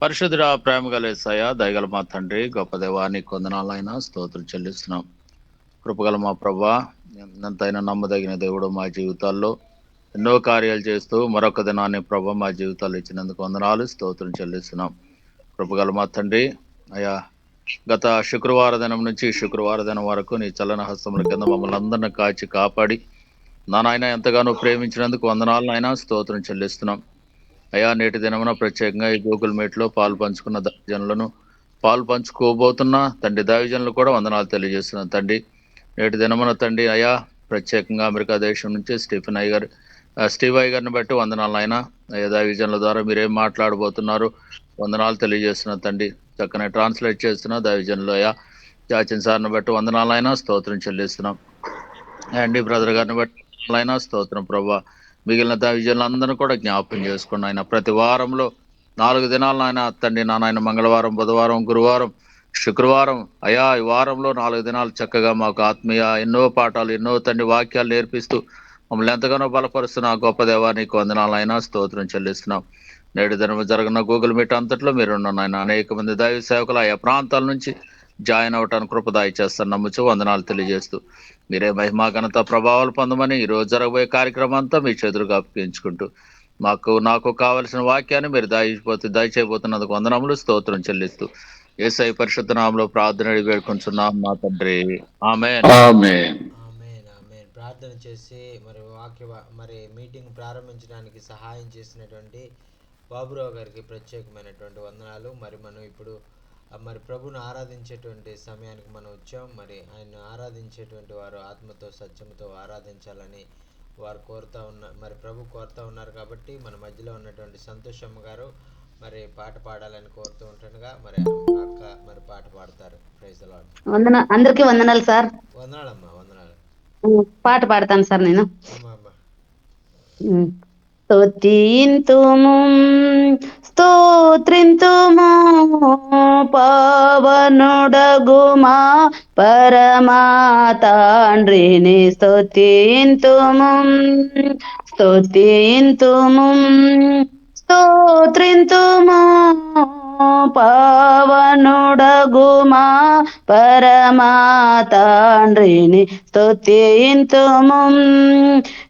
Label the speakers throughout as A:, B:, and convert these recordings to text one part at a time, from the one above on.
A: పరిశుద్ధుడా, ప్రేమ గల యేసయ్య, దయగల మా తండ్రి, గొప్ప దేవాన్ని కొందనాలైనా స్తోత్రం చెల్లిస్తున్నాం. కృపగల మా ప్రభా, ఎంతైనా నమ్మదగిన దేవుడు మా జీవితాల్లో ఎన్నో కార్యాలు చేస్తూ మరొక దినాన్ని ప్రభా మా జీవితాలు ఇచ్చినందుకు వందనాలు, స్తోత్రం చెల్లిస్తున్నాం. కృపగల మా తండ్రి, అయా గత శుక్రవార దినం నుంచి శుక్రవార దినం వరకు నీ చలన హస్తముల కింద మమ్మల్ని అందరిని కాచి కాపాడి నాయన ఎంతగానో ప్రేమించినందుకు వందనాలు నాయన, స్తోత్రం చెల్లిస్తున్నాం. అయా నేటి దినమున ప్రత్యేకంగా ఈ గూగుల్ మీట్ లో పాలు పంచుకున్న దైవజనులను, పాలు పంచుకోబోతున్న తండ్రి దైవజనులు కూడా వందనాలు తెలియజేస్తున్నాం. తండ్రి నేటి దినమున తండ్రి అయా ప్రత్యేకంగా అమెరికా దేశం నుంచి స్టీవ్ అయ్య గారిని బట్టి వందనాలు ఆయన. అయ్యా దైవజనుల ద్వారా మీరేం మాట్లాడబోతున్నారు వందనాలు తెలియజేస్తున్న తండ్రి. చక్కనే ట్రాన్స్లేట్ చేస్తున్న దైవజనులు అయ్యా చాచిన సార్ని బట్టి వందనాలు ఆయన, స్తోత్రం చెల్లిస్తున్నాం. అండి బ్రదర్ గారిని బట్టి ఆయన స్తోత్రం ప్రభా. మిగిలిన దైవజనులందరూ కూడా జ్ఞాపకం చేసుకోండి ఆయన. ప్రతి వారంలో 4 దినాలు ఆయన తండ్రి నాయన మంగళవారం, బుధవారం, గురువారం, శుక్రవారం అయా ఈ వారంలో 4 దినాలు చక్కగా మాకు ఆత్మీయ ఎన్నో పాఠాలు, ఎన్నో తండ్రి వాక్యాలు నేర్పిస్తూ మమ్మల్ని ఎంతగానో బలపరుస్తున్న గొప్ప దేవా నీకు వందనాలు అయినా, స్తోత్రం చెల్లిస్తున్నాం. నేడు దినం జరిగిన గూగుల్ మీట్ అంతట్లో మీరున్న ఆయన అనేక మంది దైవ సేవకులు ఆయా ప్రాంతాల నుంచి జాయిన్ అవటానికి కృపదాయి చేస్తాను నమ్ముచు వందనాలు తెలియజేస్తూ మీరే మహిమా ఘనత ప్రభావాలు పొందమని ఈ రోజు జరగబోయే కార్యక్రమం అంతా మీ చేతులుగా అప్పగించుకుంటూ నాకు కావలసిన వాక్యాన్ని మీరు దయచేయబోతున్నందుకు వందనములు, స్తోత్రం చెల్లిస్తూ యేసయ్య పరిశుద్ధ నామములో ప్రార్థన వేడుకొంచున్నాం మా తండ్రి, ఆమేన్.
B: ప్రార్థన చేసి మరి మీటింగ్ ప్రారంభించడానికి సహాయం చేసినటువంటి బాబురావు గారికి ప్రత్యేకమైనటువంటి వందనాలు. మరి మనం ఇప్పుడు మరి ప్రభును ఆరాధించేటువంటి సమయానికి మనం వచ్చాం. మరి ఆయన ఆరాధించేటువంటి వారు ఆత్మతో సత్యంతో ఆరాధించాలని వారు మరి ప్రభు కోరుతూ ఉన్నారు. కాబట్టి మన మధ్యలో ఉన్నటువంటి సంతోషమ్మ గారు మరి పాట పాడాలని కోరుతూ ఉంటుండగా మరి అక్క మరి పాట పాడతారు. Praise the lord.
C: అందరికీ వందనాలు సార్.
B: వందనాలమ్మా, వందనాలు.
C: పాట పాడతాను సార్ నేను.
B: అమ్మా
C: స్తుతింతుము స్తోత్రింతుము పావనుడగుమా పరమా తండ్రిని స్తుతింతుము స్తోత్రింతుము పావనుడగుమా పరమా తండ్రిని స్తుతింతుము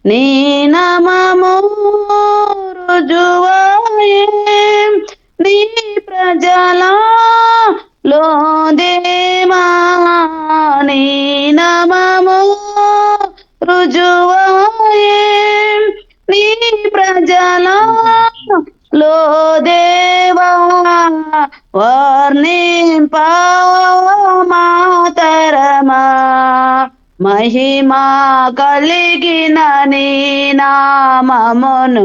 C: నీ నామము రుజువాయే నీ ప్రజల లోదేమా నీ నామము రుజువాయే నీ ప్రజల లోదేవా వర్ణింపా మాతరమా మహిమా కలిగిన నీ నామమును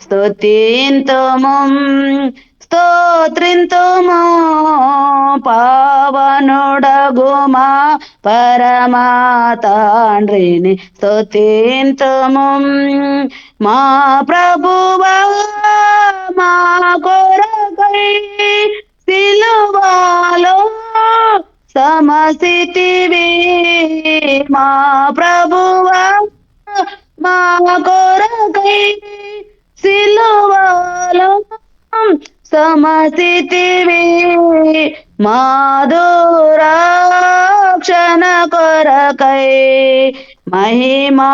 C: స్తోత్రింతుము పావనుడగుమా పరమా తండ్రిని స్తుతింతుము మా ప్రభువా మా కొరకై సిలువలో సమసితివి మా ప్రభువా మా కొరకై సిలువలో సమసితివి మాధురాక్షణ కొరకై మహిమా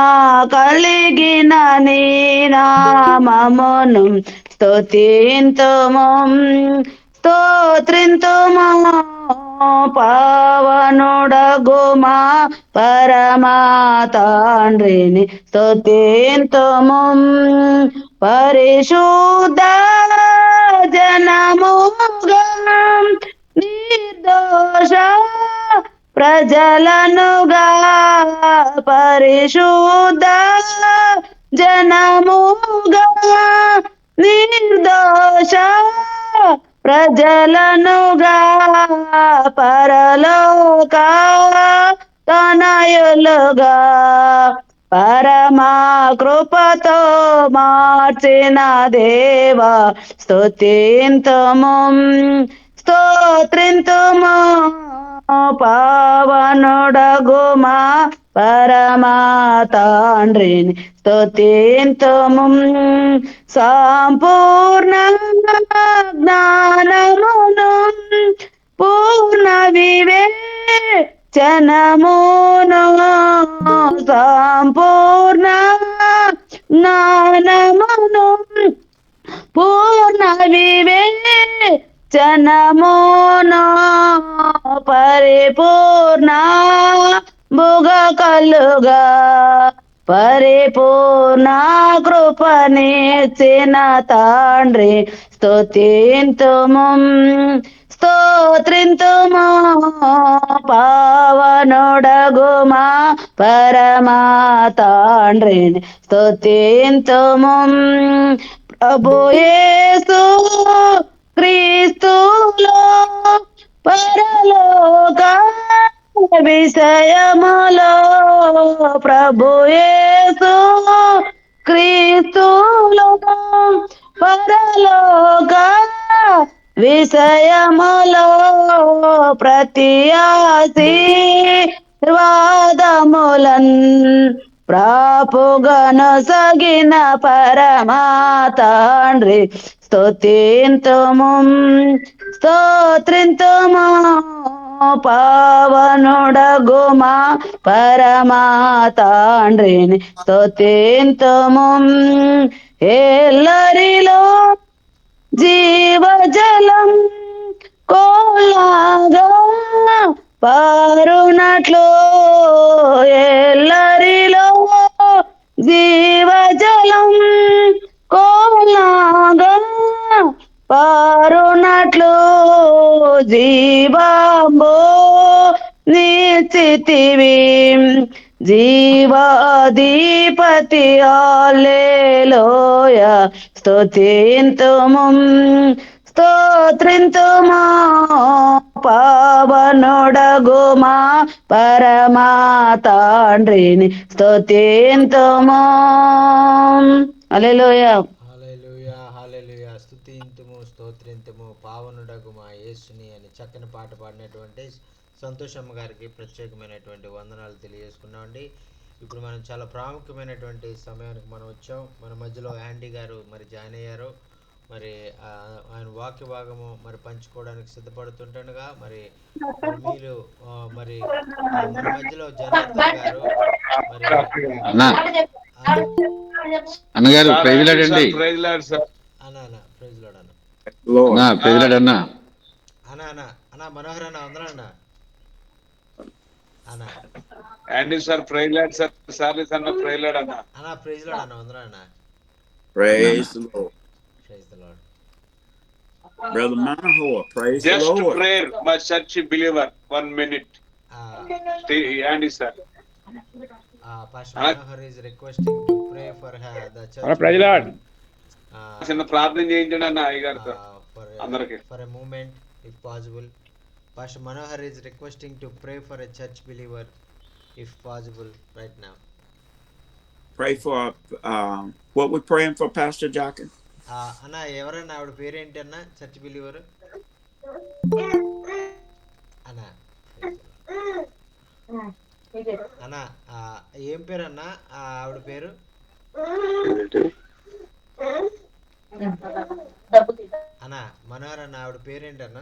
C: కలిగిన నీ నామమును స్తోత్రింతుము పావనుడగుమా పరమా తండ్రిని స్తుతింతుము పరిశుద్ధ జనముగా నిర్దోష ప్రజలనుగా పరిశుద్ధ జనముగా నిర్దోష ప్రజలనుగా పరలోక తనయులుగా పరమా కృపతో మార్చిన దేవా స్తోత్రింతుము పావనుడగుమా పరమా తండ్రిని స్తుతింతుము. సంపూర్ణ జ్ఞానమును పూర్ణ వివేచనమును సంపూర్ణ జ్ఞానమును పూర్ణ వివేచనమును పరిపూర్ణ భుగ కలుగా పరిపూర్ణ కృపనిచ్చిన తండ్రి స్తుతింతుము. స్తోత్రింతుము పావనుడగుమా పరమా తండ్రిని స్తుతింతుము. ప్రభు యేసు క్రీస్తులో పరలోక విషయములో ప్రభు యేసు క్రీస్తులో పరలోక విషయములో ప్రతి ఆశీర్వాదములన్ ప్రాపుగను సగిన పరమా తండ్రి స్తుతింతుము. స్తోత్రింతుము పావనుడగుమా పరమా తండ్రిని స్తుతింతుము. ఎల్లరిలో జీవజలం కోలాగా పారునట్లు ఎల్లరిలో జీవజలం కోలాగా పారునట్లు జీవాంబో నిశ్చితివి జీవాధిపతి హల్లెలూయ స్తుతింతుము. స్తోత్రింతుము పావనుడగుమా పరమా తండ్రిని స్తుతింతుము. హల్లెలూయా.
B: హల్లెలూయా హల్లెలూయా. స్తుతింతుము స్తోత్రింతుము పావనుడగు మా యేసుని అని చక్కని పాట పాడినటువంటి సంతోషమ్మ గారికి ప్రత్యేకమైనటువంటి వందనాలు తెలియజేసుకున్నామండి. ఇప్పుడు మనం చాలా ప్రాముఖ్యమైనటువంటి సమయానికి మనం వచ్చాం. మన మధ్యలో యాండీ గారు మరి జాయిన్ అయ్యారు. మరి ఆయన వాక్య భాగము మరి పంచుకోవడానికి సిద్ధపడుతుండగా మరి మీరు మరి మన మధ్యలో జనార్దన్ గారు మరి
D: అన్నగారు ప్రైజ్ లార్డ్ అండి.
B: అన్న ప్రైజ్ లార్డ్ అన్న.
D: ప్రైజ్ లార్డ్ అన్న.
B: అన్న మనోహర్ అన్న వందన అన్న. అన్న
E: Andy sir praise lord sir. సార్లీ అన్న ప్రైజ్ లార్డ్ అన్న.
B: అన్న ప్రైజ్ లార్డ్ అన్న వందన అన్న.
F: Praise the Lord.
B: Praise the Lord.
F: Brother Manahoa, praise
E: Just
F: the Lord.
E: prayer, my church believer. 1 minute. Andy sir.
B: Pastor Manohar is requesting to pray for her, the church.
E: Praise Lord. చిన్న ప్రార్థన చేయించండి అన్న అయ్యగారితో అందరికి.
B: For a moment, if possible. Pastor Manohar is requesting to pray for a church believer, if possible, right now.
F: Pray for what we're praying for, Pastor Jockin.
B: అన్న ఎవరన్నా ఆవిడ పేరేంటి అన్న చర్చ్ బిలీవర్ అన్న? అన్న ఏం పేరు అన్న ఆవిడ పేరు? అన్న మనోహర్ అన్న ఆవిడ పేరేంటి అన్న?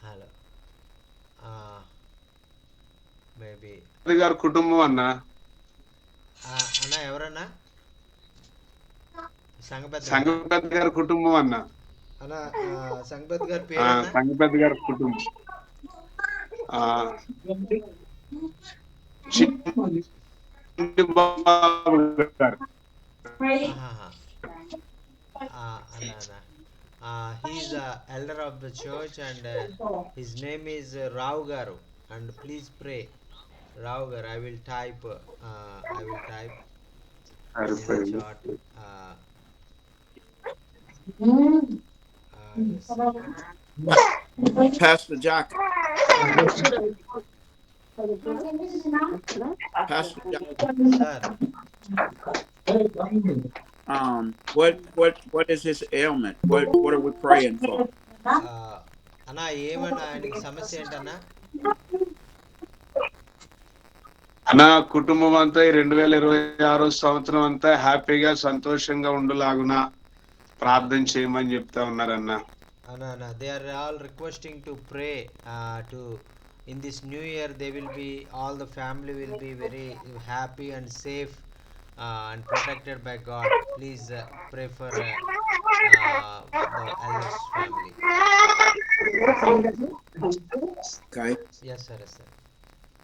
B: హలో మేబీ
E: గారి కుటుంబం అన్న.
B: అన్న ఎవరన్నా?
E: సంగపెద్ద గారి కుటుంబం అన్న.
B: అన్న సంగపెద్ద గారి పేరు?
E: సంగపెద్ద గారి కుటుంబం
B: he is the elder of the church and his name is Rao Garu, and please pray Rao Garu. I will type in the chat.
F: Pastor Jockin. Pastor Jockin.
B: Sir.
F: What is his ailment? What are we praying for?
B: అన్నా ఏమన్నా ఆయనకి సమస్య ఏంటన్నా?
E: నా కుటుంబం అంతా ఈ 2026 సంవత్సరం అంతా హ్యాపీగా సంతోషంగా ఉండులాగున ప్రార్థన చేయమని చెప్తా ఉన్నారన్న.
B: Anna, they are all requesting to pray to in this new year they will be all the family will be very happy and safe and protected by God. Please pray for the elders family.
F: Okay.
B: Yes sir, yes sir.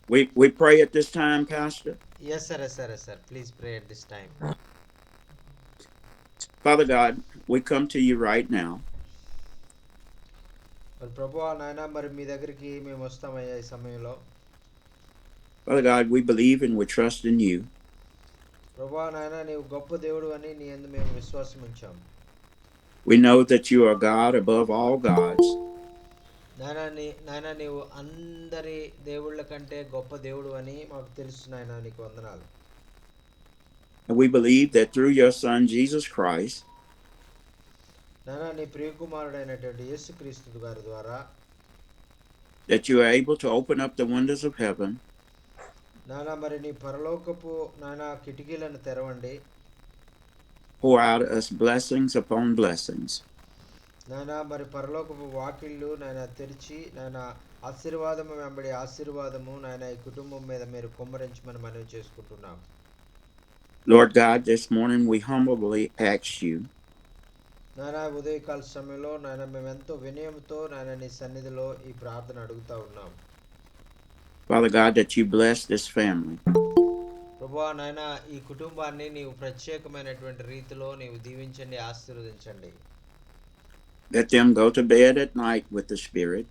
F: We pray at this time, Pastor.
B: Yes sir, yes sir, yes sir. Please pray at this time.
F: Father God, we come to you right now.
B: మరి ప్రభువా నాయన మరి మీ దగ్గరికి మేము వస్తామయ్యా ఈ సమయంలో.
F: Father God, we believe and we trust in you.
B: ప్రభువా నాయన నీవు గొప్ప దేవుడు అని నీ యందు మేము విశ్వాసం ఉంచాము.
F: We know that you are God above all gods.
B: నాయన నీవు అందరి దేవుళ్ళ కంటే గొప్ప దేవుడు అని మాకు తెలుసు నాయన, నీకు వందనాలు.
F: And we believe that through your Son Jesus Christ,
B: నాయన నీ ప్రియకుమారుడైనటువంటి యేసుక్రీస్తు గారి ద్వారా
F: that you are able to open up the windows of heaven,
B: నాయన మరి నీ పరలోకపు నాయన కిటికీలను తెరవండి,
F: pour out us blessings upon blessings.
B: నాయన మరి పరలోకపు వాకిళ్ళు నాయన తెరిచి నాయన ఆశీర్వాదము వెంబడి ఆశీర్వాదము నాయన ఈ కుటుంబం మీద మీరు కుమ్మరించమని మనవి చేసుకుంటున్నాం.
F: Lord God, this morning we humbly ask you
B: నాయన ఉదయకాల సమయంలో నాయన మేము ఎంతో వినయంతో నాయన నీ సన్నిధిలో ఈ ప్రార్థన అడుగుతా ఉన్నాం.
F: Father God, that you bless this family.
B: ప్రభువా నాయన ఈ కుటుంబాన్ని నీవు ప్రత్యేకమైనటువంటి రీతిలో నీవు దీవించండి, ఆశీర్వదించండి.
F: Let them go to bed at night with the Spirit.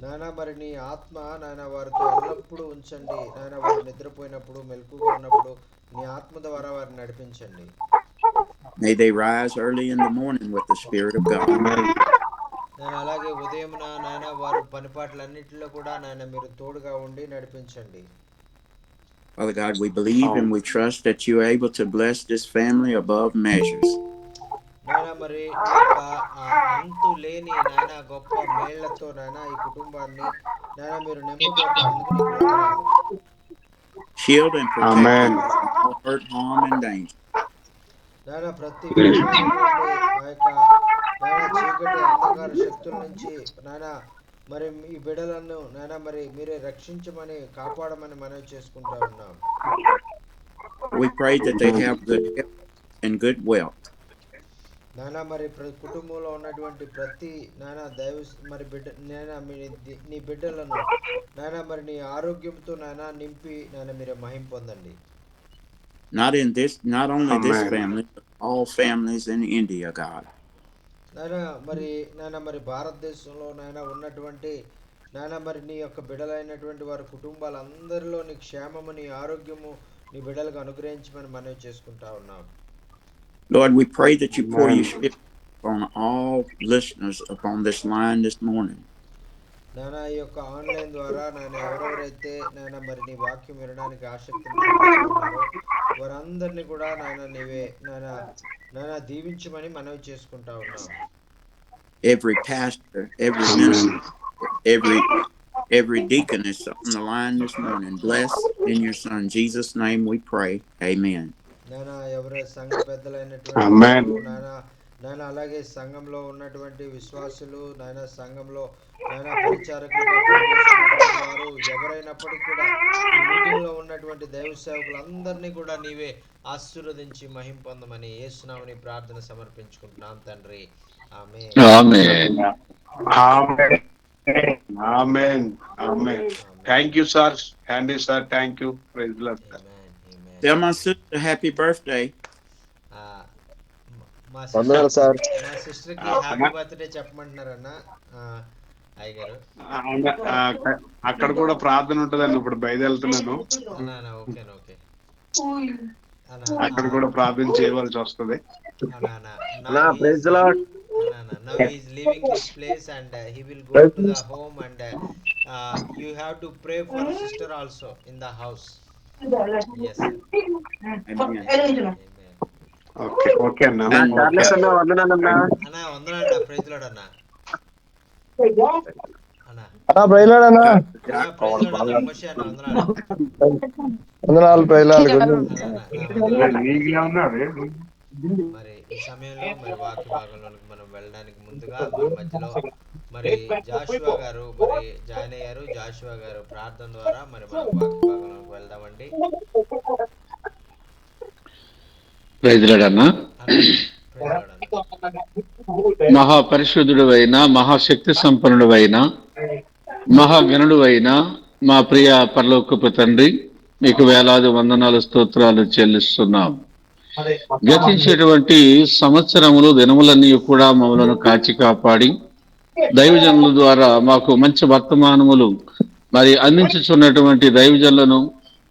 B: నాయన మరి నీ ఆత్మ నాయన వారితో ఎల్లప్పుడూ ఉంచండి. నాయన వారు నిద్రపోయినప్పుడు మెలకుగా ఉన్నప్పుడు నీ ఆత్మ ద్వారా వారిని నడిపించండి.
F: May they rise early in the morning with the Spirit of God.
B: నేను అలాగే ఉదయమున నాయన వారు పనిపాట్లన్నిటిలో కూడా నాయన మీరు తోడుగా ఉండి నడిపించండి.
F: Father God, we believe and we trust that you are able to bless this family above measures.
B: నాయన మరి నీ యొక్క అంతు లేని నాయన గొప్ప మేళ్లతో నాయన ఈ కుటుంబాన్ని నాయన మీరు నింపబోతున్నందుకు నీకు వందనాలు.
F: Shield and protect them from all hurt, harm, and danger.
B: నాయన ప్రతి విధమైనటువంటి ఆ యొక్క నాయన చీకటి అంధకార శక్తుల నుంచి నాయన మరి ఈ బిడ్డలను నాయన మరి మీరే రక్షించమని కాపాడమని మనవి చేసుకుంటా ఉన్నాం.
F: We pray that they have good health and good wealth.
B: నాయన మరి కుటుంబంలో ఉన్నటువంటి ప్రతి నాయన దైవ మరి బిడ్డ నాయన నీ బిడ్డలను నాయన మరి నీ ఆరోగ్యంతో నాయన నింపి నాయన మీరే మహిమ పొందండి.
F: Not only this family, but all families in India, God.
B: నాయన మరి భారతదేశంలో నాయన ఉన్నటువంటి నాయన మరి నీ యొక్క బిడ్డలైనటువంటి వారి కుటుంబాలందరిలో నీ క్షేమము నీ ఆరోగ్యము నీ బిడ్డలకు అనుగ్రహించమని మనవి చేసుకుంటా ఉన్నాం.
F: Lord, we pray that you pour your Spirit on all listeners upon this line this morning.
B: నాయన ఈ యొక్క ఆన్లైన్ ద్వారా నాయన ఎవరెవరైతే నాయన మరి నీ వాక్యం వినడానికి ఆసక్తి ఉన్నారో వారందరినీ కూడా నాయన నీవే నాయన దీవించమని మనవి చేసుకుంటా ఉన్నాం.
F: Every pastor, every minister, every deaconess on the line this morning, bless in your Son Jesus' name we pray. Amen.
B: నాయన ఎవరే సంఘ పెద్దలైనటువంటి నాయన అలాగే సంఘంలో ఉన్నటువంటి విశ్వాసులు నాయన సంఘంలో నాయన పరిచారకులుగా పనిచేస్తున్నటువంటి వారు ఎవరైనప్పటికీ కూడా ఈ మీటింగ్ లో ఉన్నటువంటి దైవ సేవకులందరినీ కూడా నీవే ఆశీర్వదించి మహిమ పొందమని యేసునామమున ప్రార్థన సమర్పించుకుంటున్నాం తండ్రి. ఆమేన్.
D: ఆమేన్.
E: ఆమేన్. ఆమేన్. ఆమేన్. Thank you sir. Andy sir, thank you. Praise lord.
B: ఆమేన్. ఆమేన్.
F: Tell my sister happy birthday.
B: మా సిస్టర్ కి హ్యాపీ బర్త్డే చెప్పమంటున్నారన్న అయ్యగారు.
E: అక్కడ కూడా ప్రార్థన ఉంటదండి. ఇప్పుడు బయలుదేరుతున్నాను.
B: ఓకే
E: అక్కడ కూడా ప్రార్థన చేయవలసి వస్తుంది.
B: Now he is leaving this place and he will go to the home and you have to pray for sister also in the house. Yes sir.
F: Amen.
E: Okay అన్న.
B: అన్న వందనాలు. ప్రైజ్ లార్డ్ అన్న.
G: ప్రజలాడన్నా
B: praise lord అన్న మోషే అన్న వందనాలు.
G: వందనాలు ప్రజలాడు
B: వందనాలు. మరి ఈ సమయంలో మరి వాక్య భాగంలోనికి మనం వెళ్ళడానికి ముందుగా మన మధ్యలో మరి జాషువా గారు మరి జాయిన్ అయ్యారు. జాషువా గారు ప్రార్థన ద్వారా మరి మనం వాక్య భాగంలోకి వెళ్దామండి.
D: ప్రైజ్ లార్డ్ అన్న. మహాపరిశుద్ధుడు అయిన మహాశక్తి సంపన్నుడు అయిన మహాగణుడు అయిన మా ప్రియ పరలోకపు తండ్రి, మీకు వేలాది వందనాలు స్తోత్రాలు చెల్లిస్తున్నాం. గతించేటువంటి సంవత్సరములు దినములన్నీ కూడా మమ్మలను కాచి కాపాడి దైవజనుల ద్వారా మాకు మంచి వర్తమానములు మరి అందించుచున్నటువంటి దైవజనులను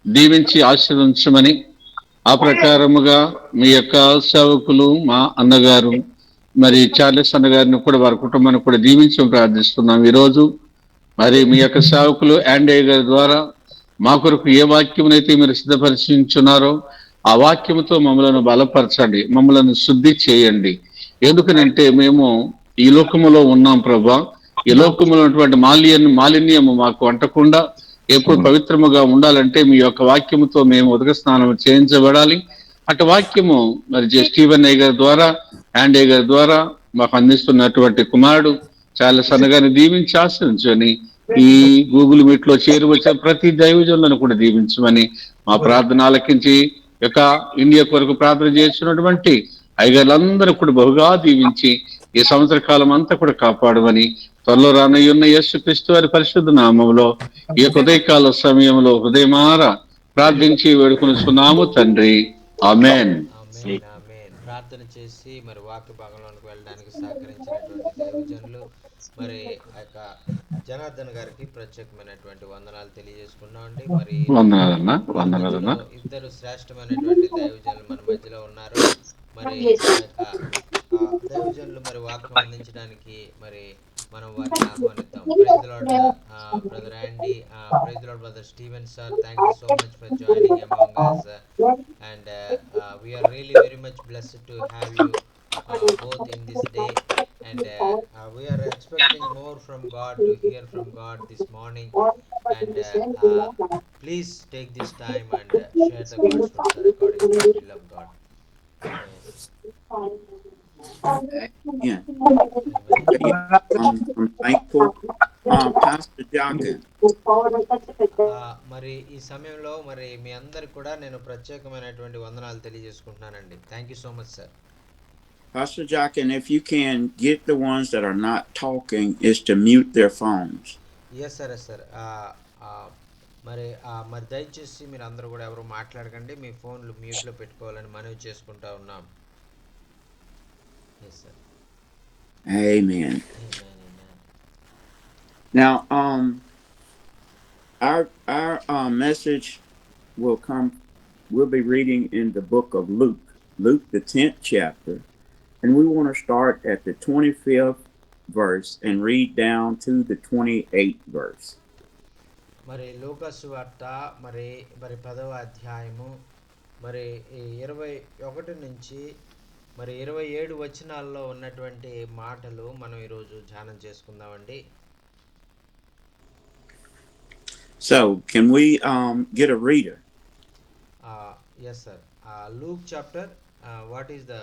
D: దీవించి ఆశీర్వదించమని, ఆ ప్రకారముగా మీ యొక్క సేవకులు మా అన్నగారు మరి చార్లెస్ అన్నగారిని కూడా వారి కుటుంబాన్ని కూడా దీవించి ప్రార్థిస్తున్నాం. ఈరోజు మరి మీ యొక్క సేవకులు యాండే గారి ద్వారా మా కొరకు ఏ వాక్యమునైతే మీరు సిద్ధపరిచించున్నారో ఆ వాక్యముతో మమ్మలను బలపరచండి, మమ్మలను శుద్ధి చేయండి. ఎందుకనంటే మేము ఈ లోకములో ఉన్నాం ప్రభా. ఈ లోకములో ఉన్నటువంటి మాలిన్యము మాకు అంటకుండా ఎప్పుడు పవిత్రముగా ఉండాలంటే మీ యొక్క వాక్యముతో మేము ఉదక స్నానం చేయించబడాలి. అటు వాక్యము మరి స్టీవెన్ అయ్య గారి ద్వారా, యాండే గారి ద్వారా మాకు అందిస్తున్నటువంటి కుమారుడు చాలా సన్నగాని దీవించి ఆశ్రయించని, ఈ గూగుల్ మీట్ లో చేరువచ్చిన ప్రతి దైవజనులను కూడా దీవించమని మా ప్రార్థన ఆలకించి యొక్క ఇండియా కొరకు ప్రార్థన చేస్తున్నటువంటి అయ్యగారులందరూ కూడా బహుగా దీవించి ఈ సంవత్సర కాలం అంతా కూడా కాపాడమని త్వరలో రానయ్యున్న యేసుక్రీస్తు వారి పరిశుద్ధ నామములో ఈ యొక్క ఉదయకాల సమయంలో హృదయమార ప్రార్థించి వేడుకొనుచున్నాము తండ్రి. ఆమేన్.
B: ప్రార్థన చేసి మరి వాక్య భాగంలోనికి వెళ్ళడానికి సహకరించినటువంటి దైవజనులు మరి ఆ యొక్క జనార్దన్ గారికి ప్రత్యేకమైనటువంటి వందనాలు తెలియజేసుకున్నామండి. మరి ఇద్దరు శ్రేష్టమైనటువంటి దైవజనులు మన మధ్యలో ఉన్నారు. మరి ఆ యొక్క దైవజనులు మరి వాక్యం అందించడానికి మరి మనం వారిని ఆహ్వానిద్దాం. Praise the lord brother Andy, praise the lord brother Steven sir, thank you so much for joining among us and we are really very much blessed to have you both in this day, and we are expecting more from God, to hear from God this morning, and please take this time and share the God's word according to the will of God.
F: Yeah. I'm thankful. Pastor Jockin.
B: మరి ఈ సమయంలో మరి మీ అందరికి కూడా నేను ప్రత్యేకమైనటువంటి వందనాలు తెలియజేసుకుంటున్నానండి. Thank you so much sir.
F: Pastor Jockin, if you can get the ones that are not talking is to mute their phones.
B: Yes sir, yes sir. మరి దయచేసి మీరు అందరూ కూడా ఎవరు మాట్లాడకండి, మీ ఫోన్లు మ్యూట్లో పెట్టుకోవాలని మనవి చేసుకుంటా ఉన్నాం. Yes sir.
F: Amen. Now, our message we'll be reading in the book of Luke, the 10th chapter, and we want to start at the 25th verse and read down to the 28th verse.
B: మరి లూకా సువార్త మరి 10వ అధ్యాయము మరి 21 నుంచి మరి 27 వచనాల్లో ఉన్నటువంటి మాటలు మనం ఈరోజు ధ్యానం చేసుకుందామండి.
F: So, can we get a reader?
B: Yes sir. Luke chapter, what is the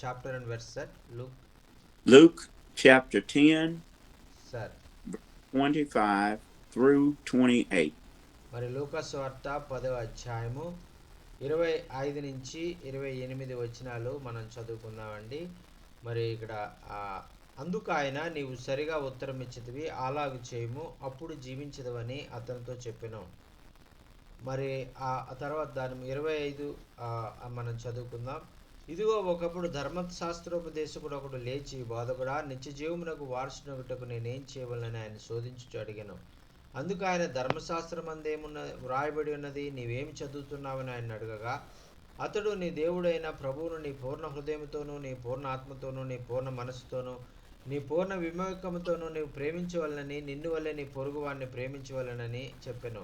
B: chapter and verse set?
F: Luke chapter 10,
B: sir,
F: 25 through 28.
B: మరి లూకా సువార్త 10వ అధ్యాయము 25 నుంచి 28 వచనాలు మనం చదువుకుందామండి. మరి ఇక్కడ అందుకు ఆయన, నీవు సరిగా ఉత్తరం ఇచ్చితివి, అలాగు చేయము, అప్పుడు జీవించదవని అతనితో చెప్పెను. మరి ఆ తర్వాత దాని 25 మనం చదువుకుందాం. ఇదిగో ఒకప్పుడు ధర్మశాస్త్రోపదేశకుడు ఒకడు లేచి, బోధకుడా, నిత్య జీవమునకు వారసునగుటకు నేనేం చేయవలనని ఆయన శోధించుచు అడిగాను. అందుకు ఆయన, ధర్మశాస్త్రమందేమున్న వ్రాయబడి ఉన్నది, నీవేమి చదువుతున్నావని ఆయన అడగగా, అతడు, నీ దేవుడైన ప్రభువును నీ పూర్ణ హృదయముతోనూ, నీ పూర్ణ ఆత్మతోనూ, నీ పూర్ణ మనస్సుతోనూ, నీ పూర్ణ వివేకముతోనూ నీవు ప్రేమించవలనని, నిన్ను వల్లే నీ పొరుగు వారిని ప్రేమించవలనని చెప్పెను.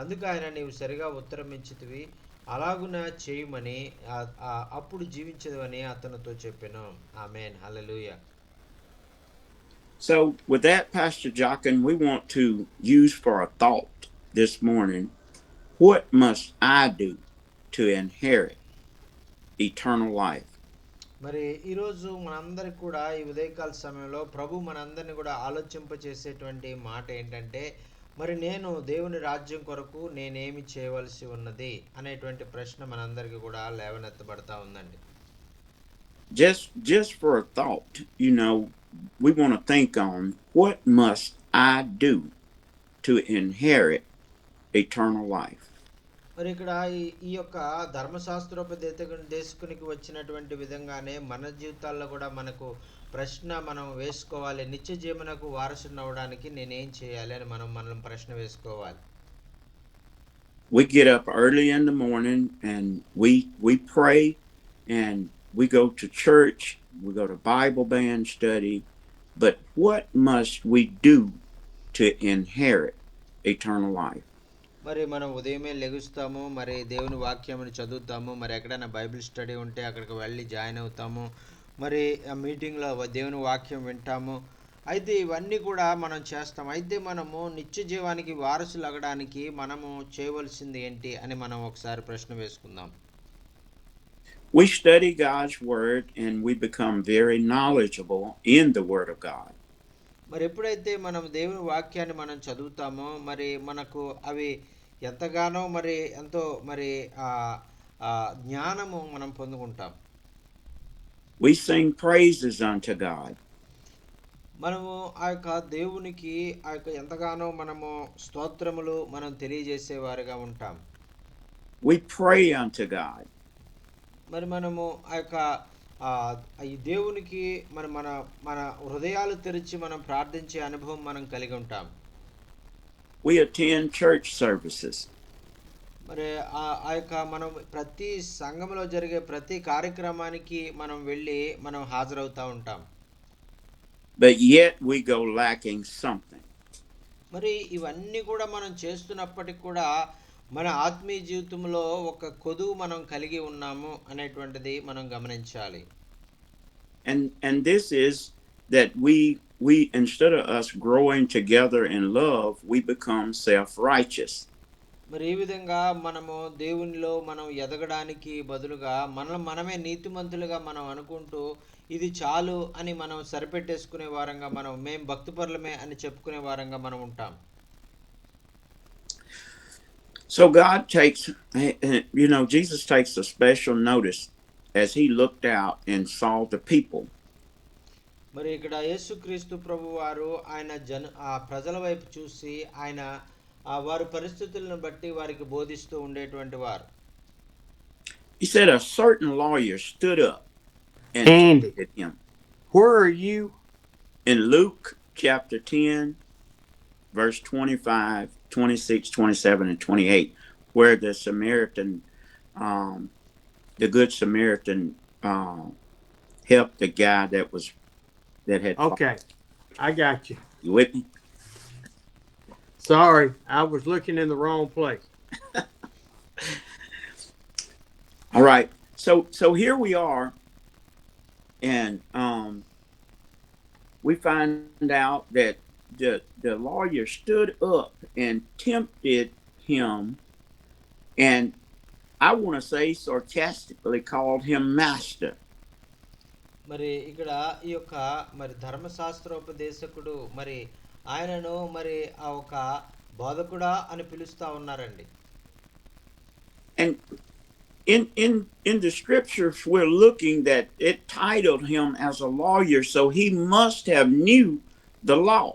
B: అందుకు ఆయన, నీవు సరిగా ఉత్తరం ఇచ్చితివి, అలాగున చేయమని, అప్పుడు జీవించదవని అతనితో చెప్పెను. ఆమేన్. హల్లెలూయా.
F: So, with that, Pastor Jochen, we want to use for a thought this morning, what must I do to inherit eternal life?
B: మరి ఈరోజు మనందరికి కూడా ఈ ఉదయకాల సమయంలో ప్రభు మనందరిని కూడా ఆలోచింపచేసేటువంటి మాట ఏంటంటే, మరి నేను దేవుని రాజ్యం కొరకు నేనేమి చేయవలసి ఉన్నది అనేటువంటి ప్రశ్న మనందరికీ కూడా లేవనెత్తబడతా ఉందండి.
F: Just for a thought, we want to think on what must I do to inherit eternal life.
B: మరి ఇక్కడ ఈ యొక్క ధర్మశాస్త్రోపదేశకునికి వచ్చినటువంటి విధంగానే మన జీవితాల్లో కూడా మనకు ప్రశ్న మనం వేసుకోవాలి. నిత్య జీవనకు వారసుని అవ్వడానికి నేనేం చేయాలి అని మనం ప్రశ్న వేసుకోవాలి.
F: We get up early in the morning and we pray and we go to church, we go to Bible band study, but what must we do to inherit eternal life?
B: మరి మనం ఉదయమే లెగుస్తాము, మరి దేవుని వాక్యముని చదువుతాము, మరి ఎక్కడైనా బైబిల్ స్టడీ ఉంటే అక్కడికి వెళ్ళి జాయిన్ అవుతాము, మరి ఆ మీటింగ్లో దేవుని వాక్యం వింటాము. అయితే ఇవన్నీ కూడా మనం చేస్తాం. అయితే మనము నిత్య జీవానికి వారసులు అవ్వడానికి మనము చేయవలసింది ఏంటి అని మనం ఒకసారి ప్రశ్న వేసుకుందాం.
F: We study God's word and we become very knowledgeable in the word of God.
B: మరి ఎప్పుడైతే మనం దేవుని వాక్యాన్ని మనం చదువుతామో మరి మనకు అవి ఎంతగానో మరి ఎంతో మరి జ్ఞానము మనం పొందుకుంటాం.
F: We sing praises unto God.
B: మనము ఆ యొక్క దేవునికి ఆ యొక్క ఎంతగానో మనము స్తోత్రములు మనం తెలియజేసేవారుగా ఉంటాం.
F: We pray unto God.
B: మరి మనము ఆ యొక్క ఈ దేవునికి మన మన మన హృదయాలు తెరిచి మనం ప్రార్థించే అనుభవం మనం కలిగి ఉంటాం.
F: We attend church services.
B: మరి ఆ యొక్క మనం ప్రతి సంఘంలో జరిగే ప్రతి కార్యక్రమానికి మనం వెళ్ళి మనం హాజరవుతూ ఉంటాం.
F: But yet we go lacking something.
B: మరి ఇవన్నీ కూడా మనం చేస్తున్నప్పటికి కూడా మన ఆత్మీయ జీవితంలో ఒక కొదువు మనం కలిగి ఉన్నాము అనేటువంటిది మనం గమనించాలి.
F: And this is that we instead of us growing together in love, we become self-righteous.
B: మరి ఈ విధంగా మనము దేవునిలో మనం ఎదగడానికి బదులుగా మనమే నీతిమంతులుగా మనం అనుకుంటూ ఇది చాలు అని మనం సరిపెట్టేసుకునే వారంగా మేం భక్తిపరులమే అని చెప్పుకునే వారంగా మనం ఉంటాం.
F: So God takes, Jesus takes a special notice as he looked out and saw the people.
B: మరి ఇక్కడ యేసుక్రీస్తు ప్రభు వారు ఆయన ప్రజల వైపు చూసి ఆయన వారి పరిస్థితులను బట్టి వారికి బోధిస్తూ ఉండేటువంటి వారు.
F: He said a certain lawyer stood up and tempted him.
H: Where are you?
F: In Luke chapter 10, verse 25, 26, 27, and 28, where the Samaritan, the Good Samaritan, helped the guy that had.
H: Okay, I got you.
F: You with me?
H: Sorry, I was looking in the wrong place.
F: All right, so here we are, and we find out that the lawyer stood up and tempted him, and I want to say sarcastically called him master.
B: మరి ఇక్కడ ఈ యొక్క మరి ధర్మశాస్త్రోపదేశకుడు మరి ఆయనను మరి ఆ ఒక బోధకుడా అని పిలుస్తా ఉన్నారండి.
F: And in the scriptures we're looking that it titled him as a lawyer, so he must have knew the law.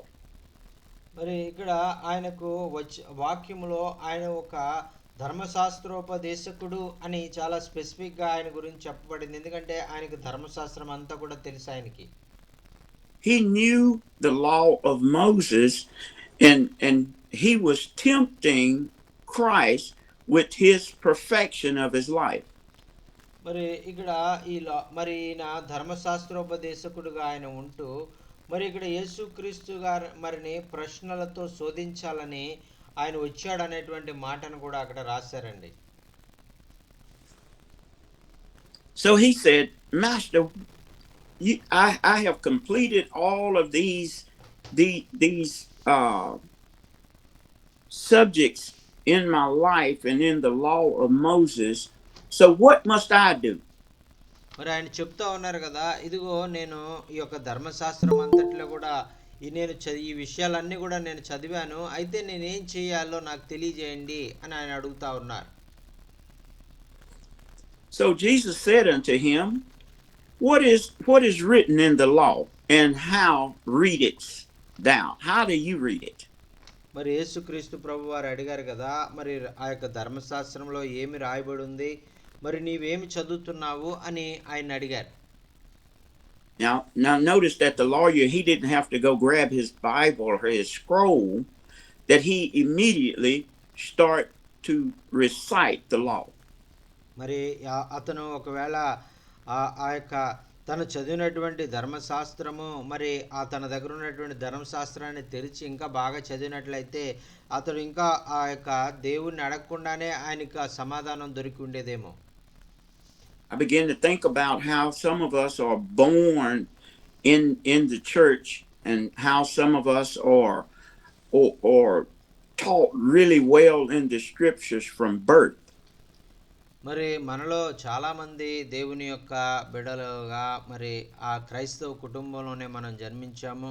B: మరి ఇక్కడ ఆయనకు వాక్యములో ఆయన ఒక ధర్మశాస్త్రోపదేశకుడు అని చాలా స్పెసిఫిక్ గా ఆయన గురించి చెప్పబడింది. ఎందుకంటే ఆయనకు ధర్మశాస్త్రం అంతా కూడా తెలుసు ఆయనకి.
F: He knew the law of Moses, and he was tempting Christ with his perfection of his life.
B: మరి ఇక్కడ మరి ఈయన ధర్మశాస్త్రోపదేశకుడుగా ఆయన ఉంటూ మరి ఇక్కడ యేసుక్రీస్తు గారు మరిని ప్రశ్నలతో శోధించాలని ఆయన వచ్చాడు అనేటువంటి మాటను కూడా అక్కడ రాశారండి.
F: So he said, Master, I have completed all of these these subjects in my life and in the law of Moses. So what must I do?
B: మరి ఆయన చెప్తా ఉన్నారు కదా, ఇదిగో నేను ఈ యొక్క ధర్మశాస్త్రం అంతట్లో కూడా ఈ విషయాలన్నీ కూడా నేను చదివాను, అయితే నేనేం చేయాలో నాకు తెలియజేయండి అని ఆయన అడుగుతా ఉన్నారు.
F: So Jesus said unto him, what is written in the law, and how readest thou? How do you read it?
B: మరి యేసుక్రీస్తు ప్రభు వారు అడిగారు కదా, మరి ఆ యొక్క ధర్మశాస్త్రంలో ఏమి రాయబడి ఉంది, మరి నీవేమి చదువుతున్నావు అని ఆయన అడిగారు.
F: Now notice that the lawyer, he didn't have to go grab his Bible or his scroll, that he immediately start to recite the law.
B: మరి అతను ఒకవేళ ఆ యొక్క తను చదివినటువంటి ధర్మశాస్త్రము, మరి తన దగ్గర ఉన్నటువంటి ధర్మశాస్త్రాన్ని తెరిచి ఇంకా బాగా చదివినట్లయితే అతడు ఇంకా ఆ యొక్క దేవుణ్ణి అడగకుండానే ఆయనకు సమాధానం దొరికి ఉండేదేమో.
F: I began to think about how some of us are born in the church, and how some of us are taught really well in the scriptures from birth.
B: మరి మనలో చాలామంది దేవుని యొక్క బిడ్డలుగా మరి ఆ క్రైస్తవ కుటుంబంలోనే మనం జన్మించాము.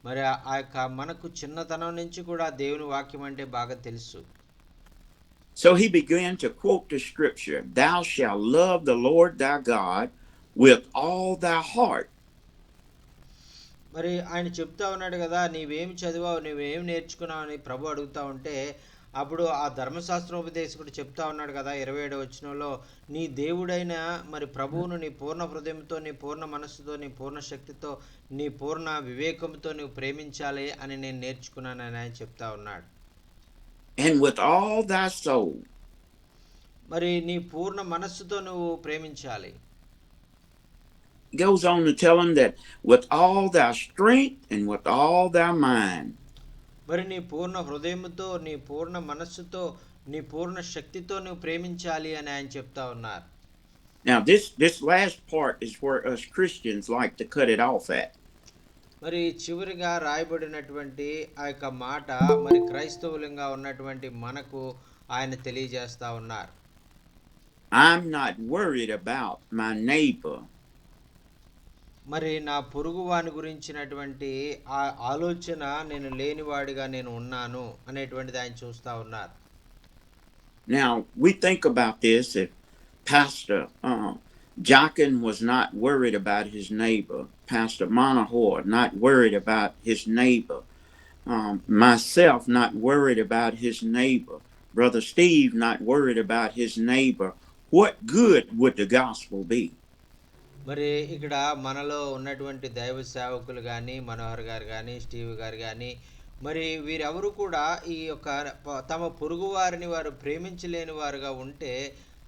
B: మరి ఆ యొక్క మనకు చిన్నతనం నుంచి కూడా దేవుని వాక్యం అంటే బాగా తెలుసు.
F: So he began to quote the scripture, thou shalt love the Lord thy God with all thy heart.
B: మరి ఆయన చెప్తా ఉన్నాడు కదా, నీవేమి చదివావు, నువ్వేమి నేర్చుకున్నావు అని ప్రభు అడుగుతా ఉంటే, అప్పుడు ఆ ధర్మశాస్త్రోపదేశకుడు చెప్తా ఉన్నాడు కదా 27వ వచనంలో, నీ దేవుడైన మరి ప్రభువును నీ పూర్ణ హృదయంతో, నీ పూర్ణ మనస్సుతో, నీ పూర్ణ శక్తితో, నీ పూర్ణ వివేకంతో నువ్వు ప్రేమించాలి అని నేను నేర్చుకున్నానని ఆయన చెప్తా ఉన్నాడు.
F: And with all thy soul.
B: మరి నీ పూర్ణ మనస్సుతో నువ్వు ప్రేమించాలి.
F: Goes on to tell him that with all thy strength and with all thy mind.
B: మరి నీ పూర్ణ హృదయముతో, నీ పూర్ణ మనస్సుతో, నీ పూర్ణ శక్తితో నువ్వు ప్రేమించాలి అని ఆయన చెప్తా ఉన్నారు.
F: Now this last part is where us Christians like to cut it off at.
B: మరి చివరిగా రాయబడినటువంటి ఆ యొక్క మాట మరి క్రైస్తవులంగా ఉన్నటువంటి మనకు ఆయన తెలియజేస్తా ఉన్నారు.
F: I'm not worried about my neighbor.
B: మరి నా పొరుగువాని గురించినటువంటి ఆ ఆలోచన నేను లేనివాడిగా నేను ఉన్నాను అనేటువంటిది ఆయన చూస్తా ఉన్నారు.
F: Now we think about this, if Pastor Jockin was not worried about his neighbor, Pastor Monahor not worried about his neighbor, myself not worried about his neighbor, Brother Steve not worried about his neighbor, what good would the gospel be?
B: మరి ఇక్కడ మనలో ఉన్నటువంటి దైవ సేవకులు కానీ, మనోహర్ గారు కానీ, Steve గారు కానీ, మరి వీరెవరు కూడా ఈ యొక్క తమ పొరుగు వారిని వారు ప్రేమించలేని వారుగా ఉంటే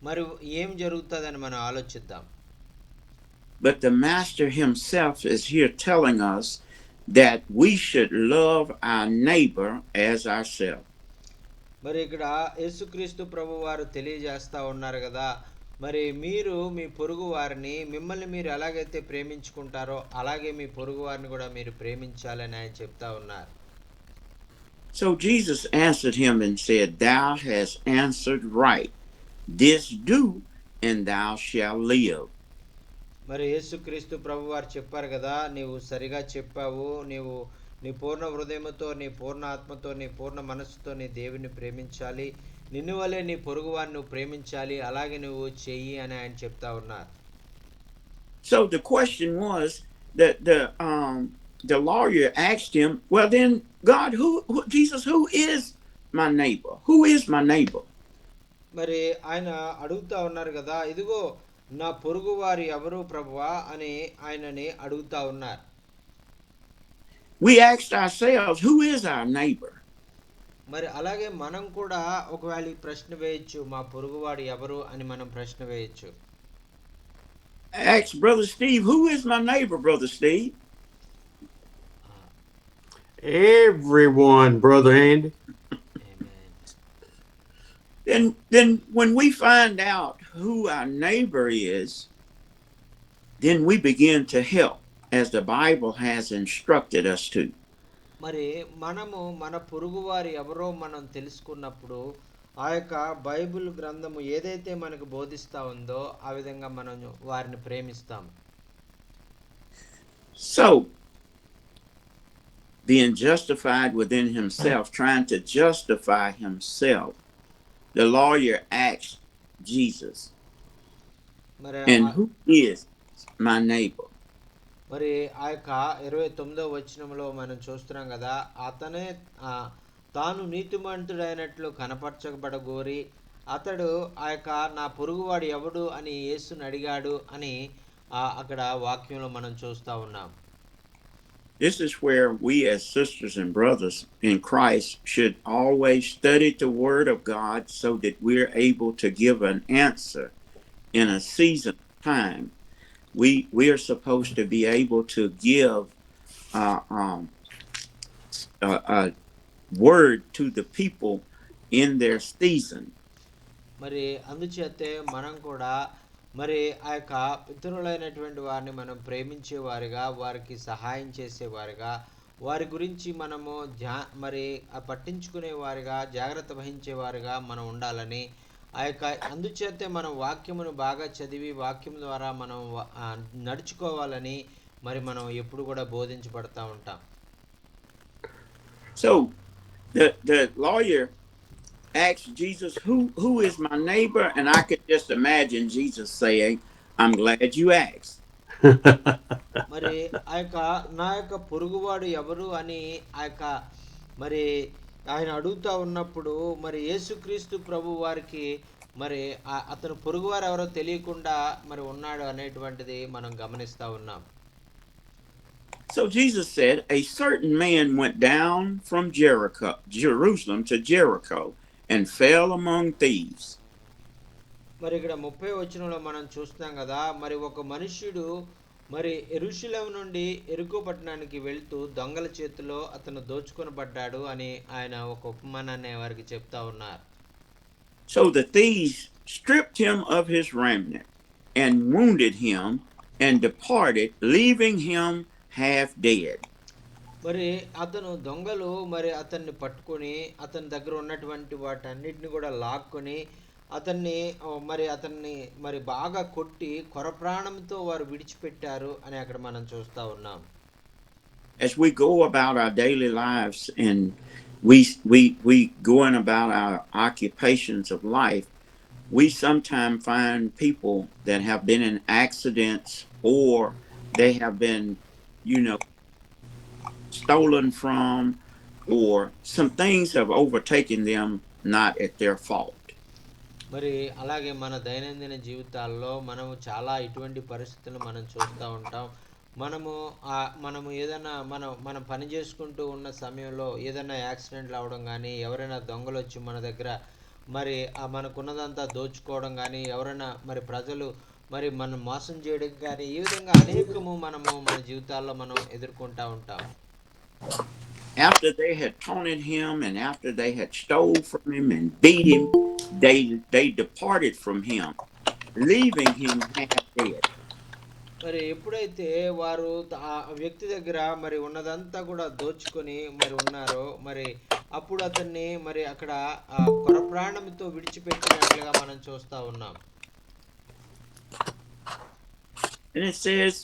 B: మరి ఏం జరుగుతుందని మనం ఆలోచిద్దాం.
F: But the Master himself is here telling us that we should love our neighbor as ourselves.
B: మరి ఇక్కడ యేసుక్రీస్తు ప్రభు వారు తెలియజేస్తా ఉన్నారు కదా, మరి మీరు మీ పొరుగు వారిని మిమ్మల్ని మీరు ఎలాగైతే ప్రేమించుకుంటారో అలాగే మీ పొరుగు వారిని కూడా మీరు ప్రేమించాలని ఆయన చెప్తా ఉన్నారు.
F: So Jesus answered him and said, thou hast answered right. This do, and thou shalt live.
B: మరి యేసుక్రీస్తు ప్రభు వారు చెప్పారు కదా, నీవు సరిగా చెప్పావు, నీవు నీ పూర్ణ హృదయముతో, నీ పూర్ణ ఆత్మతో, నీ పూర్ణ మనస్సుతో నీ దేవుని ప్రేమించాలి, నిన్ను వలె నీ పొరుగువారిని నువ్వు ప్రేమించాలి, అలాగే నువ్వు చెయ్యి అని ఆయన చెప్తా ఉన్నారు.
F: So the question was that the lawyer asked him, well then God, Jesus, who is my neighbor? Who is my neighbor?
B: మరి ఆయన అడుగుతా ఉన్నారు కదా, ఇదిగో నా పొరుగు వారు ఎవరు ప్రభువా అని ఆయనని అడుగుతా ఉన్నారు.
F: We asked ourselves, who is our neighbor?
B: మరి అలాగే మనం కూడా ఒకవేళ ఈ ప్రశ్న వేయచ్చు, మా పొరుగువాడు ఎవరు అని మనం ప్రశ్న వేయచ్చు.
F: Ask Brother Steve, who is my neighbor, Brother Steve?
H: Everyone, Brother Andy.
F: Then when we find out who our neighbor is, then we begin to help as the Bible has instructed us to.
B: మరి మనము మన పొరుగువారు ఎవరో మనం తెలుసుకున్నప్పుడు ఆ యొక్క Bible గ్రంథము ఏదైతే మనకు బోధిస్తా ఉందో ఆ విధంగా మనం వారిని ప్రేమిస్తాం.
F: So, being justified within himself, trying to justify himself, the lawyer asked Jesus,
B: మరి
F: and who is my neighbor?
B: మరి ఆ యొక్క 29వ వచనంలో మనం చూస్తున్నాం కదా, అతనే తాను నీతిమంతుడైనట్లు కనపరచబడగోరి అతడు ఆ యొక్క నా పొరుగువాడు ఎవడు అని యేసుని అడిగాడు అని అక్కడ వాక్యంలో మనం చూస్తా ఉన్నాం.
F: This is where we as sisters and brothers in Christ should always study the Word of God so that we're able to give an answer in a season of time. We are supposed to be able to give a word to the people in their season.
B: మరి అందుచేతే మనం కూడా మరి ఆ యొక్క పితరులైనటువంటి వారిని మనం ప్రేమించేవారుగా, వారికి సహాయం చేసేవారుగా, వారి గురించి మనము మరి పట్టించుకునేవారుగా, జాగ్రత్త వహించేవారుగా మనం ఉండాలని ఆ యొక్క అందుచేతే మనం వాక్యమును బాగా చదివి వాక్యం ద్వారా మనం నడుచుకోవాలని మరి మనం ఎప్పుడు కూడా బోధించబడతా ఉంటాం.
F: So the lawyer asked Jesus, who is my neighbor? And I could just imagine Jesus saying, I'm glad you asked.
B: మరి ఆ యొక్క నా యొక్క పొరుగువాడు ఎవరు అని ఆ యొక్క మరి ఆయన అడుగుతా ఉన్నప్పుడు మరి యేసుక్రీస్తు ప్రభు వారికి మరి అతను పొరుగువారు ఎవరో తెలియకుండా మరి ఉన్నాడు అనేటువంటిది మనం గమనిస్తా ఉన్నాం.
F: So Jesus said, a certain man went down from Jerusalem to Jericho and fell among thieves.
B: మరి ఇక్కడ 30వ వచనంలో మనం చూస్తున్నాం కదా, మరి ఒక మనుష్యుడు మరి యెరూషలేము నుండి యెరికో పట్టణానికి వెళ్తూ దొంగల చేతిలో అతను దోచుకొనబడ్డాడు అని ఆయన ఒక ఉపమానాన్ని వారికి చెప్తా ఉన్నారు.
F: So the thieves stripped him of his raiment and wounded him and departed, leaving him half dead.
B: మరి అతను దొంగలు మరి అతన్ని పట్టుకొని అతని దగ్గర ఉన్నటువంటి వాటన్నిటిని కూడా లాక్కొని అతన్ని మరి బాగా కొట్టి కొరప్రాణంతో వారు విడిచిపెట్టారు అని అక్కడ మనం చూస్తా ఉన్నాం.
F: As we go about our daily lives and we going about our occupations of life, we sometimes find people that have been in accidents or they have been, stolen from, or some things have overtaken them not at their fault.
B: మరి అలాగే మన దైనందిన జీవితాల్లో మనము చాలా ఇటువంటి పరిస్థితులు మనం చూస్తూ ఉంటాం. మనము ఏదైనా మనం పని చేసుకుంటూ ఉన్న సమయంలో ఏదైనా యాక్సిడెంట్లు అవడం కానీ, ఎవరైనా దొంగలు వచ్చి మన దగ్గర మరి మనకున్నదంతా దోచుకోవడం కానీ, ఎవరైనా మరి ప్రజలు మరి మనం మోసం చేయడం కానీ, ఈ విధంగా అనేకము మనము మన జీవితాల్లో మనం ఎదుర్కొంటూ ఉంటాం.
F: After they had taunted him and after they had stole from him and beat him, they departed from him, leaving him half dead.
B: మరి ఎప్పుడైతే వారు ఆ వ్యక్తి దగ్గర మరి ఉన్నదంతా కూడా దోచుకొని మరి ఉన్నారో మరి అప్పుడు అతన్ని మరి అక్కడ కొరప్రాణంతో విడిచిపెట్టినట్లుగా మనం చూస్తా ఉన్నాం.
F: And it says,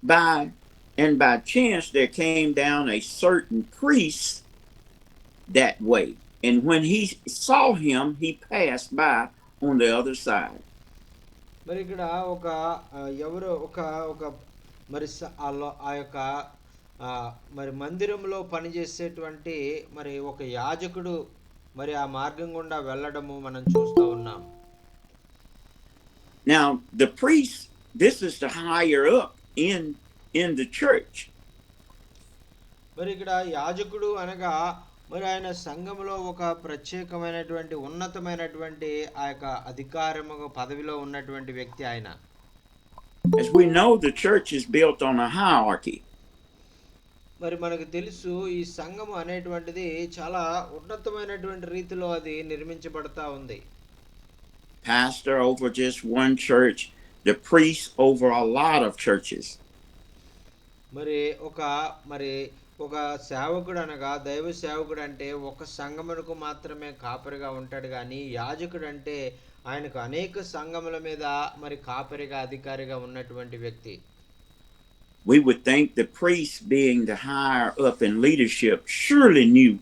F: by chance there came down a certain priest that way, and when he saw him, he passed by on the other side.
B: మరి ఇక్కడ ఎవరో ఒక మరి ఆ యొక్క మరి మందిరంలో పనిచేసేటువంటి మరి ఒక యాజకుడు మరి ఆ మార్గం గుండా వెళ్ళడము మనం చూస్తూ ఉన్నాం.
F: Now the priest, this is the higher up in the church.
B: మరి ఇక్కడ యాజకుడు అనగా మరి ఆయన సంఘంలో ఒక ప్రత్యేకమైనటువంటి ఉన్నతమైనటువంటి ఆ యొక్క అధికారము పదవిలో ఉన్నటువంటి వ్యక్తి ఆయన.
F: As we know, the church is built on a hierarchy.
B: మరి మనకు తెలుసు ఈ సంఘము అనేటువంటిది చాలా ఉన్నతమైనటువంటి రీతిలో అది నిర్మించబడతా ఉంది.
F: Pastor over just one church, the priest over a lot of churches.
B: మరి ఒక సేవకుడు అనగా దైవ సేవకుడు అంటే ఒక సంఘమునకు మాత్రమే కాపరిగా ఉంటాడు కానీ యాజకుడు అంటే ఆయనకు అనేక సంఘముల మీద మరి కాపరిగా అధికారిగా ఉన్నటువంటి వ్యక్తి.
F: We would think the priest, being the higher up in leadership, surely knew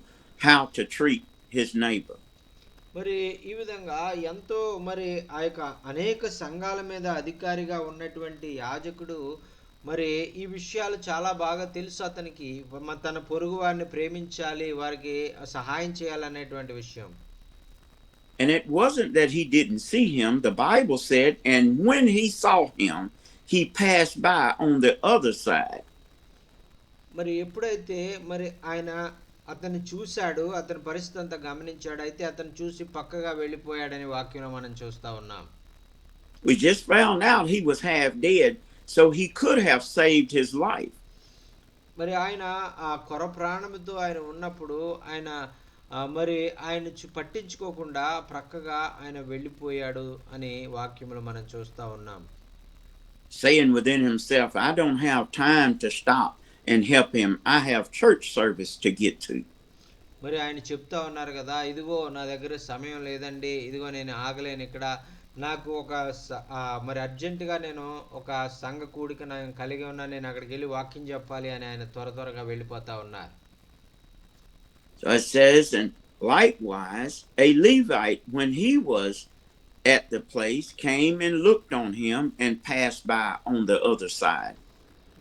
F: how to treat his neighbor.
B: మరి ఈ విధంగా ఎంతో మరి ఆ యొక్క అనేక సంఘాల మీద అధికారిగా ఉన్నటువంటి యాజకుడు మరి ఈ విషయాలు చాలా బాగా తెలుసు అతనికి. తన పొరుగు వారిని ప్రేమించాలి, వారికి సహాయం చేయాలనేటువంటి విషయం.
F: And it wasn't that he didn't see him. The Bible said, and when he saw him, he passed by on the other side.
B: మరి ఎప్పుడైతే మరి ఆయన అతన్ని చూశాడు, అతని పరిస్థితి అంతా గమనించాడు, అయితే అతను చూసి పక్కగా వెళ్ళిపోయాడని వాక్యంలో మనం చూస్తా ఉన్నాం.
F: We just found out he was half dead, so he could have saved his life.
B: మరి ఆయన ఆ కొర ప్రాణముతో ఆయన ఉన్నప్పుడు ఆయన మరి ఆయన పట్టించుకోకుండా ప్రక్కగా ఆయన వెళ్ళిపోయాడు అని వాక్యంలో మనం చూస్తా ఉన్నాం.
F: Saying within himself, I don't have time to stop and help him. I have church service to get to.
B: మరి ఆయన చెప్తా ఉన్నారు కదా, ఇదిగో నా దగ్గర సమయం లేదండి, ఇదిగో నేను ఆగలేను ఇక్కడ, నాకు ఒక మరి అర్జెంటుగా నేను ఒక సంఘ కూడిక నేను కలిగి ఉన్నాను, నేను అక్కడికి వెళ్ళి వాక్యం చెప్పాలి అని ఆయన త్వరగా వెళ్ళిపోతా ఉన్నారు.
F: So it says, and likewise a Levite, when he was at the place, came and looked on him and passed by on the other side.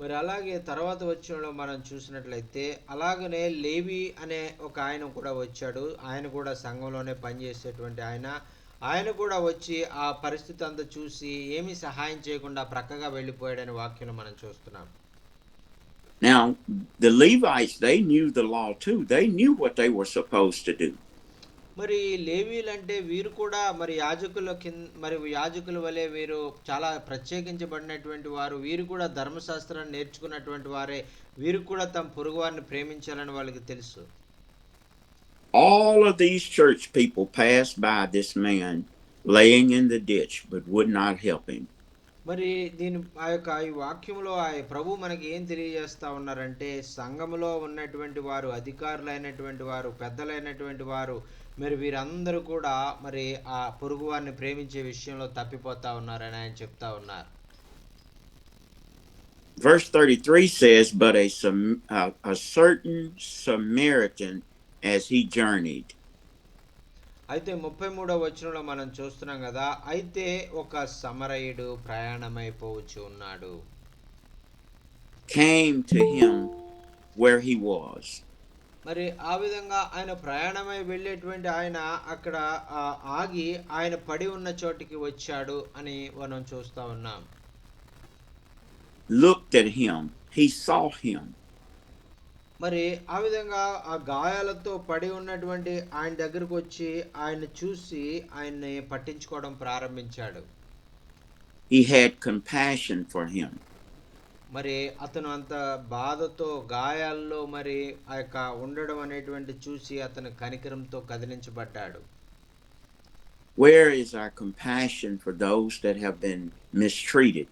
B: మరి అలాగే తర్వాత వచ్చినలో మనం చూసినట్లయితే అలాగనే లేవి అనే ఒక ఆయన కూడా వచ్చాడు. ఆయన కూడా సంఘంలోనే పనిచేసేటువంటి ఆయన కూడా వచ్చి ఆ పరిస్థితి అంతా చూసి ఏమీ సహాయం చేయకుండా ప్రక్కగా వెళ్ళిపోయాడని వాక్యం మనం చూస్తున్నాం.
F: Now the Levites, they knew the law too. They knew what they were supposed to do.
B: మరి లేవీలు అంటే వీరు కూడా మరి యాజకుల వలె వీరు చాలా ప్రత్యేకించబడినటువంటి వారు. వీరు కూడా ధర్మశాస్త్రాన్ని నేర్చుకున్నటువంటి వారే. వీరు కూడా తమ పొరుగు వారిని ప్రేమించాలని వాళ్ళకి తెలుసు.
F: All of these church people passed by this man laying in the ditch, but would not help him.
B: మరి ఈ వాక్యంలో ప్రభు మనకి ఏం తెలియజేస్తా ఉన్నారంటే, సంఘములో ఉన్నటువంటి వారు, అధికారులైనటువంటి వారు, పెద్దలైనటువంటి వారు, మరి వీరందరూ కూడా మరి ఆ పొరుగు వారిని ప్రేమించే విషయంలో తప్పిపోతా ఉన్నారని ఆయన చెప్తా ఉన్నారు.
F: Verse 33 says, but a certain Samaritan as he journeyed.
B: అయితే 33వ వచనంలో మనం చూస్తున్నాం కదా, అయితే ఒక సమరయుడు ప్రయాణమైపోవచ్చు ఉన్నాడు.
F: Came to him where he was.
B: మరి ఆ విధంగా ఆయన ప్రయాణమై వెళ్ళేటువంటి ఆయన అక్కడ ఆగి ఆయన పడి ఉన్న చోటికి వచ్చాడు అని మనం చూస్తా ఉన్నాం.
F: Looked at him, he saw him.
B: మరి ఆ విధంగా ఆ గాయాలతో పడి ఉన్నటువంటి ఆయన దగ్గరకు వచ్చి ఆయన చూసి ఆయన్ని పట్టించుకోవడం ప్రారంభించాడు.
F: He had compassion for him.
B: మరి అతను అంత బాధతో గాయాల్లో మరి ఆ యొక్క ఉండడం అనేటువంటి చూసి అతను కనికరంతో కదిలించబడ్డాడు.
F: Where is our compassion for those that have been mistreated?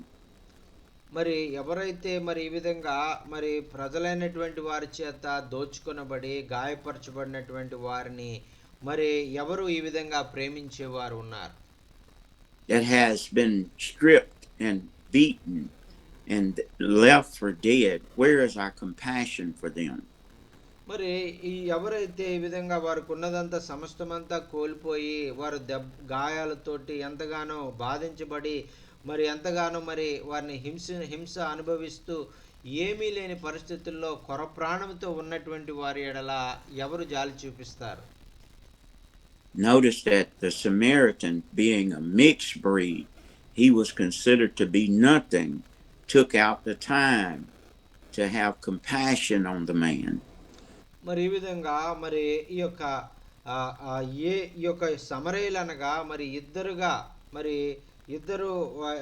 B: మరి ఎవరైతే మరి ఈ విధంగా మరి ప్రజలైనటువంటి వారి చేత దోచుకొనబడి గాయపరచబడినటువంటి వారిని మరి ఎవరు ఈ విధంగా ప్రేమించేవారు ఉన్నారు?
F: That has been stripped and beaten and left for dead. Where is our compassion for them?
B: మరి ఎవరైతే ఈ విధంగా వారికి ఉన్నదంతా సమస్తమంతా కోల్పోయి వారు గాయాలతోటి ఎంతగానో బాధించబడి మరి ఎంతగానో మరి వారిని హింస అనుభవిస్తూ ఏమీ లేని పరిస్థితుల్లో కొర ప్రాణంతో ఉన్నటువంటి వారి ఎడల ఎవరు జాలి చూపిస్తారు?
F: Notice that the Samaritan, being a mixed breed, he was considered to be nothing, took out the time to have compassion on the man.
B: మరి ఈ విధంగా మరి ఈ యొక్క సమరయులు అనగా మరి ఇద్దరు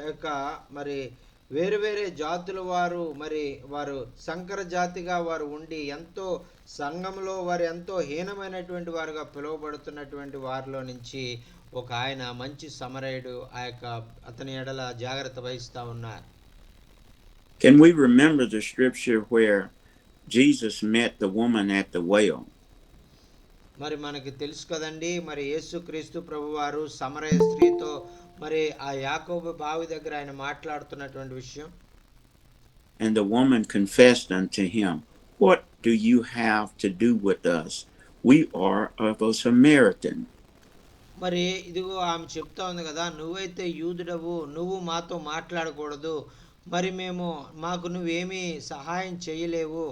B: యొక్క మరి వేరు వేరే జాతుల వారు, మరి వారు సంకర జాతిగా వారు ఉండి ఎంతో సంఘంలో వారు ఎంతో హీనమైనటువంటి వారుగా పిలువబడుతున్నటువంటి వారిలో నుంచి ఒక ఆయన మంచి సమరయుడు అతని ఎడల జాగ్రత్త వహిస్తా ఉన్నారు.
F: Can we remember the scripture where Jesus met the woman at the well.
B: మరి మనకి తెలుసు కదండి, మరి యేసుక్రీస్తు ప్రభువారు సమరయ స్త్రీతో మరి ఆ యాకోబు బావి దగ్గర ఆయన మాట్లాడుతున్నటువంటి విషయం.
F: And the woman confessed unto him, What do you have to do with us? We are of a Samaritan.
B: మరి ఇదిగో ఆమె చెప్తా ఉంది కదా, నువ్వైతే యూదుడవు, నువ్వు మాతో మాట్లాడకూడదు, మరి మాకు నువ్వేమీ సహాయం చేయలేవు,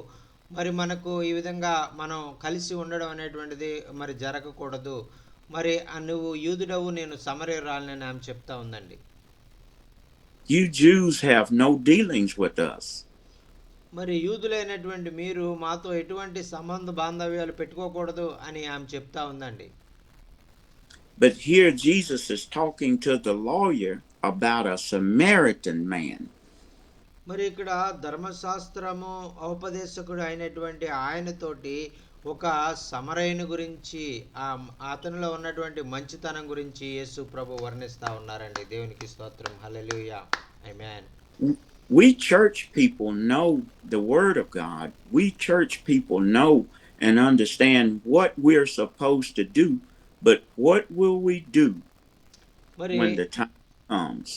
B: మరి మనకు ఈ విధంగా మనం కలిసి ఉండడం అనేటువంటిది మరి జరగకూడదు, మరి నువ్వు యూదుడవు, నేను సమరయురాలిని ఆమె చెప్తా ఉందండి.
F: You Jews have no dealings with us.
B: మరి యూదులైనటువంటి మీరు మాతో ఎటువంటి సంబంధ బాంధవ్యాలు పెట్టుకోకూడదు అని ఆమె చెప్తా ఉందండి.
F: But here Jesus is talking to the lawyer about a Samaritan man.
B: మరి ఇక్కడ ధర్మశాస్త్రము ఉపదేశకుడు అయినటువంటి ఆయనతోటి ఒక సమరయుని గురించి, అతనిలో ఉన్నటువంటి మంచితనం గురించి యేసు ప్రభు వర్ణిస్తా ఉన్నారండి. దేవునికి స్తోత్రం. హల్లెలూయా. ఆమేన్.
F: We church people know the word of God. We church people know and understand what we're supposed to do, but what will we do when the time comes?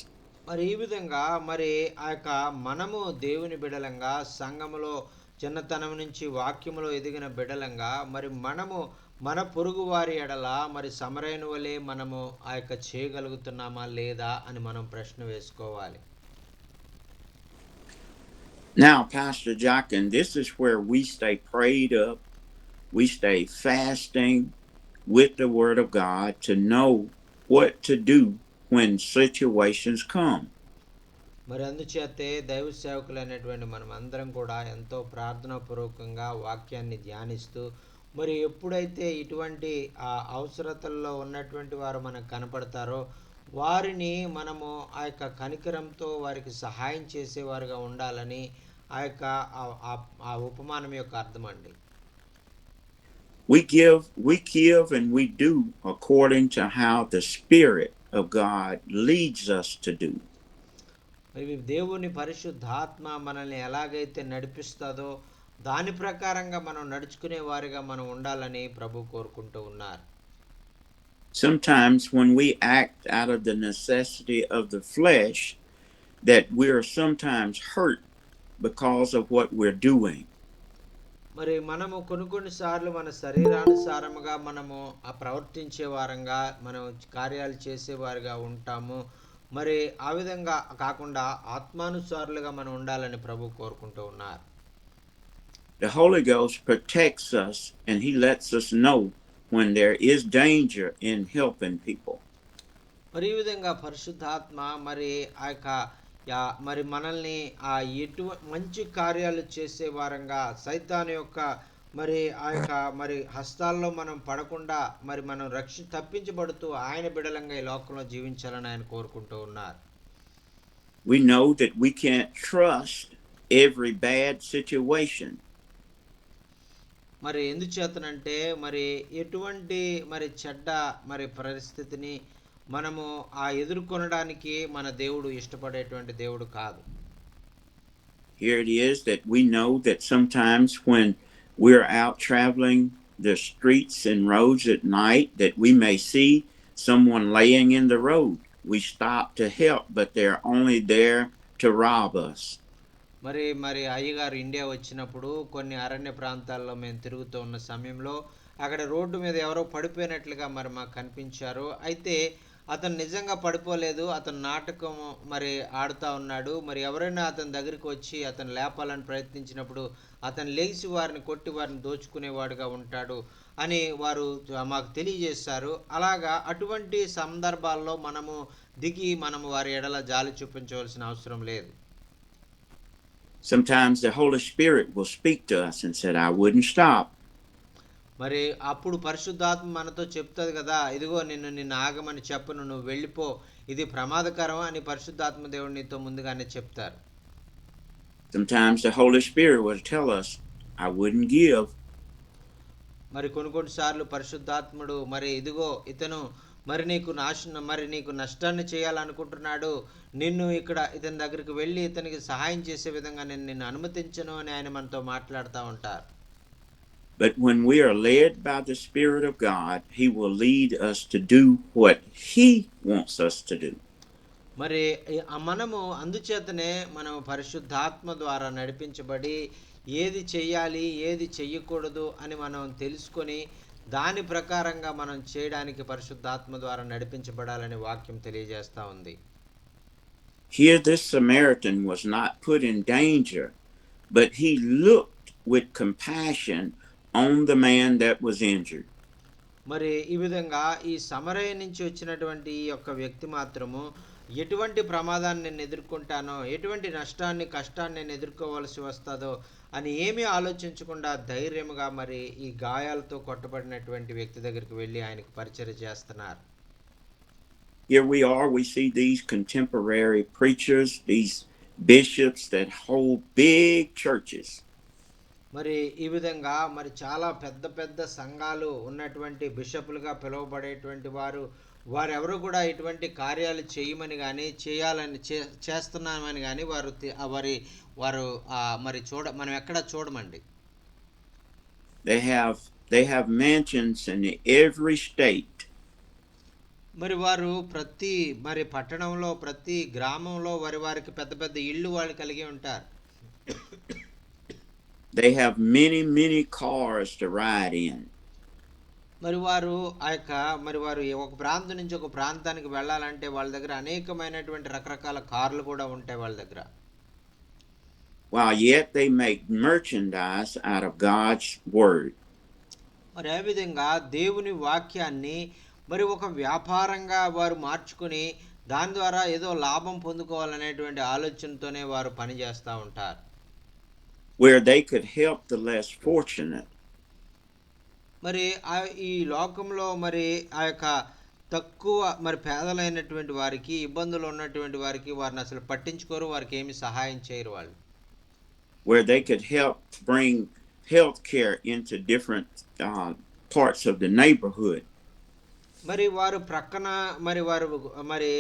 B: మరి ఈ విధంగా మరి ఆ యొక్క మనము దేవుని బిడలంగా, సంఘములో చిన్నతనం నుంచి వాక్యములో ఎదిగిన బిడలంగా, మరి మనము మన పొరుగు వారి ఎడల మరి సమరయుని వలె మనము ఆ యొక్క చేయగలుగుతున్నామా లేదా అని మనం ప్రశ్న వేసుకోవాలి.
F: Now, Pastor Jockin, this is where we stay prayed up, we stay fasting with the Word of God to know what to do when situations come.
B: మరి అందుచేతే దైవ సేవకులైనటువంటి మనం అందరం కూడా ఎంతో ప్రార్థనాపూర్వకంగా వాక్యాన్ని ధ్యానిస్తూ, మరి ఎప్పుడైతే ఇటువంటి అవసరతల్లో ఉన్నటువంటి వారు మనకు కనపడతారో వారిని మనము ఆ యొక్క కనికరంతో వారికి సహాయం చేసేవారుగా ఉండాలని ఆ యొక్క ఆ ఉపమానం యొక్క అర్థం అండి.
F: We give and we do according to how the Spirit of God leads us to do.
B: మరి దేవుని పరిశుద్ధాత్మ మనల్ని ఎలాగైతే నడిపిస్తుందో దాని ప్రకారంగా మనం నడుచుకునే వారిగా మనం ఉండాలని ప్రభు కోరుకుంటూ ఉన్నారు.
F: Sometimes when we act out of the necessity of the flesh, that we are sometimes hurt because of what we're doing.
B: మరి మనము కొన్ని సార్లు మన శరీరానుసారముగా మనము ప్రవర్తించే వారంగా మనం కార్యాలు చేసేవారుగా ఉంటాము. మరి ఆ విధంగా కాకుండా ఆత్మానుసారులుగా మనం ఉండాలని ప్రభు కోరుకుంటూ ఉన్నారు.
F: The Holy Ghost protects us and he lets us know when there is danger in helping people.
B: మరి ఈ విధంగా పరిశుద్ధాత్మ మరి ఆ యొక్క మరి మనల్ని మంచి కార్యాలు చేసే వారంగా సైతాను యొక్క మరి ఆ యొక్క మరి హస్తాల్లో మనం పడకుండా మరి మనం తప్పించబడుతూ ఆయన బిడలంగా ఈ లోకంలో జీవించాలని ఆయన కోరుకుంటూ ఉన్నారు.
F: We know that we can't trust every bad situation.
B: మరి ఎందుచేతనంటే మరి ఎటువంటి మరి చెడ్డ మరి పరిస్థితిని మనము ఎదుర్కొనడానికి మన దేవుడు ఇష్టపడేటువంటి దేవుడు కాదు.
F: Here it is that we know that sometimes when we're out traveling the streets and roads at night that we may see someone laying in the road. We stop to help, but they're only there to rob us.
B: మరి అయ్యగారు India వచ్చినప్పుడు కొన్ని అరణ్య ప్రాంతాల్లో మేము తిరుగుతూ ఉన్న సమయంలో అక్కడ రోడ్డు మీద ఎవరో పడిపోయినట్లుగా మరి మాకు కనిపించారు. అయితే అతను నిజంగా పడిపోలేదు, అతను నాటకం మరి ఆడుతూ ఉన్నాడు. మరి ఎవరైనా అతని దగ్గరికి వచ్చి అతను లేపాలని ప్రయత్నించినప్పుడు అతను లేచి వారిని కొట్టి వారిని దోచుకునేవాడుగా ఉంటాడు అని వారు మాకు తెలియజేశారు. అలాగా అటువంటి సందర్భాల్లో మనము వారి ఎడల జాలి చూపించవలసిన అవసరం లేదు.
F: Sometimes the Holy Spirit will speak to us and said, I wouldn't stop.
B: మరి అప్పుడు పరిశుద్ధాత్మ మనతో చెప్తుంది కదా, ఇదిగో నిన్ను ఆగమని చెప్పను, నువ్వు వెళ్ళిపో, ఇది ప్రమాదకరం అని పరిశుద్ధాత్మ దేవుడు నీతో ముందుగానే చెప్తారు.
F: Sometimes the Holy Spirit will tell us, I wouldn't give.
B: మరి కొన్ని సార్లు పరిశుద్ధాత్ముడు మరి ఇదిగో ఇతను మరి నీకు నష్టాన్ని చేయాలనుకుంటున్నాడు, నిన్ను ఇక్కడ ఇతని దగ్గరికి వెళ్ళి ఇతనికి సహాయం చేసే విధంగా నేను నిన్ను అనుమతించను అని ఆయన మనతో మాట్లాడుతూ ఉంటారు.
F: But when we are led by the Spirit of God, He will lead us to do what He wants us to do.
B: మరి మనము అందుచేతనే మనం పరిశుద్ధాత్మ ద్వారా నడిపించబడి ఏది చెయ్యాలి ఏది చెయ్యకూడదు అని మనం తెలుసుకొని దాని ప్రకారంగా మనం చేయడానికి పరిశుద్ధాత్మ ద్వారా నడిపించబడాలని వాక్యం తెలియజేస్తా ఉంది.
F: Here this Samaritan was not put in danger, but he looked with compassion on the man that was injured.
B: మరి ఈ విధంగా ఈ సమరయ నుంచి వచ్చినటువంటి ఈ యొక్క వ్యక్తి మాత్రము ఎటువంటి ప్రమాదాన్ని నేను ఎదుర్కొంటానో, ఎటువంటి నష్టాన్ని కష్టాన్ని నేను ఎదుర్కోవాల్సి వస్తుందో అని ఏమీ ఆలోచించకుండా ధైర్యముగా మరి ఈ గాయాలతో కొట్టబడినటువంటి వ్యక్తి దగ్గరికి వెళ్ళి ఆయనకు పరిచర్య చేస్తున్నారు.
F: Here we see these contemporary preachers, these bishops that hold big churches.
B: మరి ఈ విధంగా మరి చాలా పెద్ద పెద్ద సంఘాలు ఉన్నటువంటి బిషపులుగా పిలువబడేటువంటి వారెవరు కూడా ఇటువంటి కార్యాలు చేయమని కానీ చేస్తున్నామని కానీ వారు మరి మనం ఎక్కడ చూడమండి.
F: They have mansions in every state.
B: మరి వారు ప్రతి మరి పట్టణంలో ప్రతి గ్రామంలో వారికి పెద్ద పెద్ద ఇళ్ళు వాళ్ళు కలిగి ఉంటారు.
F: They have many cars to ride in.
B: మరి వారు ఒక ప్రాంతం నుంచి ఒక ప్రాంతానికి వెళ్ళాలంటే వాళ్ళ దగ్గర అనేకమైనటువంటి రకరకాల కార్లు కూడా ఉంటాయి వాళ్ళ దగ్గర.
F: While yet they make merchandise out of God's word.
B: మరి ఏ విధంగా దేవుని వాక్యాన్ని మరి ఒక వ్యాపారంగా వారు మార్చుకుని దాని ద్వారా ఏదో లాభం పొందుకోవాలనేటువంటి ఆలోచనతోనే వారు పనిచేస్తూ ఉంటారు.
F: Where they could help the less fortunate.
B: మరి ఈ లోకంలో మరి ఆ యొక్క తక్కువ మరి పేదలైనటువంటి వారికి, ఇబ్బందులు ఉన్నటువంటి వారికి వారిని అసలు పట్టించుకోరు, వారికి ఏమి సహాయం చేయరు వాళ్ళు.
F: Where they could help bring health care into different parts of the neighborhood.
B: మరి వారు ప్రక్కన మరి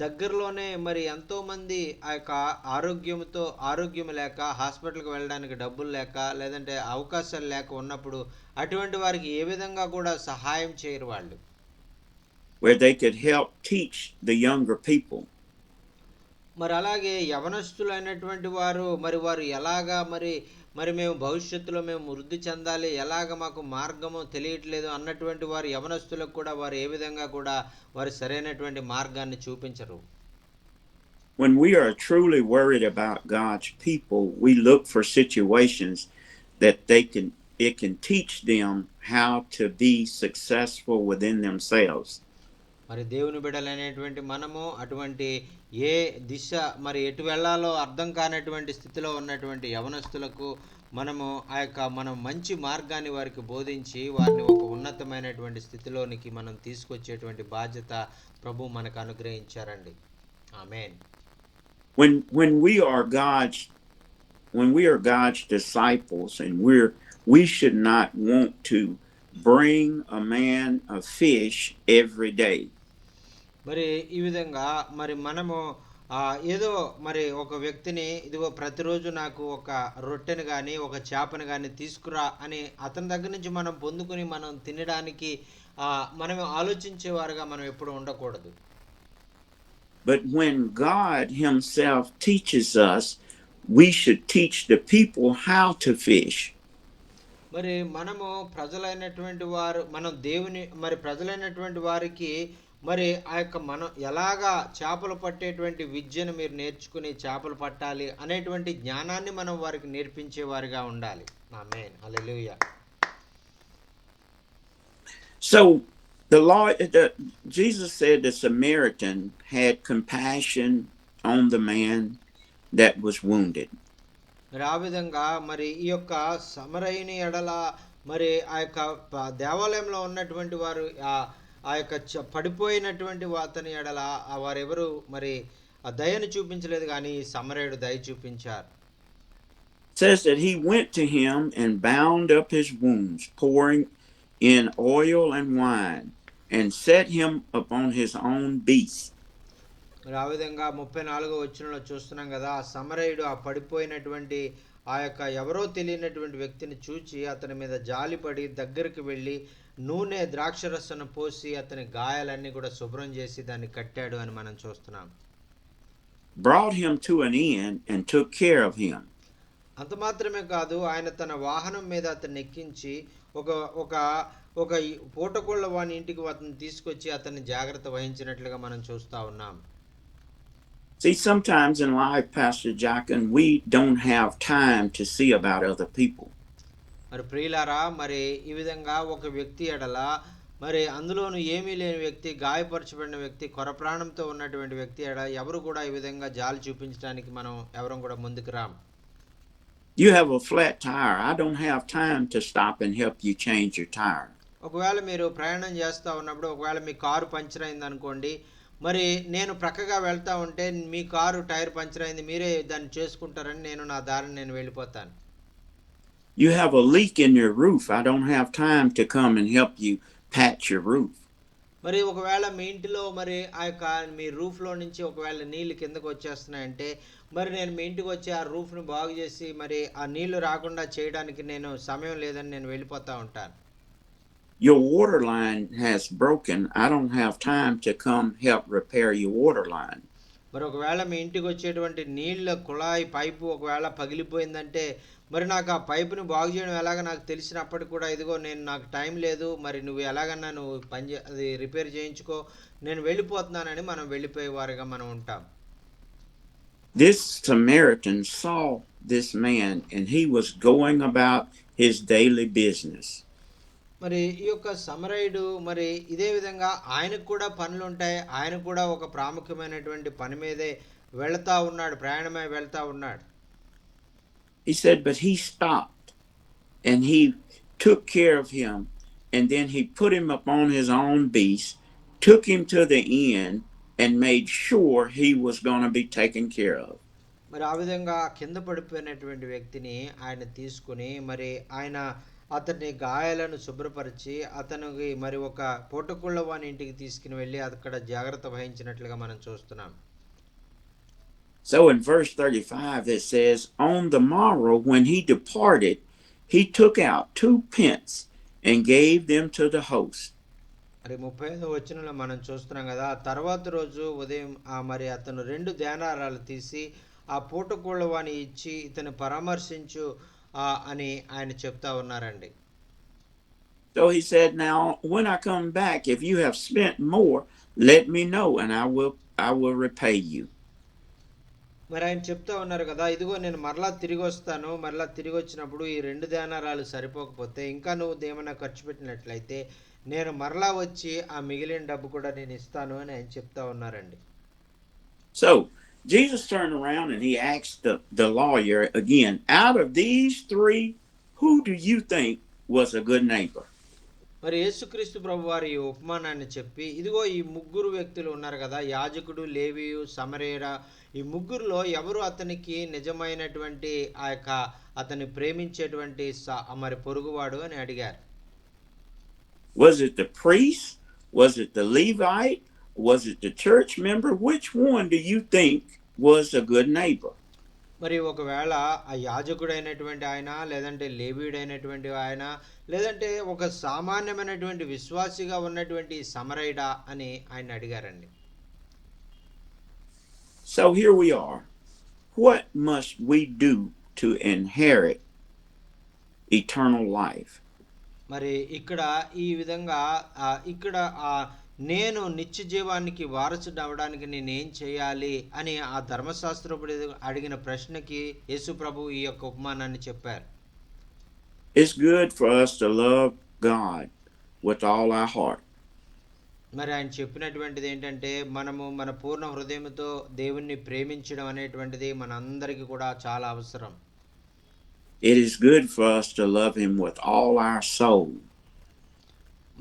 B: దగ్గరలోనే మరి ఎంతో మంది ఆ యొక్క ఆరోగ్యం లేక హాస్పిటల్కి వెళ్ళడానికి డబ్బులు లేక లేదంటే అవకాశాలు లేక ఉన్నప్పుడు అటువంటి వారికి ఏ విధంగా కూడా సహాయం చేయరు వాళ్ళు.
F: Where they could help teach the younger people.
B: మరి అలాగే యవనస్తులైనటువంటి వారు ఎలాగా మరి మేము భవిష్యత్తులో మేము వృద్ధి చెందాలి, ఎలాగ మాకు మార్గము తెలియట్లేదు అన్నటువంటి వారు యవనస్తులకు కూడా వారు ఏ విధంగా కూడా వారి సరైనటువంటి మార్గాన్ని చూపించరు.
F: When we are truly worried about God's people, we look for situations that it can teach them how to be successful within themselves.
B: మరి దేవుని బిడ్డలైనటువంటి మనము అటువంటి ఏ దిశ మరి ఎటు వెళ్ళాలో అర్థం కానటువంటి స్థితిలో ఉన్నటువంటి యవనస్తులకు మనం మంచి మార్గాన్ని వారికి బోధించి వారిని ఒక ఉన్నతమైనటువంటి స్థితిలోనికి మనం తీసుకొచ్చేటువంటి బాధ్యత ప్రభు మనకు అనుగ్రహించారండి. ఆమేన్.
F: When we are God's disciples, and we should not want to bring a man a fish every day.
B: మరి ఈ విధంగా మరి మనము ఏదో మరి ఒక వ్యక్తిని ఇదిగో ప్రతిరోజు నాకు ఒక రొట్టెను కానీ ఒక చేపను కానీ తీసుకురా అని అతని దగ్గర నుంచి మనం పొందుకుని మనం తినడానికి మనం ఆలోచించేవారుగా మనం ఎప్పుడు ఉండకూడదు.
F: But when God Himself teaches us, we should teach the people how to fish.
B: మరి మనము ప్రజలైనటువంటి వారికి మరి ఆ యొక్క మనం ఎలాగా చేపలు పట్టేటువంటి విద్యను మీరు నేర్చుకుని చేపలు పట్టాలి అనేటువంటి జ్ఞానాన్ని మనం వారికి నేర్పించేవారిగా ఉండాలి. ఆమేన్. హల్లెలూయా.
F: So Jesus said the Samaritan had compassion on the man that was wounded.
B: మరి ఆ విధంగా మరి ఈ యొక్క సమరయుని ఎడల మరి ఆ యొక్క దేవాలయంలో ఉన్నటువంటి వారు ఆ యొక్క పడిపోయినటువంటి అతని ఎడల వారెవరు మరి దయను చూపించలేదు, కానీ సమరయుడు దయ చూపించారు.
F: Says that he went to him and bound up his wounds, pouring in oil and wine, and set him upon his own beast.
B: మరి ఆ విధంగా 34వ వచనంలో చూస్తున్నాం కదా, ఆ సమరయుడు ఆ పడిపోయినటువంటి ఆ యొక్క ఎవరో తెలియనటువంటి వ్యక్తిని చూచి అతని మీద జాలిపడి దగ్గరికి వెళ్ళి నూనె ద్రాక్షరసను పోసి అతని గాయాలన్నీ కూడా శుభ్రం చేసి దాన్ని కట్టాడు అని మనం చూస్తున్నాం.
F: Brought him to an inn and took care of him.
B: అంత మాత్రమే కాదు, ఆయన తన వాహనం మీద అతన్ని ఎక్కించి ఒక ఒక ఒక పూటకోళ్ళ వాని ఇంటికి అతన్ని తీసుకొచ్చి అతన్ని జాగ్రత్త వహించినట్లుగా మనం చూస్తా ఉన్నాం.
F: See, sometimes in life, Pastor Jockin, we don't have time to see about other people.
B: మరి ప్రియులారా, మరి ఈ విధంగా ఒక వ్యక్తి ఎడల మరి అందులోనూ ఏమీ లేని వ్యక్తి, గాయపరచబడిన వ్యక్తి, కొర ప్రాణంతో ఉన్నటువంటి వ్యక్తి ఎడ ఎవరు కూడా ఈ విధంగా జాలి చూపించడానికి మనం ఎవరం కూడా ముందుకు రాం.
F: You have a flat tire. I don't have time to stop and help you change your tire.
B: ఒకవేళ మీరు ప్రయాణం చేస్తూ ఉన్నప్పుడు ఒకవేళ మీ కారు పంచర్ అయింది అనుకోండి, మరి నేను ప్రక్కగా వెళ్తా ఉంటే మీ కారు టైర్ పంచర్ అయింది, మీరే దాన్ని చేసుకుంటారని నేను నా దారిని నేను వెళ్ళిపోతాను.
F: You have a leak in your roof. I don't have time to come and help you patch your roof.
B: మరి ఒకవేళ మీ ఇంటిలో మరి ఆ యొక్క మీ రూఫ్లో నుంచి ఒకవేళ నీళ్ళు కిందకు వచ్చేస్తున్నాయంటే మరి నేను మీ ఇంటికి వచ్చి ఆ రూఫ్ను బాగు చేసి మరి ఆ నీళ్లు రాకుండా చేయడానికి నేను సమయం లేదని నేను వెళ్ళిపోతూ ఉంటాను.
F: Your water line has broken. I don't have time to come help repair your water line.
B: మరి ఒకవేళ మీ ఇంటికి వచ్చేటువంటి నీళ్ళ కుళాయి పైపు ఒకవేళ పగిలిపోయిందంటే మరి నాకు ఆ పైపుని బాగు చేయడం ఎలాగ నాకు తెలిసినప్పటికి కూడా ఇదిగో నాకు టైం లేదు, మరి నువ్వు ఎలాగన్నా నువ్వు అది రిపేర్ చేయించుకో, నేను వెళ్ళిపోతున్నానని మనం వెళ్ళిపోయేవారుగా మనం ఉంటాం.
F: This Samaritan saw this man and he was going about his daily business.
B: మరి ఈ యొక్క సమరయుడు మరి ఇదే విధంగా ఆయనకు కూడా పనులు ఉంటాయి, ఆయన కూడా ఒక ప్రాముఖ్యమైనటువంటి పని మీదే వెళ్తా ఉన్నాడు, ప్రయాణమై వెళ్తా ఉన్నాడు.
F: He said, but he stopped and he took care of him, and then he put him upon his own beast, took him to the inn, and made sure he was going to be taken care of.
B: మరి ఆ విధంగా కింద పడిపోయినటువంటి వ్యక్తిని ఆయన తీసుకుని మరి ఆయన అతని గాయాలను శుభ్రపరిచి అతనికి మరి ఒక పూటకుళ్ళ వాని ఇంటికి తీసుకుని వెళ్ళి అక్కడ జాగ్రత్త వహించినట్లుగా మనం చూస్తున్నాం.
F: So in verse 35 it says, on the morrow when he departed, he took out 2 pence and gave them to the host.
B: మరి 35వ వచనంలో మనం చూస్తున్నాం కదా, ఆ తర్వాత రోజు ఉదయం మరి అతను 2 దేనారాలు తీసి ఆ పూటకోళ్ళ వాని ఇచ్చి ఇతను పరామర్శించు అని ఆయన చెప్తా ఉన్నారండి.
F: So he said, now when I come back, if you have spent more, let me know and I will repay you.
B: మరి ఆయన చెప్తా ఉన్నారు కదా, ఇదిగో నేను మరలా తిరిగి వస్తాను, మరలా తిరిగి వచ్చినప్పుడు ఈ 2 దేనారాలు సరిపోకపోతే ఇంకా నువ్వు ఏమైనా ఖర్చు పెట్టినట్లయితే నేను మరలా వచ్చి ఆ మిగిలిన డబ్బు కూడా నేను ఇస్తాను అని ఆయన చెప్తా ఉన్నారండి.
F: So Jesus turned around and he asked the lawyer again, out of these 3, who do you think was a good neighbor?
B: మరి యేసుక్రీస్తు ప్రభు వారి ఉపమానాన్ని చెప్పి ఇదిగో ఈ 3 వ్యక్తులు ఉన్నారు కదా, యాజకుడు, లేవీయు, సమరయుడ, ఈ 3లో ఎవరు అతనికి నిజమైనటువంటి ఆ యొక్క అతన్ని ప్రేమించేటువంటి మరి పొరుగువాడు అని అడిగారు.
F: Was it the priest? Was it the Levite? Was it the church member? Which one do you think was a good neighbor?
B: మరి ఒకవేళ ఆ యాజకుడైనటువంటి ఆయన, లేదంటే లేవీయుడైనటువంటి ఆయన, లేదంటే ఒక సామాన్యమైనటువంటి విశ్వాసిగా ఉన్నటువంటి సమరయుడా అని ఆయన అడిగారండి.
F: So here we are. What must we do to inherit eternal life?
B: మరి ఇక్కడ ఈ విధంగా ఇక్కడ నేను నిత్య జీవానికి వారసుడు అవడానికి నేనేం చేయాలి అని ఆ ధర్మశాస్త్రపుడు అడిగిన ప్రశ్నకి యేసు ప్రభు ఈ యొక్క ఉపమానాన్ని చెప్పారు.
F: It's good for us to love God with all our heart.
B: మరి ఆయన చెప్పినటువంటిది ఏంటంటే మనము మన పూర్ణ హృదయంతో దేవుణ్ణి ప్రేమించడం అనేటువంటిది మనందరికీ కూడా చాలా అవసరం.
F: It is good for us to love him with all our soul.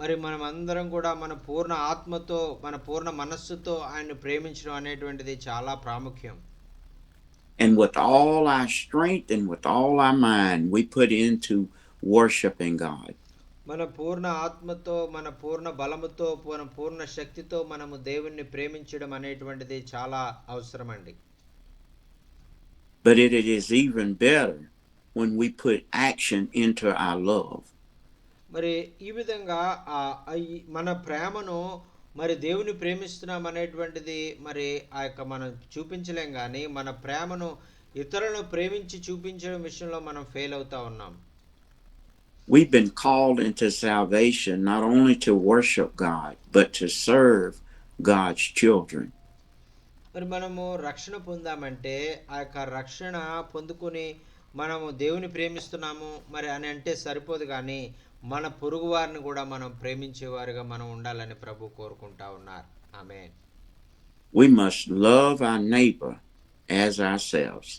B: మరి మనం అందరం కూడా మన పూర్ణ ఆత్మతో, మన పూర్ణ మనస్సుతో ఆయన్ని ప్రేమించడం అనేటువంటిది చాలా ప్రాముఖ్యం.
F: And with all our strength and with all our mind we put into worshiping God.
B: మన పూర్ణ ఆత్మతో, మన పూర్ణ బలముతో, మన పూర్ణ శక్తితో మనము దేవుణ్ణి ప్రేమించడం అనేటువంటిది చాలా అవసరమండి.
F: But it is even better when we put action into our love.
B: మరి ఈ విధంగా మన ప్రేమను మరి దేవుని ప్రేమిస్తున్నాం అనేటువంటిది మరి ఆ యొక్క మనం చూపించలేం, కానీ మన ప్రేమను ఇతరులను ప్రేమించి చూపించడం విషయంలో మనం ఫెయిల్ అవుతా ఉన్నాం.
F: We've been called into salvation not only to worship God, but to serve God's children.
B: మరి మనము రక్షణ పొందామంటే ఆ యొక్క రక్షణ పొందుకొని మనము దేవుని ప్రేమిస్తున్నాము మరి అని అంటే సరిపోదు, కానీ మన పొరుగు వారిని కూడా మనం ప్రేమించేవారుగా మనం ఉండాలని ప్రభు కోరుకుంటా ఉన్నారు. ఆమేన్.
F: We must love our neighbor as ourselves.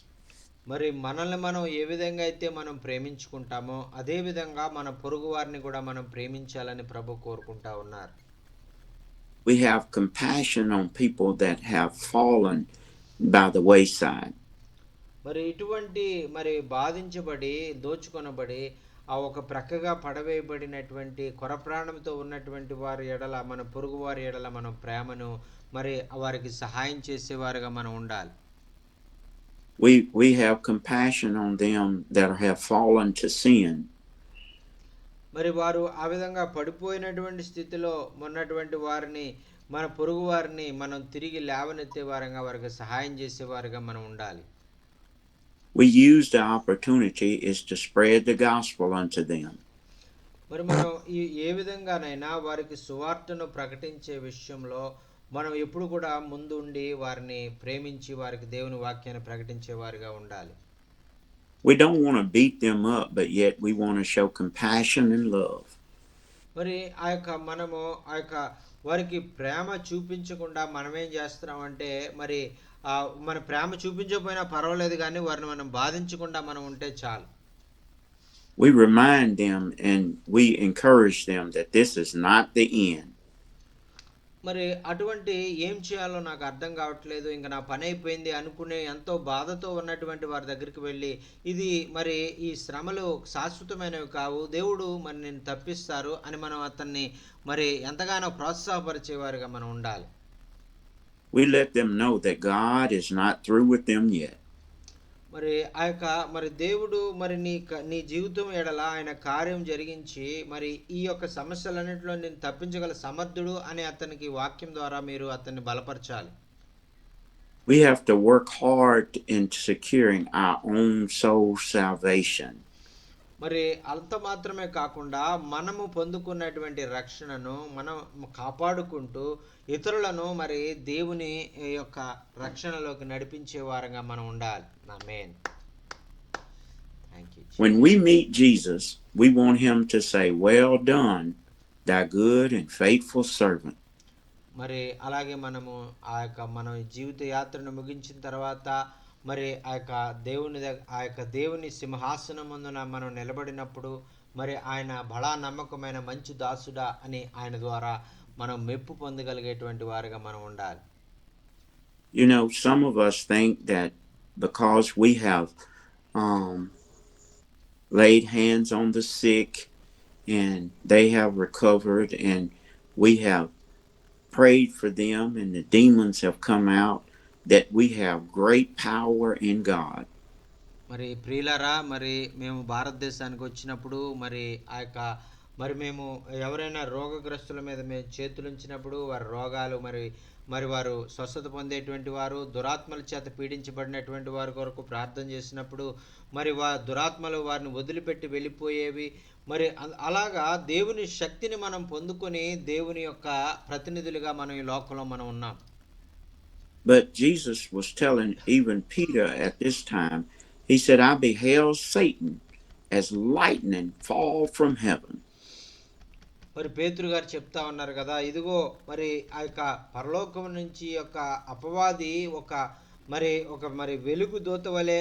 B: మరి మనల్ని మనం ఏ విధంగా అయితే మనం ప్రేమించుకుంటామో అదే విధంగా మన పొరుగు వారిని కూడా మనం ప్రేమించాలని ప్రభు కోరుకుంటా ఉన్నారు.
F: We have compassion on people that have fallen by the wayside.
B: మరి ఇటువంటి మరి బాధించబడి దోచుకొనబడి ఆ ఒక ప్రక్కగా పడవేయబడినటువంటి కొర ప్రాణంతో ఉన్నటువంటి వారి ఎడల, మన పొరుగు వారి ఎడల మనం ప్రేమను మరి వారికి సహాయం చేసేవారుగా మనం ఉండాలి.
F: We have compassion on them that have fallen to sin.
B: మరి వారు ఆ విధంగా పడిపోయినటువంటి స్థితిలో ఉన్నటువంటి వారిని, మన పొరుగు వారిని మనం తిరిగి లేవనెత్తే వారంగా వారికి సహాయం చేసేవారుగా మనం ఉండాలి.
F: We use the opportunity is to spread the gospel unto them.
B: మరి మనం ఏ విధంగానైనా వారికి సువార్తను ప్రకటించే విషయంలో మనం ఎప్పుడు కూడా ముందు ఉండి వారిని ప్రేమించి వారికి దేవుని వాక్యాన్ని ప్రకటించే వారిగా ఉండాలి.
F: We don't want to beat them up, but yet we want to show compassion and love.
B: మరి మనము వారికి ప్రేమ చూపించకుండా మనం ఏం చేస్తున్నామంటే మరి మన ప్రేమ చూపించకపోయినా పర్వాలేదు, కానీ వారిని మనం బాధించకుండా మనం ఉంటే చాలు.
F: We remind them and we encourage them that this is not the end.
B: మరి అటువంటి ఏం చేయాలో నాకు అర్థం కావట్లేదు, ఇంకా నా పని అయిపోయింది అనుకునే ఎంతో బాధతో ఉన్నటువంటి వారి దగ్గరికి వెళ్ళి, ఇది మరి ఈ శ్రమలు శాశ్వతమైనవి కావు, దేవుడు మరి నేను తప్పిస్తారు అని మనం అతన్ని మరి ఎంతగానో ప్రోత్సాహపరిచేవారుగా మనం ఉండాలి.
F: We let them know that God is not through with them yet.
B: మరి మరి దేవుడు మరి నీ జీవితం ఎడల ఆయన కార్యం జరిగించి మరి ఈ యొక్క సమస్యలన్నింటిలో నేను తప్పించగల సమర్థుడు అని అతనికి వాక్యం ద్వారా మీరు అతన్ని బలపరచాలి.
F: We have to work hard in securing our own soul salvation.
B: మరి అంత మాత్రమే కాకుండా మనము పొందుకున్నటువంటి రక్షణను మనం కాపాడుకుంటూ ఇతరులను మరి దేవుని యొక్క రక్షణలోకి నడిపించే వారంగా మనం ఉండాలి. ఆమేన్. Thank you.
F: When we meet Jesus, we want him to say, "Well done, thy good and faithful servant."
B: మరి అలాగే మనము మన జీవిత యాత్రను ముగించిన తర్వాత మరి దేవుని సింహాసనం ముందున మనం నిలబడినప్పుడు మరి ఆయన బలా నమ్మకమైన మంచి దాసుడా అని ఆయన ద్వారా మనం మెప్పు పొందగలిగేటువంటి వారుగా మనం ఉండాలి.
F: You know, some of us think that because we have laid hands on the sick and they have recovered and we have prayed for them and the demons have come out, that we have great power in God.
B: మరి ప్రియులారా, మరి మేము భారతదేశానికి వచ్చినప్పుడు మరి మరి మేము ఎవరైనా రోగగ్రస్తుల మీద మేము చేతులుంచినప్పుడు వారి రోగాలు మరి వారు స్వస్థత పొందేటువంటి వారు, దురాత్మల చేత పీడించబడినటువంటి వారి కొరకు ప్రార్థన చేసినప్పుడు మరి దురాత్మలు వారిని వదిలిపెట్టి వెళ్ళిపోయేవి. మరి అలాగా దేవుని శక్తిని మనం పొందుకొని దేవుని యొక్క ప్రతినిధులుగా మనం ఈ లోకంలో మనం ఉన్నాం.
F: But Jesus was telling even Peter at this time, he said, "I beheld Satan as lightning fall from heaven."
B: మరి పేతురు గారు చెప్తా ఉన్నారు కదా, ఇదిగో మరి పరలోకం నుంచి యొక్క అపవాది మరి వెలుగు దూత వలె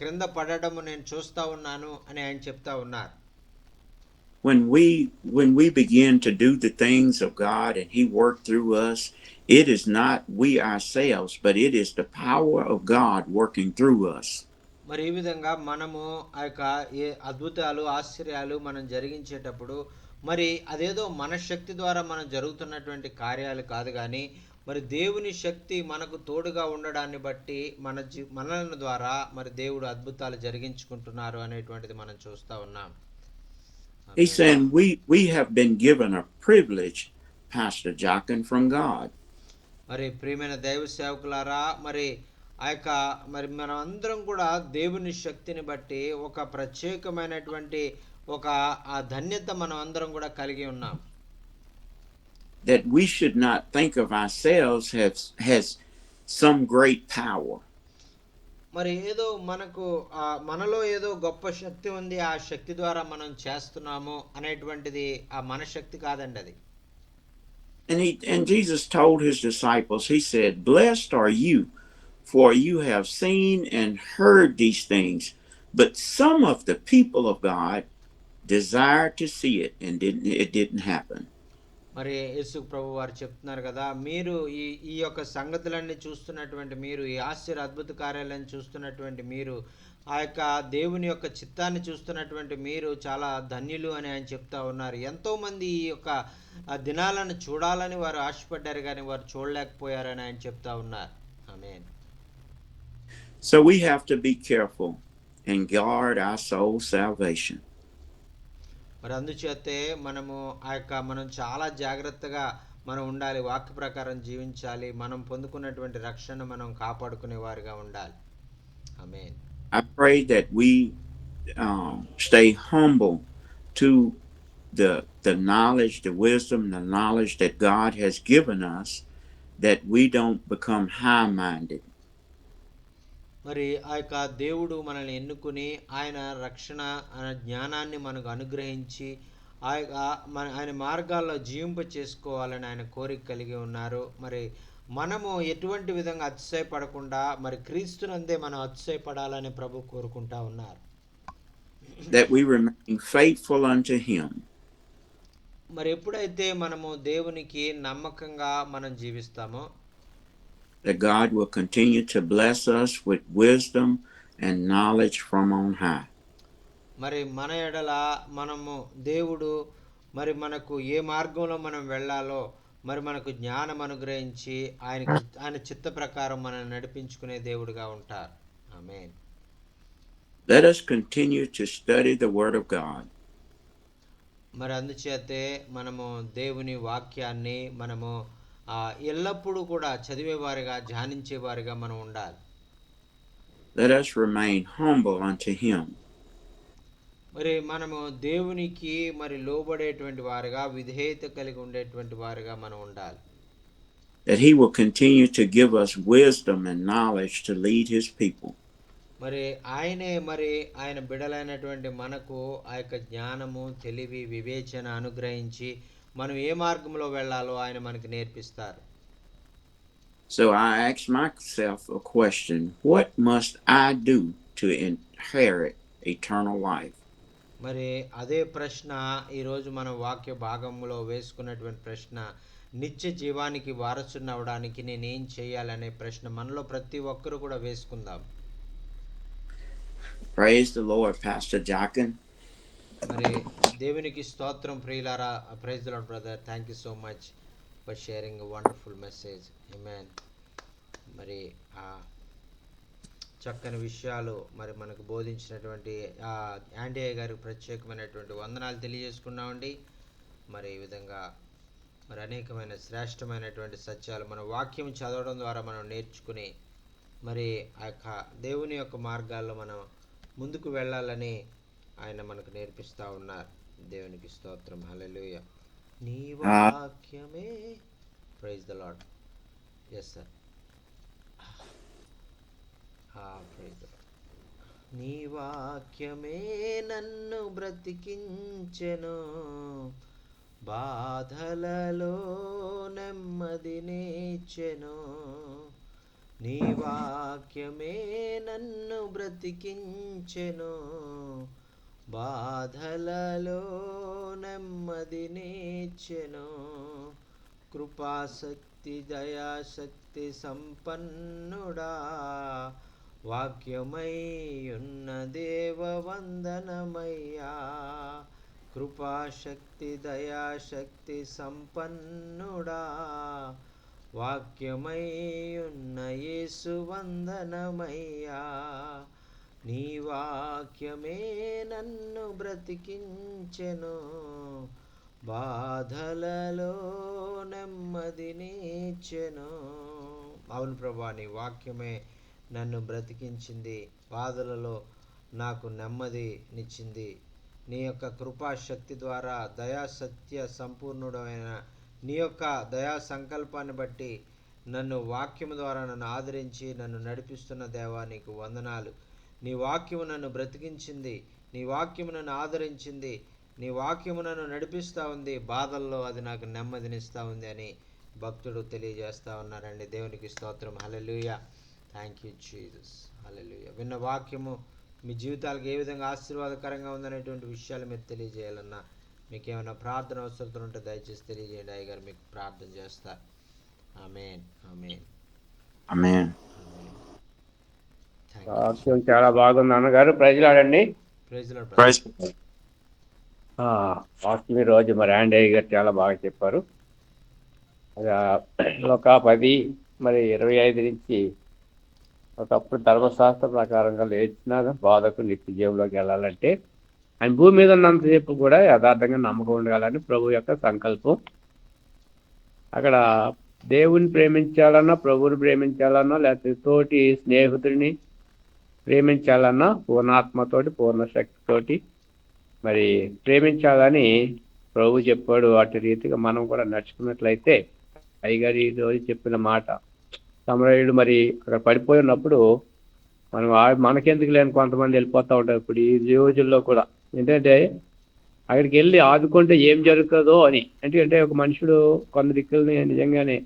B: క్రింద పడడము నేను చూస్తా ఉన్నాను అని ఆయన చెప్తా ఉన్నారు.
F: When we begin to do the things of God and he worked through us, it is not we ourselves, but it is the power of God working through us.
B: మరి ఈ విధంగా మనము ఏ అద్భుతాలు ఆశ్చర్యాలు మనం జరిగించేటప్పుడు మరి అదేదో మన శక్తి ద్వారా మనం జరుగుతున్నటువంటి కార్యాలు కాదు కానీ మరి దేవుని శక్తి మనకు తోడుగా ఉండడాన్ని బట్టి మనల ద్వారా మరి దేవుడు అద్భుతాలు జరిగించుకుంటున్నారు అనేటువంటిది మనం చూస్తా ఉన్నాం.
F: He's saying we have been given a privilege, Pastor Jochen, from God.
B: మరి ప్రియమైన దైవ సేవకులారా, మరి ఆ యొక్క మరి మనం అందరం కూడా దేవుని శక్తిని బట్టి ఒక ప్రత్యేకమైనటువంటి ఒక ఆ ధన్యత మనం అందరం కూడా కలిగి ఉన్నాం.
F: That we should not think of ourselves has some great power.
B: మరి ఏదో మనలో ఏదో గొప్ప శక్తి ఉంది, ఆ శక్తి ద్వారా మనం చేస్తున్నాము అనేటువంటిది ఆ మన శక్తి కాదండి అది.
F: And Jesus told his disciples, he said, "Blessed are you, for you have seen and heard these things, but some of the people of God desired to see it, and it didn't happen."
B: మరి యేసు ప్రభు వారు చెప్తున్నారు కదా, మీరు ఈ యొక్క సంగతులన్నీ చూస్తున్నటువంటి మీరు, ఈ ఆశ్చర్య అద్భుత కార్యాలను చూస్తున్నటువంటి మీరు, ఆ యొక్క దేవుని యొక్క చిత్తాన్ని చూస్తున్నటువంటి మీరు చాలా ధన్యులు అని ఆయన చెప్తా ఉన్నారు. ఎంతోమంది ఈ యొక్క దినాలను చూడాలని వారు ఆశపడ్డారు కానీ వారు చూడలేకపోయారని ఆయన చెప్తా ఉన్నారు. ఆమేన్.
F: So we have to be careful and guard our soul salvation.
B: మరి అందుచేతే మనం చాలా జాగ్రత్తగా మనం ఉండాలి, వాక్య ప్రకారం జీవించాలి, మనం పొందుకున్నటువంటి రక్షణ మనం కాపాడుకునే వారిగా ఉండాలి. ఆమేన్.
F: I pray that we stay humble to the knowledge, the wisdom, the knowledge that God has given us, that we don't become high-minded.
B: మరి ఆ యొక్క దేవుడు మనల్ని ఎన్నుకుని ఆయన రక్షణ జ్ఞానాన్ని మనకు అనుగ్రహించి ఆయన మార్గాల్లో జీవింప చేసుకోవాలని ఆయన కోరిక కలిగి ఉన్నారు. మరి మనము ఎటువంటి విధంగా అతిశయపడకుండా మరి క్రీస్తునందే మనం అతిశయపడాలని ప్రభు కోరుకుంటా ఉన్నారు.
F: That we remain faithful unto him.
B: మరి ఎప్పుడైతే మనము దేవునికి నమ్మకంగా మనం జీవిస్తామో,
F: that God will continue to bless us with wisdom and knowledge from on high.
B: మరి మన ఎడల దేవుడు మరి మనకు ఏ మార్గంలో మనం వెళ్ళాలో మరి మనకు జ్ఞానం అనుగ్రహించి ఆయన చిత్త ప్రకారం మనల్ని నడిపించుకునే దేవుడుగా ఉంటారు. ఆమేన్.
F: Let us continue to study the word of God.
B: మరి అందుచేతే మనము దేవుని వాక్యాన్ని మనము ఎల్లప్పుడూ కూడా చదివేవారిగా ధ్యానించేవారిగా మనం ఉండాలి.
F: Let us remain humble unto him.
B: మరి మనము దేవునికి మరి లోబడేటువంటి వారిగా విధేయత కలిగి ఉండేటువంటి వారిగా మనం ఉండాలి.
F: That he will continue to give us wisdom and knowledge to lead his people.
B: మరి ఆయన బిడలైనటువంటి మనకు ఆ యొక్క జ్ఞానము, తెలివి, వివేచన అనుగ్రహించి మనం ఏ మార్గంలో వెళ్ళాలో ఆయన మనకి నేర్పిస్తారు.
F: So I ask myself a question, what must I do to inherit eternal life?
B: మరి అదే ప్రశ్న ఈరోజు మన వాక్య భాగంలో వేసుకున్నటువంటి ప్రశ్న, నిత్య జీవానికి వారసుని అవడానికి నేనేం చేయాలనే ప్రశ్న మనలో ప్రతి ఒక్కరు కూడా వేసుకుందాం.
F: Praise the Lord, Pastor Jochen.
B: మరి దేవునికి స్తోత్రం ప్రియులారా. Praise the lord brother. Thank you so much for sharing a wonderful message. ఆమేన్. మరి చక్కని విషయాలు మరి మనకు బోధించినటువంటి యాండీ గారికి ప్రత్యేకమైనటువంటి వందనాలు తెలియజేసుకున్నామండి. మరి ఈ విధంగా మరి అనేకమైన శ్రేష్టమైనటువంటి సత్యాలు మన వాక్యం చదవడం ద్వారా మనం నేర్చుకుని మరి ఆ యొక్క దేవుని యొక్క మార్గాల్లో మనం ముందుకు వెళ్ళాలని ఆయన మనకు నేర్పిస్తా ఉన్నారు. దేవునికి స్తోత్రం. హల్లెలూయా. నీ వాక్యమే. Praise the lord. Yes sir. Praise the lord. నీ వాక్యమే నన్ను బ్రతికించెను, బాధలలో నెమ్మదినిచ్చెను. నీ వాక్యమే నన్ను బ్రతికించెను, బాధలలో నెమ్మదినిచ్చెను. కృపాశక్తి దయాశక్తి సంపన్నుడా, వాక్యమై ఉన్న దేవ వందనమయ్యా. కృపాశక్తి దయాశక్తి సంపన్నుడా, వాక్యమై ఉన్న యేసు వందనమయ్యా. నీ వాక్యమే నన్ను బ్రతికించెను, బాధలలో నెమ్మదినిచ్చెను. అవును ప్రభా, నీ వాక్యమే నన్ను బ్రతికించింది, బాధలలో నాకు నెమ్మదినిచ్చింది. నీ యొక్క కృపాశక్తి ద్వారా దయాసత్య సంపూర్ణుడమైన నీ యొక్క దయా సంకల్పాన్ని బట్టి నన్ను వాక్యము ద్వారా నన్ను ఆదరించి నన్ను నడిపిస్తున్న దేవా నీకు వందనాలు. నీ వాక్యము నన్ను బ్రతికించింది, నీ వాక్యము నన్ను ఆదరించింది, నీ వాక్యము నన్ను నడిపిస్తూ ఉంది, బాధల్లో అది నాకు నెమ్మదినిస్తూ ఉంది అని భక్తుడు తెలియజేస్తూ ఉన్నారండి. దేవునికి స్తోత్రం. హల్లెలూయా. Thank you Jesus. హల్లెలూయా. విన్న వాక్యము మీ జీవితాలకు ఏ విధంగా ఆశీర్వాదకరంగా ఉందనేటువంటి విషయాలు మీరు తెలియజేయాలన్నా, మీకు ఏమైనా ప్రార్థన అవసరతలు ఉంటే దయచేసి తెలియజేయండి. అయ్యగారు మీకు ప్రార్థన చేస్తారు. ఆమేన్. ఆమేన్.
F: Amen.
H: వాక్యం చాలా బాగుంది అన్నగారు. ప్రజలాడండి.
B: Praise lord.
H: వాక్యం ఈ రోజు మరి ఆండయ్య గారు చాలా బాగా చెప్పారు. ఒక 10 మరి 25 నుంచి ఒకప్పుడు ధర్మశాస్త్ర ప్రకారంగా లేచిన బాధకు నిత్య జీవంలోకి వెళ్ళాలంటే ఆయన భూమి మీద ఉన్నంతసేపు కూడా యథార్థంగా నమ్మకం ఉండాలని ప్రభు యొక్క సంకల్పం. అక్కడ దేవుని ప్రేమించాలన్నా, ప్రభువుని ప్రేమించాలన్నా, లేకపోతే తోటి స్నేహితుడిని ప్రేమించాలన్నా పూర్ణాత్మతోటి పూర్ణ శక్తితోటి మరి ప్రేమించాలని ప్రభు చెప్పాడు. అటు రీతిగా మనం కూడా నడుచుకున్నట్లయితే అయ్యగారు ఈ రోజు చెప్పిన మాట, సమరయుడు మరి అక్కడ పడిపోయి ఉన్నప్పుడు మనం మనకెందుకు లేని కొంతమంది వెళ్ళిపోతూ ఉంటారు ఇప్పుడు ఈ రోజుల్లో కూడా. ఏంటంటే అక్కడికి వెళ్ళి ఆదుకుంటే ఏం జరుగుతుందో అని. ఎందుకంటే ఒక మనుషుడు కొందరు దిక్కుల్ని నిజంగానే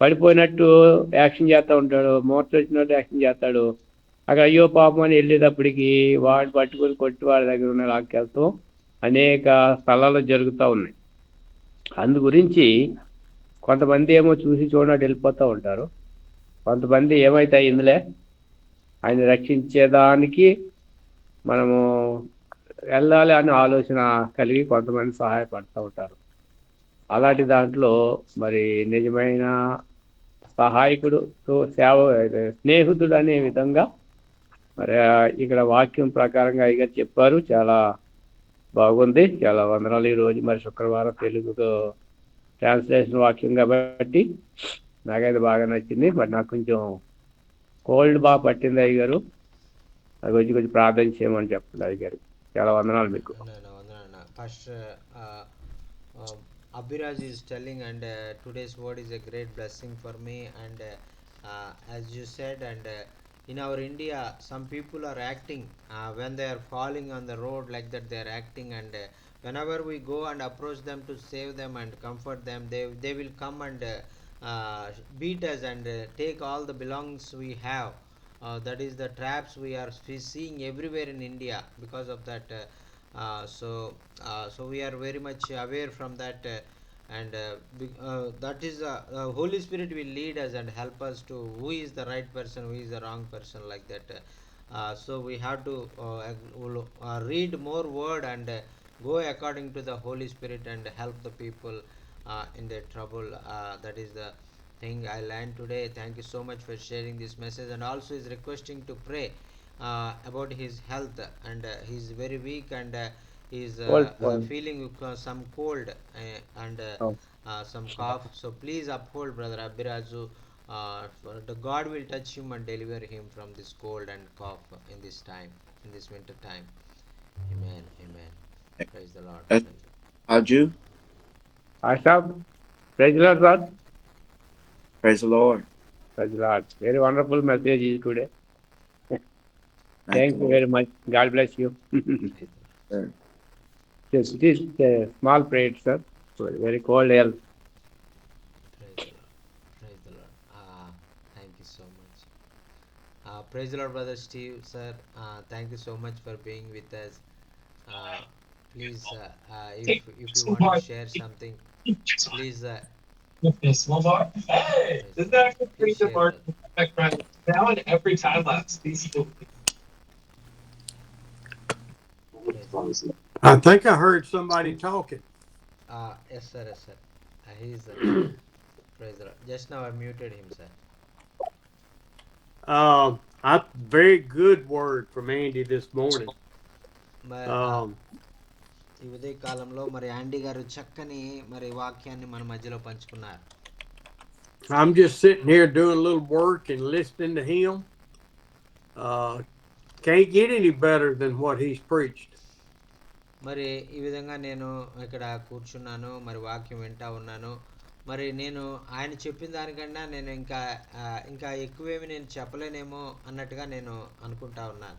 H: పడిపోయినట్టు యాక్షన్ చేస్తూ ఉంటాడు, మూర్ఛ వచ్చినట్టు యాక్షన్ చేస్తాడు. అక్కడ అయ్యో పాపం అని వెళ్ళేటప్పటికి వాడు పట్టుకొని కొట్టి వాడి దగ్గర ఉన్న లాక్కెళ్తాం అనేక స్థలాల్లో జరుగుతూ ఉన్నాయి. అందు గురించి కొంతమంది ఏమో చూసి చూడనట్టు వెళ్ళిపోతూ ఉంటారు, కొంతమంది ఏమైతే ఇందులే ఆయన రక్షించేదానికి మనము వెళ్ళాలి అనే ఆలోచన కలిగి కొంతమంది సహాయపడుతూ ఉంటారు. అలాంటి దాంట్లో మరి నిజమైన సహాయకుడు స్నేహితుడు అనే విధంగా మరి ఇక్కడ వాక్యం ప్రకారంగా అయ్యగా చెప్పారు. చాలా బాగుంది, చాలా వందనాలు. ఈరోజు మరి శుక్రవారం తెలుగుతో ట్రాన్స్లేషన్ వాక్యం కాబట్టి నాకైతే బాగా నచ్చింది. బట్ నాకు కొంచెం కోల్డ్ బాగా పట్టింది అయ్యగారు, అది కొంచెం ప్రార్థన చేయమని చెప్పండి అయ్యగారు. చాలా వందనాలు మీకు.
B: Pastor Abhiraj is telling, and today's word is a great blessing for me. And as you said, and in our India, some people are acting when they are falling on the road like that. They are acting, and whenever we go and approach them to save them and comfort them, they will come and beat us and take all the belongings we have. That is the traps we are seeing everywhere in India because of that. So we are very much aware from that, and that is Holy Spirit will lead us and help us to who is the right person, who is the wrong person, like that. So we have to read more word and go according to the Holy Spirit and help the people in their trouble. That is the thing I learned today. Thank you so much for sharing this message, and also is requesting to pray about his health, and he is very weak, and he is feeling some cold and some cough. So please uphold brother Abhiraju. The God will touch him and deliver him from this cold and cough in this time, in this winter time. Amen. Amen. Praise the Lord.
F: Aju,
H: Ashab, praise the Lord, God.
F: praise the Lord.
H: Praise the Lord. Very wonderful message is today. Thank you
F: Lord.
H: very much. God bless you.
F: Sir.
H: Yes, it is a small prayer, sir. Very cold air.
B: Praise the Lord. Praise the Lord. Thank you so much. Praise the Lord, brother Steve, sir. Thank you so much for being with us. Please, if you want to share something, please.
I: Yes, Lamar. Hey, isn't that a pretty good mark? Now and every time lapse. These people.
J: I think I heard somebody talking.
B: Yes, sir. Yes, sir. He is praise the Lord. Just now I muted him, sir.
J: Very good word from Andy this morning.
B: మరి ఈ ఉదయ కాలంలో మరి యాండీ గారు చక్కని మరి వాక్యాన్ని మన మధ్యలో పంచుకున్నారు.
J: I'm just sitting here doing a little work and listening to him. Can't get any better than what he's preached.
B: మరి ఈ విధంగా నేను ఇక్కడ కూర్చున్నాను, మరి వాక్యం వింటా ఉన్నాను. మరి నేను ఆయన చెప్పిన దానికన్నా నేను ఇంకా ఎక్కువేమి నేను చెప్పలేనేమో అన్నట్టుగా నేను అనుకుంటా ఉన్నాను.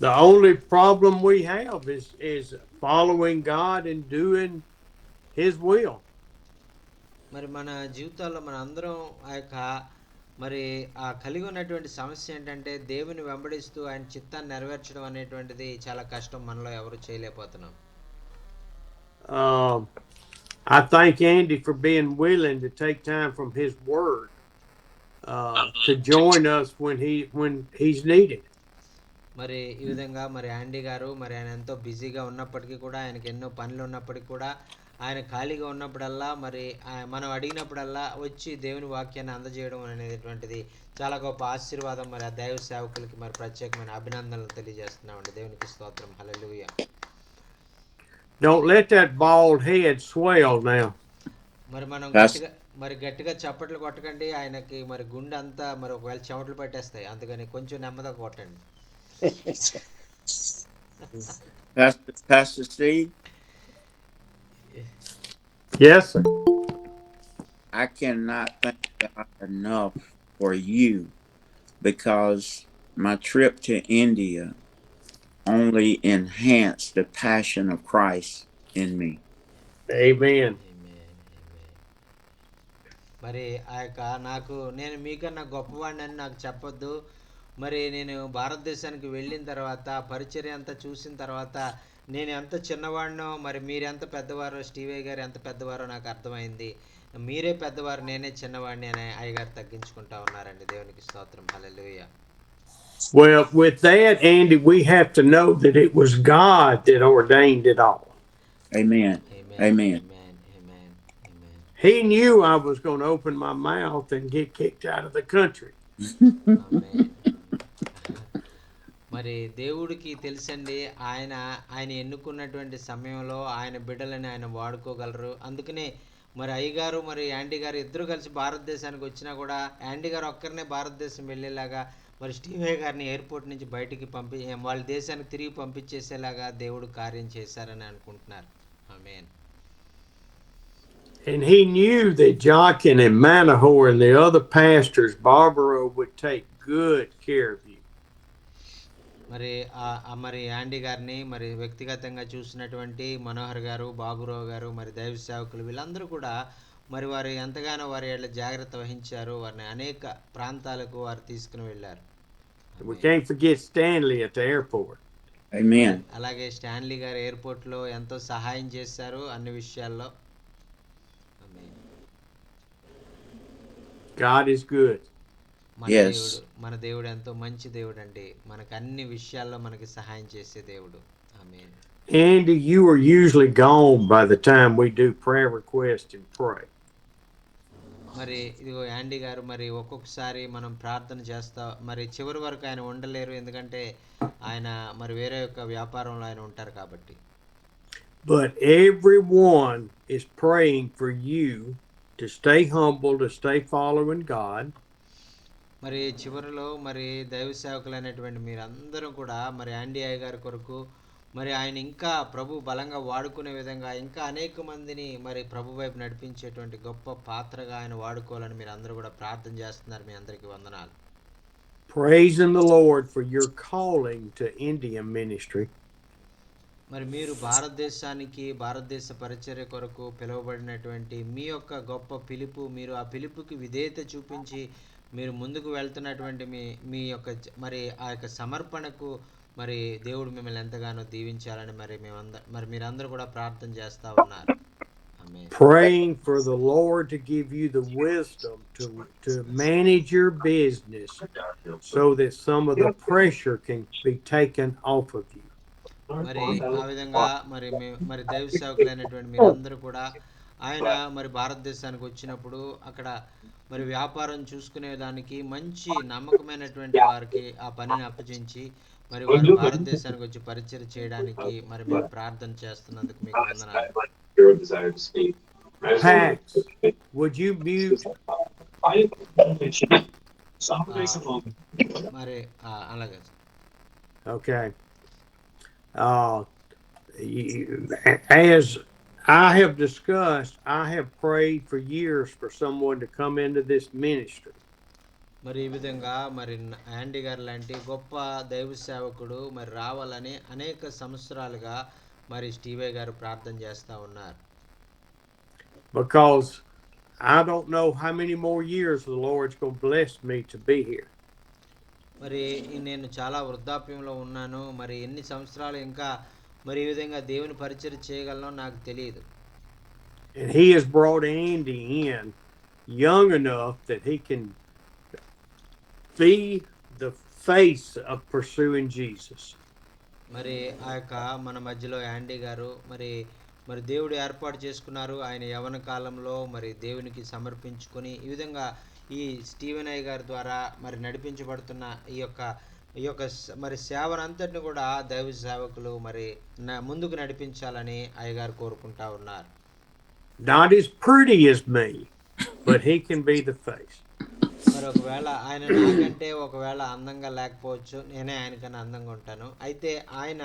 J: The only problem we have is following God and doing His will.
B: మరి మన జీవితాల్లో మన అందరం ఆ యొక్క మరి ఆ కలిగి ఉన్నటువంటి సమస్య ఏంటంటే దేవుని వెంబడిస్తూ ఆయన చిత్తాన్ని నెరవేర్చడం అనేటువంటిది చాలా కష్టం, మనలో ఎవరు చేయలేకపోతున్నాం.
J: I thank Andy for being willing to take time from his word to join us when he's needed.
B: మరి ఈ విధంగా మరి యాండీ గారు మరి ఆయన ఎంతో బిజీగా ఉన్నప్పటికీ కూడా, ఆయనకి ఎన్నో పనులు ఉన్నప్పటికీ కూడా, ఆయన ఖాళీగా ఉన్నప్పుడల్లా మరి మనం అడిగినప్పుడల్లా వచ్చి దేవుని వాక్యాన్ని అందజేయడం అనేటువంటిది చాలా గొప్ప ఆశీర్వాదం. మరి ఆ దైవ సేవకులకి మరి ప్రత్యేకమైన అభినందనలు తెలియజేస్తున్నామండి. దేవునికి స్తోత్రం. హల్లెలూయా.
J: Don't let that bald head swell now.
B: మరి మనం గట్టిగా చప్పట్లు కొట్టకండి, ఆయనకి మరి గుండె అంతా మరి ఒకవేళ చెమటలు పట్టేస్తాయి, అందుకని కొంచెం నెమ్మదిగా కొట్టండి.
F: Pastor Steve?
J: Yes, sir.
F: I cannot thank God enough for you, because my trip to India only enhanced the passion of Christ in me.
J: Amen.
B: మరి ఆ యొక్క నేను మీకన్నా గొప్పవాడిని అని నాకు చెప్పొద్దు. మరి నేను భారతదేశానికి వెళ్ళిన తర్వాత పరిచర్య అంతా చూసిన తర్వాత నేను ఎంత చిన్నవాడినో, మరి మీరెంత పెద్దవారో, స్టీవే గారు ఎంత పెద్దవారో నాకు అర్థమైంది. మీరే పెద్దవారు, నేనే చిన్నవాడిని అని అయ్యగారు తగ్గించుకుంటా ఉన్నారండి. దేవునికి స్తోత్రం. హల్లెలూయా.
J: Well, with that, Andy, we have to know that it was God that ordained it all.
F: Amen. Amen.
J: He knew I was going to open my mouth and get kicked out of the country.
B: మరి దేవుడికి తెలుసండి, ఆయన ఎన్నుకున్నటువంటి సమయంలో ఆయన బిడ్డలని ఆయన వాడుకోగలరు. అందుకనే మరి అయ్యగారు మరి యాండీ గారు ఇద్దరు కలిసి భారతదేశానికి వచ్చినా కూడా యాండీ గారు ఒక్కరినే భారతదేశం వెళ్ళేలాగా, మరి స్టీవే గారిని ఎయిర్పోర్ట్ నుంచి బయటికి వాళ్ళ దేశానికి తిరిగి పంపించేసేలాగా దేవుడు కార్యం చేశారని అనుకుంటున్నారు. ఆమేన్.
J: And he knew that Jochen and Manahor and the other pastors, Barbaro, would take good care of you.
B: మరి యాండీ గారిని మరి వ్యక్తిగతంగా చూసినటువంటి మనోహర్ గారు, బాబురావు గారు, మరి దైవ సేవకులు వీళ్ళందరూ కూడా మరి వారు ఎంతగానో వారి జాగ్రత్త వహించారు. వారిని అనేక ప్రాంతాలకు వారు తీసుకుని వెళ్ళారు.
J: We can't forget Stanley at the airport.
F: Amen.
B: అలాగే స్టాన్లీ గారు ఎయిర్పోర్ట్ లో ఎంతో సహాయం చేశారు అన్ని విషయాల్లో.
J: God is good.
B: మన దేవుడు ఎంతో మంచి దేవుడు అండి. మనకు అన్ని విషయాల్లో మనకి సహాయం చేసే దేవుడు. ఆమేన్.
J: Andy, you are usually gone by the time we do prayer requests and pray.
B: మరి ఇదిగో యాండీ గారు మరి ఒక్కొక్కసారి మనం ప్రార్థన చేస్తా మరి చివరి వరకు ఆయన ఉండలేరు, ఎందుకంటే ఆయన మరి వేరే యొక్క వ్యాపారంలో ఆయన ఉంటారు కాబట్టి.
J: But everyone is praying for you to stay humble, to stay following God.
B: మరి చివరిలో మరి దైవ సేవకులైనటువంటి మీరందరూ కూడా మరి యాండీ అయ్య గారి కొరకు మరి ఆయన ఇంకా ప్రభు బలంగా వాడుకునే విధంగా ఇంకా అనేక మందిని మరి ప్రభు వైపు నడిపించేటువంటి గొప్ప పాత్రగా ఆయన వాడుకోవాలని మీరు అందరూ కూడా ప్రార్థన చేస్తున్నారు. మీ అందరికీ వందనాలు.
J: Praising the Lord for your calling to Indian ministry.
B: మరి మీరు భారతదేశ పరిచర్య కొరకు పిలువబడినటువంటి మీ యొక్క గొప్ప పిలుపు, మీరు ఆ పిలుపుకి విధేయత చూపించి మీరు ముందుకు వెళ్తున్నటువంటి మీ యొక్క మరి ఆ యొక్క సమర్పణకు మరి దేవుడు మిమ్మల్ని ఎంతగానో దీవించాలని మరి మీరందరూ కూడా ప్రార్థన చేస్తా ఉన్నారు.
J: Praying for the Lord to give you the wisdom to manage your business so that some of the pressure can be taken off of you.
B: మరి ఆ విధంగా మరి దైవ సేవకులైనటువంటి మీరందరూ కూడా ఆయన మరి భారతదేశానికి వచ్చినప్పుడు అక్కడ మరి వ్యాపారం చూసుకునే దానికి మంచి నమ్మకమైనటువంటి వారికి ఆ పనిని అప్పగించి మరి వారు భారతదేశానికి వచ్చి పరిచయం చేయడానికి మరి మేము ప్రార్థన చేస్తున్నందుకు మీకు వందనాలు.
J: Pax, would you mute?
B: మరి అలాగే.
J: Okay. As I have discussed, I have prayed for years for someone to come into this ministry.
B: మరి ఈ విధంగా మరి యాండీ గారు లాంటి గొప్ప దైవ సేవకుడు మరి రావాలని అనేక సంవత్సరాలుగా మరి స్టీవే గారు ప్రార్థన చేస్తూ ఉన్నారు.
J: Because I don't know how many more years the Lord's going to bless me to be here.
B: మరి నేను చాలా వృద్ధాప్యంలో ఉన్నాను. మరి ఎన్ని సంవత్సరాలు ఇంకా మరి ఈ విధంగా దేవుని పరిచయం చేయగలనో నాకు తెలియదు.
J: And he has brought Andy in young enough that he can be the face of pursuing Jesus.
B: మరి ఆ యొక్క మన మధ్యలో యాండీ గారు మరి దేవుడు ఏర్పాటు చేసుకున్నారు. ఆయన యవన కాలంలో మరి దేవునికి సమర్పించుకొని ఈ విధంగా ఈ స్టీవెన్ అయ్య గారి ద్వారా మరి నడిపించబడుతున్న ఈ యొక్క మరి సేవనంతటిని కూడా దైవ సేవకులు మరి ముందుకు నడిపించాలని అయ్యగారు కోరుకుంటా ఉన్నారు.
J: Not as pretty as me, but he can be the face.
B: మరి ఒకవేళ ఆయన నాకంటే ఒకవేళ అందంగా లేకపోవచ్చు, నేనే ఆయనకన్నా అందంగా ఉంటాను. అయితే ఆయన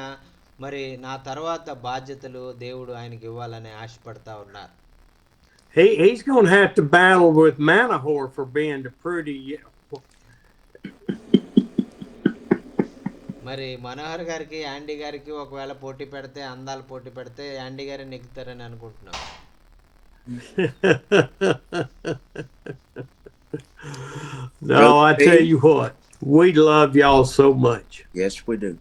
B: మరి నా తర్వాత బాధ్యతలు దేవుడు ఆయనకి ఇవ్వాలని ఆశపడతా ఉన్నారు.
J: He's going to have to battle with Manahor for being the pretty.
B: మరి మనోహర్ గారికి యాండీ గారికి ఒకవేళ పోటీ పెడితే అందాలు పోటీ పెడితే యాండీ గారే నెగ్గుతారని అనుకుంటున్నాం.
J: No, I tell you what, we love y'all so much.
F: Yes, we do.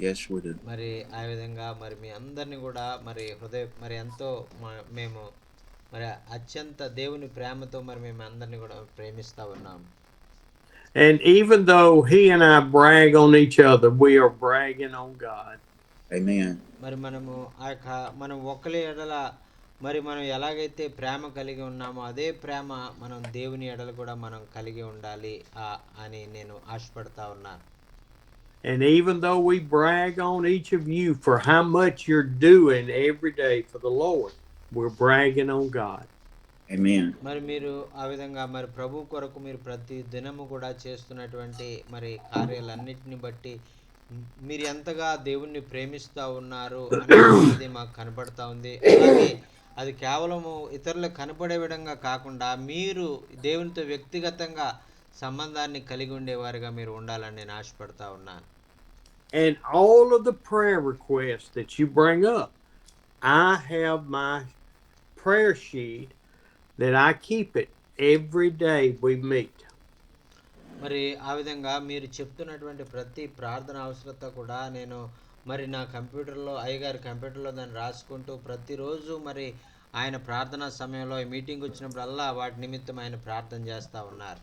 F: Yes, we do.
B: మరి ఆ విధంగా మరి మీ అందరిని కూడా మరి మరి ఎంతో మేము మరి అత్యంత దేవుని ప్రేమతో మరి మేము అందరిని కూడా ప్రేమిస్తా ఉన్నాం.
J: And even though he and I brag on each other, we are bragging on God.
F: Amen.
B: మరి మనం ఒకరి ఎడల మరి మనం ఎలాగైతే ప్రేమ కలిగి ఉన్నామో అదే ప్రేమ మనం దేవుని ఎడల కూడా మనం కలిగి ఉండాలి అని నేను ఆశపడతా ఉన్నాను.
J: And even though we brag on each of you for how much you're doing every day for the Lord, we're bragging on God.
F: Amen.
B: మరి మీరు ఆ విధంగా మరి ప్రభు కొరకు మీరు ప్రతి దినము కూడా చేస్తున్నటువంటి మరి కార్యాలన్నిటిని బట్టి మీరు ఎంతగా దేవుణ్ణి ప్రేమిస్తూ ఉన్నారు అనేది మాకు కనపడతా ఉంది. అలాగే అది కేవలము ఇతరులకు కనపడే విధంగా కాకుండా మీరు దేవునితో వ్యక్తిగతంగా సంబంధాన్ని కలిగి ఉండేవారుగా మీరు ఉండాలని నేను ఆశపడతా ఉన్నాను.
J: And all of the prayer requests that you bring up, I have my prayer sheet that I keep it every day we meet.
B: మరి ఆ విధంగా మీరు చెప్తున్నటువంటి ప్రతి ప్రార్థన అవసరత కూడా నేను మరి నా కంప్యూటర్లో అయ్యగారి కంప్యూటర్లో దాన్ని రాసుకుంటూ ప్రతిరోజు మరి ఆయన ప్రార్థనా సమయంలో ఈ మీటింగ్ వచ్చినప్పుడల్లా వాటి నిమిత్తం ఆయన ప్రార్థన చేస్తూ ఉన్నారు.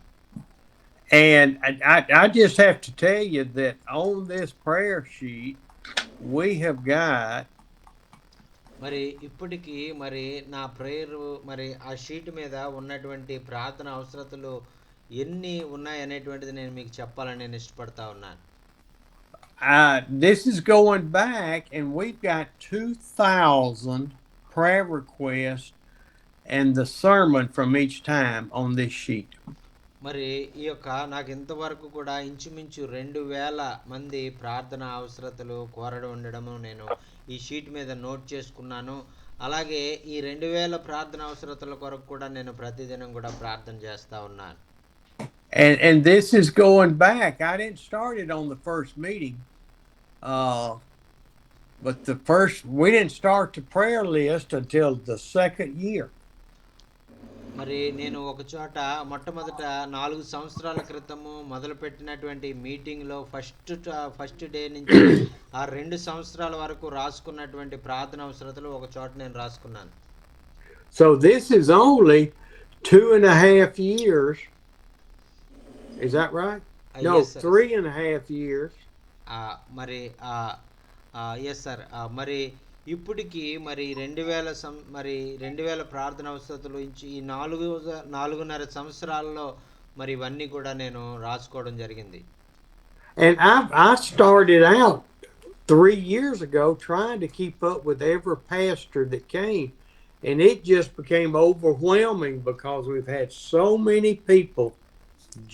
J: And I just have to tell you that on this prayer sheet we have got
B: మరి ఇప్పటికీ మరి నా ప్రేయర్ మరి ఆ షీట్ మీద ఉన్నటువంటి ప్రార్థన అవసరతలు ఎన్ని ఉన్నాయనేటువంటిది నేను మీకు చెప్పాలని నేను ఇష్టపడతా ఉన్నాను.
J: This is going back and we've got 2,000 prayer requests and the sermon from each time on this sheet.
B: మరి ఈ యొక్క నాకు ఇంతవరకు కూడా ఇంచుమించు 2,000 మంది ప్రార్థన అవసరతలు కోరడం ఉండడము నేను ఈ షీట్ మీద నోట్ చేసుకున్నాను. అలాగే ఈ 2,000 ప్రార్థన అవసరతల కొరకు కూడా నేను ప్రతిదినం కూడా ప్రార్థన చేస్తా ఉన్నాను.
J: And this is going back. I didn't start it on the first meeting, but we didn't start the prayer list until the second year.
B: మరి నేను ఒక చోట మొట్టమొదట 4 సంవత్సరాల క్రితము మొదలుపెట్టినటువంటి మీటింగ్లో ఫస్ట్ డే నుంచి ఆ 2 సంవత్సరాల వరకు రాసుకున్నటువంటి ప్రార్థన అవసరతలు ఒక చోట నేను రాసుకున్నాను.
J: So this is only 2.5 years. Is that right? No,
B: Yes, sir.
J: 3.5 years.
B: మరి ఎస్ సార్. మరి ఇప్పటికి మరి 2000 ప్రార్థన అవసరతలు నుంచి ఈ 4.5 సంవత్సరాల్లో మరి ఇవన్నీ కూడా నేను రాసుకోవడం జరిగింది.
J: And I started out 3 years ago trying to keep up with every pastor that came, and it just became overwhelming because we've had so many people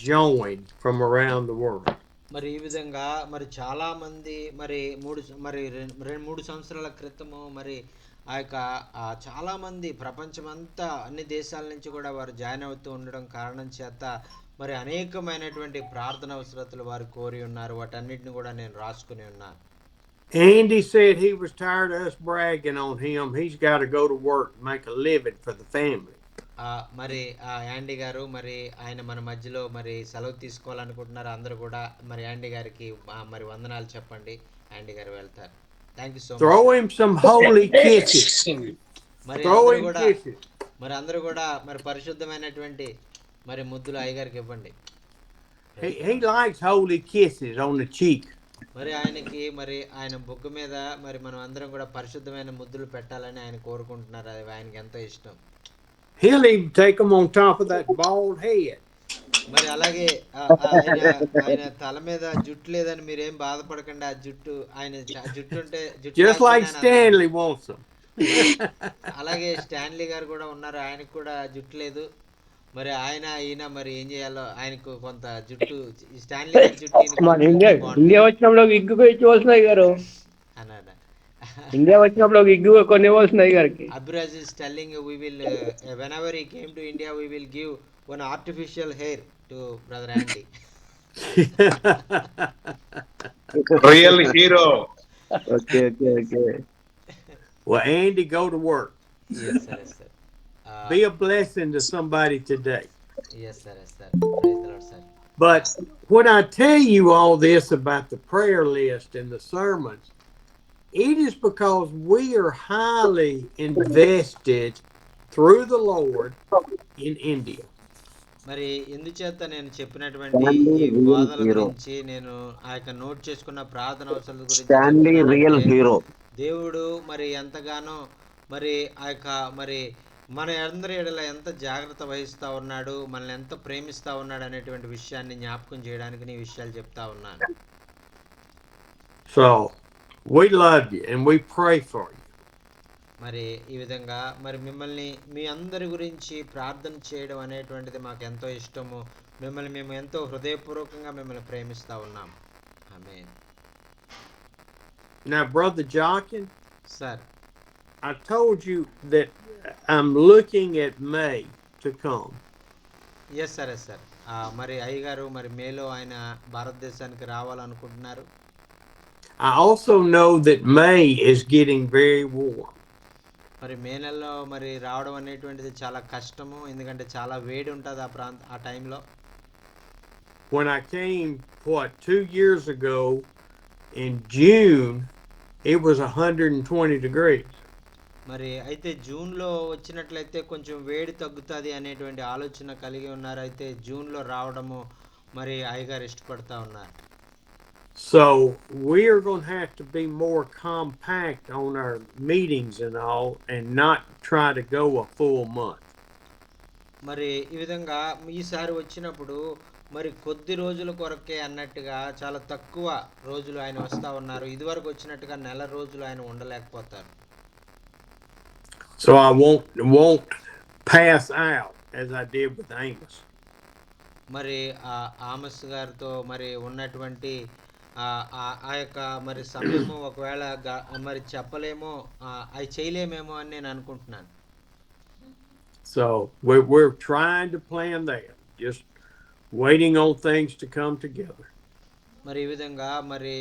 J: join from around the world.
B: మరి ఈ విధంగా మరి చాలా మంది మరి 3 సంవత్సరాల క్రితము మరి ఆ యొక్క చాలా మంది ప్రపంచమంతా అన్ని దేశాల నుంచి కూడా వారు జాయిన్ అవుతూ ఉండడం కారణం చేత మరి అనేకమైనటువంటి ప్రార్థన అవసరతలు వారు కోరి ఉన్నారు. వాటన్నిటిని కూడా నేను రాసుకుని ఉన్నాను.
J: Andy said he was tired of us bragging on him. He's got to go to work and make a living for the family.
B: మరి యాండీ గారు మరి ఆయన మన మధ్యలో మరి సెలవు తీసుకోవాలనుకుంటున్నారు. అందరూ కూడా మరి యాండీ గారికి మరి వందనాలు చెప్పండి. యాండీ గారు వెళ్తారు. Thank you so much.
J: Throw him some holy kisses.
B: మరి అందరూ కూడా మరి పరిశుద్ధమైనటువంటి మరి ముద్దులు అయ్యగారికి ఇవ్వండి.
J: He likes holy kisses on the cheek.
B: మరి ఆయనకి మరి ఆయన బొగ్గు మీద మరి మనం అందరం కూడా పరిశుద్ధమైన ముద్దులు పెట్టాలని ఆయన కోరుకుంటున్నారు. అది ఆయనకి ఎంతో ఇష్టం.
J: He'll even take them on top of that bald head.
B: మరి అలాగే ఆయన తల మీద జుట్టు లేదని మీరేం బాధపడకండి. ఆ జుట్టు ఆయన జుట్టు ఉంటే
J: just like Stanley wants them.
B: అలాగే స్టాన్లీ గారు కూడా ఉన్నారు. ఆయనకు కూడా జుట్టు లేదు. మరి ఈయన మరి ఏం చేయాలో ఆయనకు కొంత జుట్టు స్టాన్లీ గారి జుట్టు
H: ఇండియా వచ్చినప్పుడు విగ్గు ఇవ్వాల్సినాయి గారు.
B: అన్నాడు.
H: ఇండియా వచ్చినప్పుడు విగ్గు కొన్ని ఇవ్వాల్సినాయి గారికి.
B: Abiraj is telling we will whenever he came to India we will give one artificial hair to brother Andy.
E: Real hero.
G: Okay.
J: Well, Andy, go to work.
B: Yes sir.
J: Be a blessing to somebody today.
B: Yes sir. Praise the Lord sir.
J: But when I tell you all this about the prayer list and the sermons, it is because we are highly invested through the Lord in India.
B: మరి ఎందుచేత నేను చెప్పినటువంటి ఈ బోధల గురించి నేను ఆ యొక్క note చేసుకున్న ప్రార్థన అవసరాల గురించి దేవుడు మరి ఎంతగానో మరి ఆ యొక్క మరి మన అందరి ఎడల ఎంత జాగ్రత్త వహిస్తూ ఉన్నాడు, మనల్ని ఎంత ప్రేమిస్తూ ఉన్నాడు అనేటువంటి విషయాన్ని జ్ఞాపకం చేయడానికి నీ విషయాలు చెప్తా ఉన్నాను.
J: So we love you and we pray for you.
B: మరి ఈ విధంగా మరి మిమ్మల్ని మీ అందరి గురించి ప్రార్థన చేయడం అనేటువంటిది మాకు ఎంతో ఇష్టము. మిమ్మల్ని మేము ఎంతో హృదయపూర్వకంగా మిమ్మల్ని ప్రేమిస్తూ ఉన్నాం. ఆమేన్.
J: Now, Brother Jockin,
B: sir,
J: I told you that I'm looking at May to come.
B: Yes sir. మరి అయ్యగారు మరి మేలో ఆయన భారతదేశానికి రావాలనుకుంటున్నారు.
J: I also know that May is getting very warm.
B: మరి మే నెలలో మరి రావడం అనేటువంటిది చాలా కష్టము. ఎందుకంటే చాలా వేడి ఉంటుంది ఆ టైంలో.
J: When I came 2 years ago in June, it was 120 degrees.
B: మరి అయితే జూన్లో వచ్చినట్లయితే కొంచెం వేడి తగ్గుతుంది అనేటువంటి ఆలోచన కలిగి ఉన్నారు. అయితే జూన్లో రావడము మరి అయ్యగారు ఇష్టపడతా ఉన్నారు.
J: So we are going to have to be more compact on our meetings and all, and not try to go a full month.
B: మరి ఈ విధంగా ఈసారి వచ్చినప్పుడు మరి కొద్ది రోజుల కొరకే అన్నట్టుగా చాలా తక్కువ రోజులు ఆయన వస్తూ ఉన్నారు. ఇదివరకు వచ్చినట్టుగా నెల రోజులు ఆయన ఉండలేకపోతారు.
J: So I won't pass out as I did with Amos.
B: మరి ఆమస్ గారితో మరి ఉన్నటువంటి ఆ యొక్క మరి సమయము ఒకవేళ మరి చెప్పలేమో అవి చేయలేమేమో అని నేను అనుకుంటున్నాను.
J: So we're trying to plan that, just waiting on things to come together.
B: మరి ఈ విధంగా మరి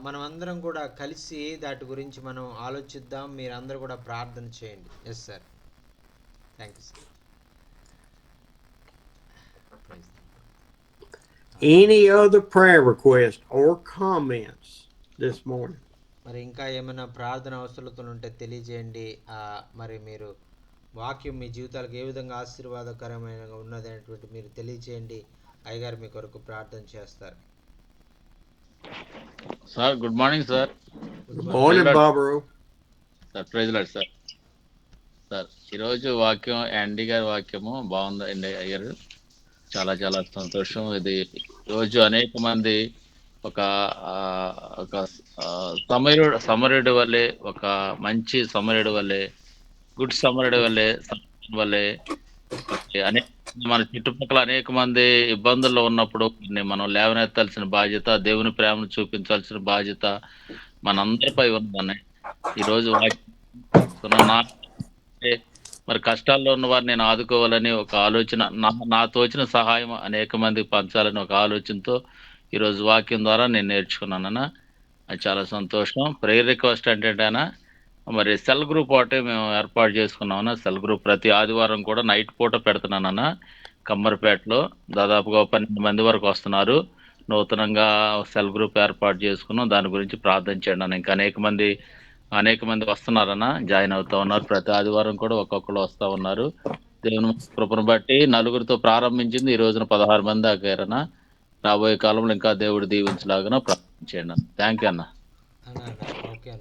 B: మనం అందరం కూడా కలిసి దాటి గురించి మనం ఆలోచిద్దాం. మీరందరూ కూడా ప్రార్థన చేయండి. Yes sir. Thank you sir.
J: Any other prayer requests or comments this morning?
B: మరి ఇంకా ఏమైనా ప్రార్థన అవసరతలు ఉంటే తెలియజేయండి. మరి మీరు వాక్యం మీ జీవితాలకు ఏ విధంగా ఆశీర్వాదకరమైన ఉన్నది అనేటువంటి మీరు తెలియజేయండి. అయ్యగారు మీ కొరకు ప్రార్థన చేస్తారు.
A: Sir good morning sir.
B: Good
J: Morning,
A: Lord.
J: Barbara.
A: Sir praise lord sir. Sir ఈరోజు వాక్యం యాండీ గారి వాక్యము బాగుంది అండి అయ్యారు. చాలా చాలా సంతోషం. ఇది రోజు అనేక మంది ఒక ఆ, ఒక సమరుడు వల్లే, ఒక మంచి సమరుడు వల్లే, గుడ్ సమరుడు వల్లే, సమరుడు వల్లే అనేక మన చుట్టుపక్కల అనేక మంది ఇబ్బందుల్లో ఉన్నప్పుడు మనం లేవనెత్తాల్సిన బాధ్యత, దేవుని ప్రేమను చూపించాల్సిన బాధ్యత మనందరిపై ఉందని ఈరోజు వాక్యం మరి కష్టాల్లో ఉన్న వారిని నేను ఆదుకోవాలని ఒక ఆలోచన, నా తోచిన సహాయం అనేక మందికి పంచాలని ఒక ఆలోచనతో ఈరోజు వాక్యం ద్వారా నేను నేర్చుకున్నానన్నా. అది చాలా సంతోషం. ప్రేయర్ రిక్వెస్ట్ అంటే మరి సెల్ గ్రూప్ ఒకటి మేము ఏర్పాటు చేసుకున్నామన్నా. సెల్ గ్రూప్ ప్రతి ఆదివారం కూడా నైట్ పూట పెడుతున్నానన్నా. కమ్మరిపేటలో దాదాపుగా 12 మంది వరకు వస్తున్నారు. నూతనంగా సెల్ గ్రూప్ ఏర్పాటు చేసుకున్నాం. దాని గురించి ప్రార్థన చేయండి అన్న. ఇంకా అనేక మంది వస్తున్నారన్న, జాయిన్ అవుతా ఉన్నారు. ప్రతి ఆదివారం కూడా ఒక్కొక్కరు వస్తూ ఉన్నారు. దేవుని కృపను బట్టి నలుగురితో ప్రారంభించింది, ఈ రోజున 16 మంది ఆగారన్న. రాబోయే కాలంలో ఇంకా దేవుడు దీవించలాగా ప్రార్థన చేయండి అన్న. థ్యాంక్ యూ అన్న.
B: Okay.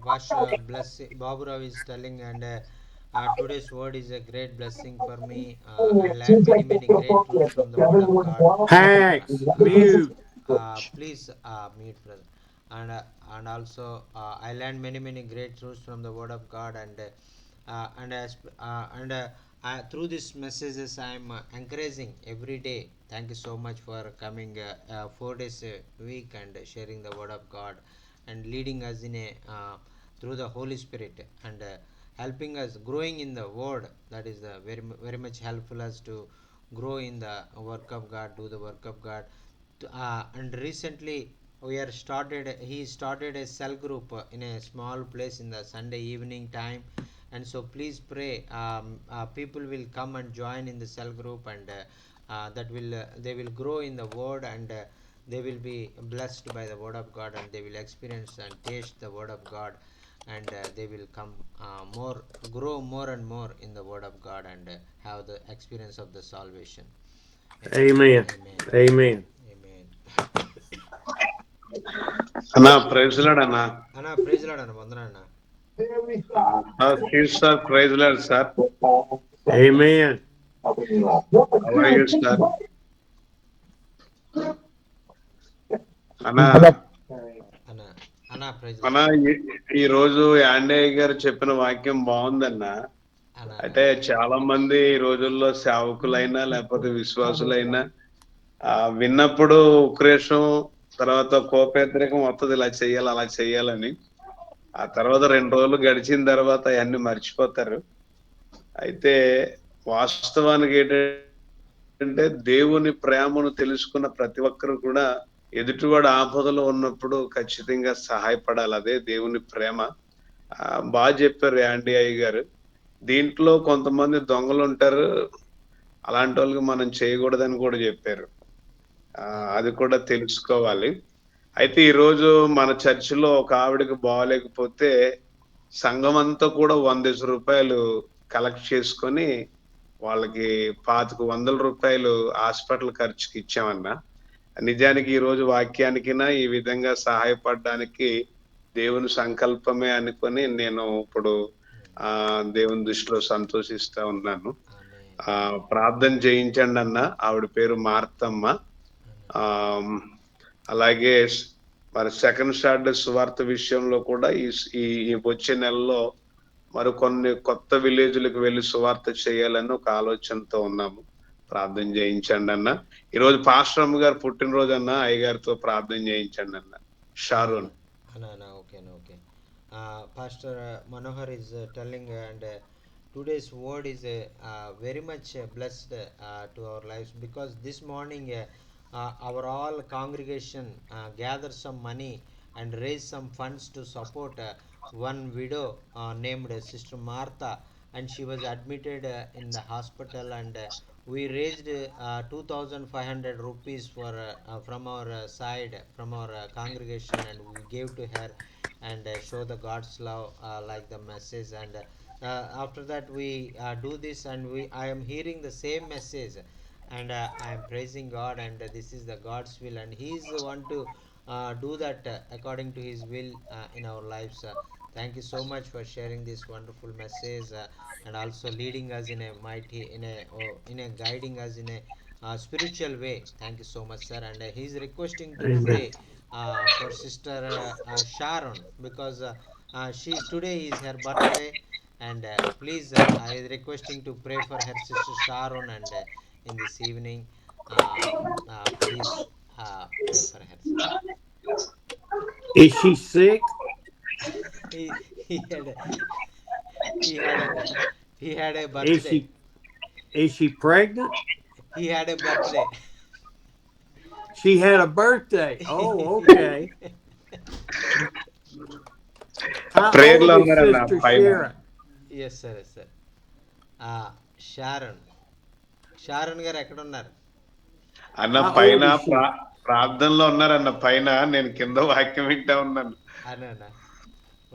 B: Pastor bless Baburao is telling, and today's word is a great blessing for me. I learned many great truths from the word of God.
J: Pax, mute.
B: Please mute, brother. And also I learned many great truths from the word of God, and through these messages I am encouraging every day. Thank you so much for coming 4 days a week and sharing the word of God and leading us in a through the Holy Spirit, and helping us growing in the word. That is very much helpful us to grow in the work of God, do the work of God. And recently he started a cell group in a small place in the Sunday evening time, and so please pray, people will come and join in the cell group, and they will grow in the word, and they will be blessed by the word of God, and they will experience and taste the word of God, and they will come grow more and more in the word of God, and have the experience of the salvation.
J: Amen. Amen.
E: అన్నా praise lord అన్నా.
B: అన్నా praise lord అన్న, వందనా అన్న.
E: Sir praise lord sir.
J: Amen.
E: How are you, sir? అన్నా
B: అన్నా praise
E: అన్నా ఈ రోజు యాండయ్య గారు చెప్పిన వాక్యం బాగుందన్నా. అంటే చాలా మంది ఈ రోజుల్లో సేవకులైనా లేకపోతే విశ్వాసులైనా విన్నప్పుడు ఉక్రేషం, తర్వాత కోపేద్రేకం వస్తుంది, ఇలా చెయ్యాలి అలా చెయ్యాలని. ఆ తర్వాత 2 రోజులు గడిచిన తర్వాత అవన్నీ మర్చిపోతారు. అయితే వాస్తవానికి ఏంటంటే దేవుని ప్రేమను తెలుసుకున్న ప్రతి ఒక్కరు కూడా ఎదుటివాడు ఆపదలో ఉన్నప్పుడు ఖచ్చితంగా సహాయపడాలి. అదే దేవుని ప్రేమ. బాగా చెప్పారు యాండీ అయ్య గారు. దీంట్లో కొంతమంది దొంగలు ఉంటారు, అలాంటి వాళ్ళకి మనం చేయకూడదని కూడా చెప్పారు. అది కూడా తెలుసుకోవాలి. అయితే ఈరోజు మన చర్చిలో ఒక ఆవిడకి బాగలేకపోతే సంఘం అంతా కూడా 100 రూపాయలు కలెక్ట్ చేసుకొని వాళ్ళకి 2500 రూపాయలు హాస్పిటల్ ఖర్చుకి ఇచ్చామన్నా. నిజానికి ఈ రోజు వాక్యానికినా ఈ విధంగా సహాయపడడానికి దేవుని సంకల్పమే అనుకొని నేను ఇప్పుడు దేవుని దృష్టిలో సంతోషిస్తా ఉన్నాను. ప్రార్థన చేయించండి అన్న. ఆవిడ పేరు మార్తమ్మ. అలాగే మరి సెకండ్ సాటర్డే సువార్త విషయంలో కూడా ఈ వచ్చే నెలలో మరి కొన్ని కొత్త విలేజ్లకు వెళ్ళి సువార్త చేయాలని ఒక ఆలోచనతో ఉన్నాము. ప్రార్థన చేయించండి అన్న. ఈరోజు పాస్టర్ అమ్మ గారు పుట్టినరోజు అన్న, అయ్యగారితో ప్రార్థన చేయించండి అన్న. Sharon.
B: Okay. Pastor Manohar is telling, and today's word is very much blessed to our lives, because this morning our all congregation gathered some money and raised some funds to support one widow named Sister Martha, and she was admitted in the hospital, and we raised 2500 rupees from our side, from our congregation, and we gave to her, and show the God's love, like the message, and after that we do this, and I am hearing the same message, and I am praising God, and this is the God's will, and He is the one to do that according to His will in our lives. Thank you so much for sharing this wonderful message and also leading us in a mighty, in a guiding us in a spiritual way. Thank you so much, sir. And he's requesting to
J: Amen.
B: pray for Sister Sharon, because she's today is her birthday, and please, I is requesting to pray for her sister Sharon, and in this evening, please pray for her, sir.
J: Is she sick?
B: He had a, he had a he had a
J: Is
B: birthday.
J: she pregnant?
B: He had a birthday.
J: She had a birthday. Oh, okay. How
E: prayer లో
J: old is
E: ఉన్నారన్న
J: Sister
E: పైన.
J: Sharon?
B: Yes, sir. Yes, sir. Sharon Sharon గారు ఎక్కడ ఉన్నారు?
E: అన్న
J: How
E: పైన
J: old is she?
E: ప్రార్థనలో ఉన్నారన్న పైన, నేను కింద వాక్యం వింటా ఉన్నాను.
B: అన్నా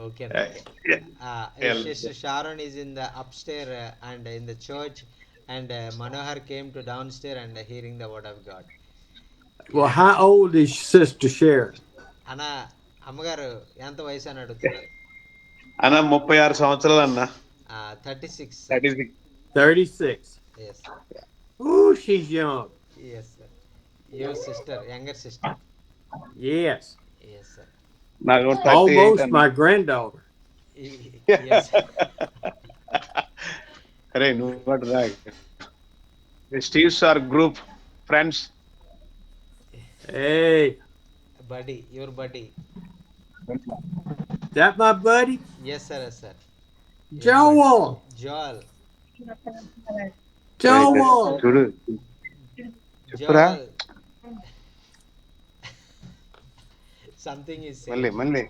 B: okay.
E: Yeah.
B: Sister Sharon is in the upstairs and in the church, and Manohar came to downstairs and hearing the word of God.
J: Well, how old is Sister Sharon?
B: అన్న అమ్మగారు ఎంత వయసు అని అడుగుతున్నారు.
E: అన్న 36 సంవత్సరాలు అన్న.
B: 36.
J: 36.
B: Yes.
J: Ooh, she's young.
B: Yes, sir. Your sister, younger sister.
J: Yes.
B: Yes, sir.
E: నాకు 38
J: Almost
E: అన్న.
J: my granddaughter.
B: Yes.
E: అరే నువ్వు రా. Steves are group friends.
J: Hey,
B: Buddy, your buddy.
J: that my buddy?
B: Yes, sir. Yes, sir. Your
J: Joel.
B: buddy. Joel.
J: Joel.
E: చూడు చెప్పురా.
B: Joel. Something is saying.
E: మళ్ళీ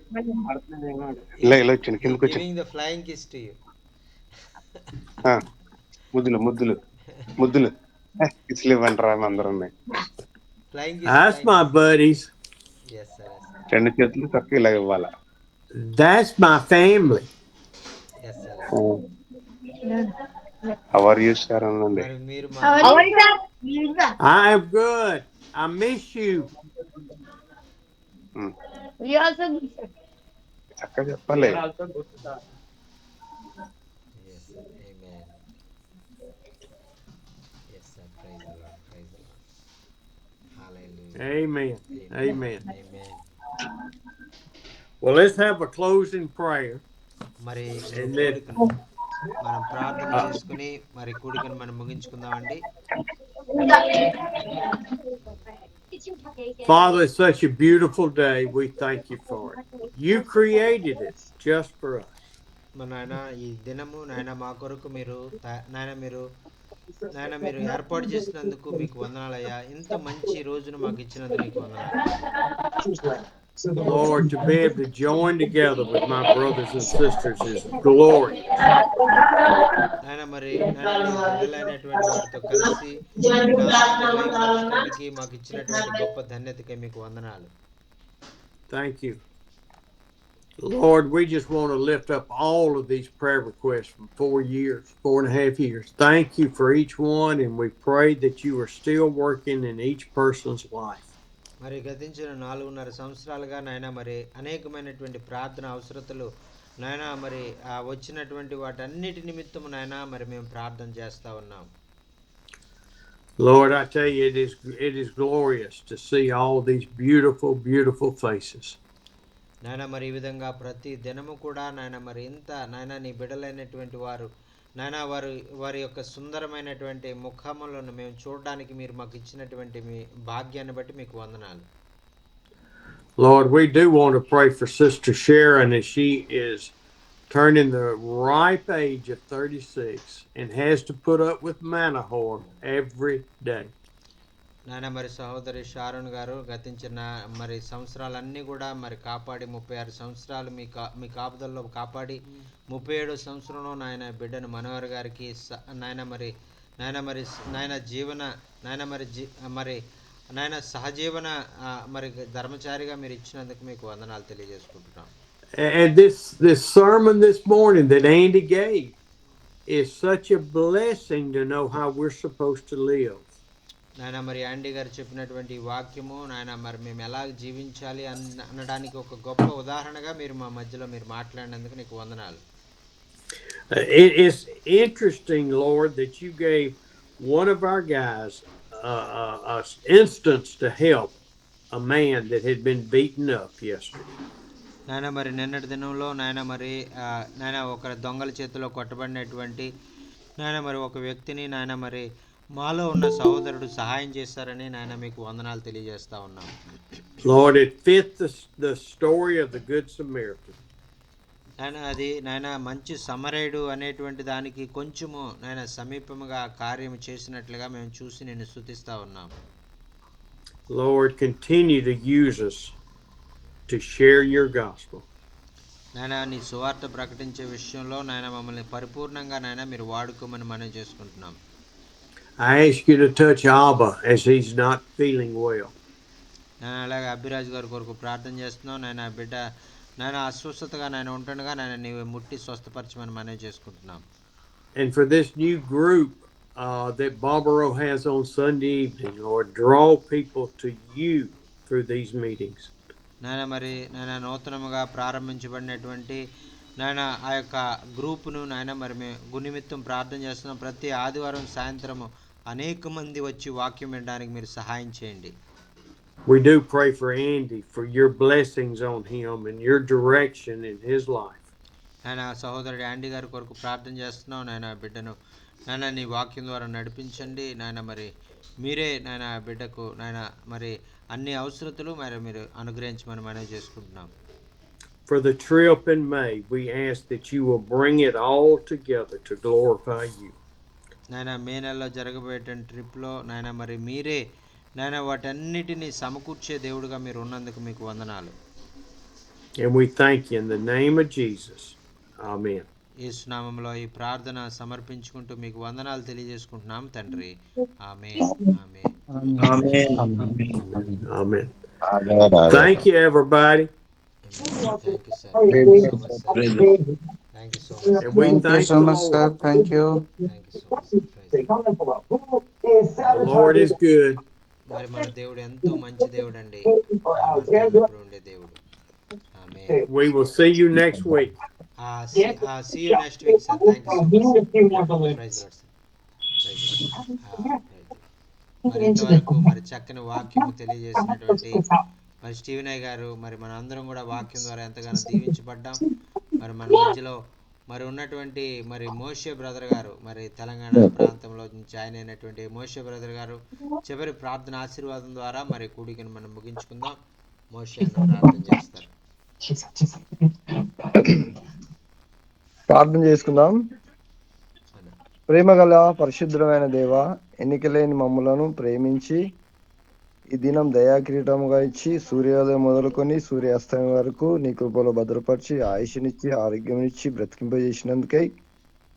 E: ఇలా ఇలా వచ్చింది కిందకి వచ్చి
B: Giving the flying kiss to you.
E: ముద్దులు కిస్లు ఇవ్వంటారా అందరూ.
B: Flying kiss.
J: That's
B: flying
J: my
B: kiss.
J: buddies.
B: Yes, sir. Yes, sir.
E: 2 చేతులు తక్కువ ఇలా ఇవ్వాలా.
J: That's my family.
B: Yes, sir. Yes, sir.
E: How are you sir అనండి.
B: మరి మీరు
J: I am good. I miss you.
E: చక్కగా చెప్పాలి.
B: Yes, sir. Amen. Yes, sir. Praise the Lord. Praise the Lord. Hallelujah.
J: Amen. Amen.
B: Amen.
J: Well, let's have a closing prayer.
B: మరి
J: And then,
B: మనం ప్రార్థన చేసుకుని మరి కూడికను మనం ముగించుకుందామండి.
J: Father, it's such a beautiful day. We thank you for it. You created it just for us.
B: మా నాయన ఈ దినము నాయన మా కొరకు మీరు నాయన మీరు ఏర్పాటు చేసినందుకు మీకు వందనాలయ్యా. ఇంత మంచి రోజును మాకు ఇచ్చినందుకు మీకు వందనాలు.
J: Lord, to be able to join together with my brothers and sisters is glory.
B: నాయన మరి నాయన నీ బిడ్డలైనటువంటి వారితో కలిసి మార్చడానికి మాకు ఇచ్చినటువంటి గొప్ప ధన్యతకై మీకు వందనాలు.
J: Thank you. Lord, we just want to lift up all of these prayer requests from 4.5 years. Thank you for each one, and we pray that you are still working in each person's life.
B: మరి గతించిన 4.5 సంవత్సరాలుగా నాయన మరి అనేకమైనటువంటి ప్రార్థన అవసరతలు నాయన మరి వచ్చినటువంటి వాటన్నిటి నిమిత్తము నాయన మరి మేము ప్రార్థన చేస్తా ఉన్నాం.
J: Lord, I tell you, it is glorious to see all these beautiful, beautiful faces.
B: నాయన మరి ఈ విధంగా ప్రతి దినము కూడా నాయన మరి ఇంత నాయన నీ బిడ్డలైనటువంటి వారు నాయన వారి యొక్క సుందరమైనటువంటి ముఖములను మేము చూడడానికి మీరు మాకు ఇచ్చినటువంటి మీ భాగ్యాన్ని బట్టి మీకు వందనాలు.
J: Lord, we do want to pray for Sister Sharon as she is turning the ripe age of 36 and has to put up with Manohar every day.
B: నాయన మరి సహోదరి షారోన్ గారు గతించిన మరి సంవత్సరాలన్నీ కూడా మరి కాపాడి 36 సంవత్సరాలు మీ కాపుదల్లో కాపాడి 37 సంవత్సరంలో నాయన బిడ్డను మనోహర్ గారికి నాయన సహజీవన మరి ధర్మచారిగా మీరు ఇచ్చినందుకు మీకు వందనాలు తెలియజేసుకుంటున్నాం.
J: And this sermon this morning that Andy gave is such a blessing to know how we're supposed to live.
B: నాయన మరి యాండీ గారు చెప్పినటువంటి ఈ వాక్యము నాయన మరి మేము ఎలా జీవించాలి అనడానికి ఒక గొప్ప ఉదాహరణగా మీరు మా మధ్యలో మీరు మాట్లాడినందుకు నీకు వందనాలు.
J: It is interesting, Lord, that you gave one of our guys an instance to help a man that had been beaten up yesterday.
B: నాయన మరి నిన్నటి దినంలో నాయన మరి నాయన ఒక దొంగల చేతిలో కొట్టబడినటువంటి నాయన మరి ఒక వ్యక్తిని నాయన మరి మాలో ఉన్న సహోదరుడు సహాయం చేస్తారని నాయన మీకు వందనాలు తెలియజేస్తా ఉన్నాం.
J: Lord, it fit the story of the Good Samaritan.
B: నాయన అది నాయన మంచి సమరయుడు అనేటువంటి దానికి కొంచెము నాయన సమీపముగా కార్యం చేసినట్లుగా మేము చూసి నిన్ను స్తుతిస్తా ఉన్నాం.
J: Lord, continue to use us to share your gospel.
B: నాయన నీ సువార్త ప్రకటించే విషయంలో నాయన మమ్మల్ని పరిపూర్ణంగా నాయన మీరు వాడుకోమని మనం చేసుకుంటున్నాం.
J: I ask you to touch Abba as he's not feeling well.
B: నేను అలాగే అభిరాజ్ గారి కొరకు ప్రార్థన చేస్తున్నాం. నాయన బిడ్డ నాయన అస్వస్థతగా నాయన ఉంటుండగా నాయన నీవు ముట్టి స్వస్థపరచమని మనం చేసుకుంటున్నాం.
J: And for this new group that Barbaro has on Sunday evening, Lord, draw people to you through these meetings.
B: నాయన మరి నాయన నూతనముగా ప్రారంభించబడినటువంటి నాయన ఆ యొక్క గ్రూపును నాయన మరి మేము నిమిత్తం ప్రార్థన చేస్తున్నాం. ప్రతి ఆదివారం సాయంత్రము అనేక మంది వచ్చి వాక్యం వినడానికి మీరు సహాయం చేయండి.
J: We do pray for Andy, for your blessings on him and your direction in his life.
B: నాయన సహోదరుడు యాండీ గారి కొరకు ప్రార్థన చేస్తున్నాం. నాయన బిడ్డను నాయన నీ వాక్యం ద్వారా నడిపించండి. నాయన మరి మీరే నాయన బిడ్డకు నాయన మరి అన్ని అవసరతలు మరి మీరు అనుగ్రహించమని మనం చేసుకుంటున్నాం.
J: For the trip in May, we ask that you will bring it all together to glorify you.
B: నాయన మే నెలలో జరగబోయేటువంటి ట్రిప్లో నాయన మరి మీరే నాయన వాటన్నిటినీ సమకూర్చే దేవుడుగా మీరు ఉన్నందుకు మీకు వందనాలు.
J: And we thank you in the name of Jesus. Amen.
B: యేసు నామములో ఈ ప్రార్థన సమర్పించుకుంటూ మీకు వందనాలు తెలియజేసుకుంటున్నాం తండ్రి. ఆమేన్. ఆమేన్.
J: Amen. Thank you, everybody.
B: Thank you, sir. Thank you so much, sir. Thank you so much.
J: And we thank the Lord.
C: Thank you.
B: Thank you so much.
J: The Lord is good.
B: మరి మన దేవుడు ఎంతో మంచి దేవుడు అండి. ఎల్లప్పుడూ ఉండే దేవుడు. ఆమేన్.
J: We will see you next week.
B: See you next week, sir. Thank you so much. Praise God, sir. Praise God. మరి ఇంతవరకు మరి చక్కని వాక్యము తెలియజేసినటువంటి మరి స్టీవెన్ అయ్య గారు మరి మన అందరం కూడా వాక్యం ద్వారా ఎంతగానో దీవించబడ్డాం. మరి మన మధ్యలో మరి ఉన్నటువంటి మరి మోషే బ్రదర్ గారు మరి తెలంగాణ ప్రాంతంలో నుంచి ఆయన అయినటువంటి మోషే బ్రదర్ గారు చివరి ప్రార్థన ఆశీర్వాదం ద్వారా మరి కూడికను మనం ముగించుకుందాం. మోషే అన్న ప్రార్థన చేస్తారు.
G: ప్రార్థన చేసుకుందాం. ప్రేమగల పరిశుద్ధమైన దేవ, ఎన్నికలేని మమ్ములను ప్రేమించి ఈ దినం దయాకిరీటముగా ఇచ్చి సూర్యోదయం మొదలుకొని సూర్యాస్తమయం వరకు నీ కృపలో భద్రపరిచి ఆయుష్నిచ్చి ఆరోగ్యమిచ్చి బ్రతికింపజేసినందుకై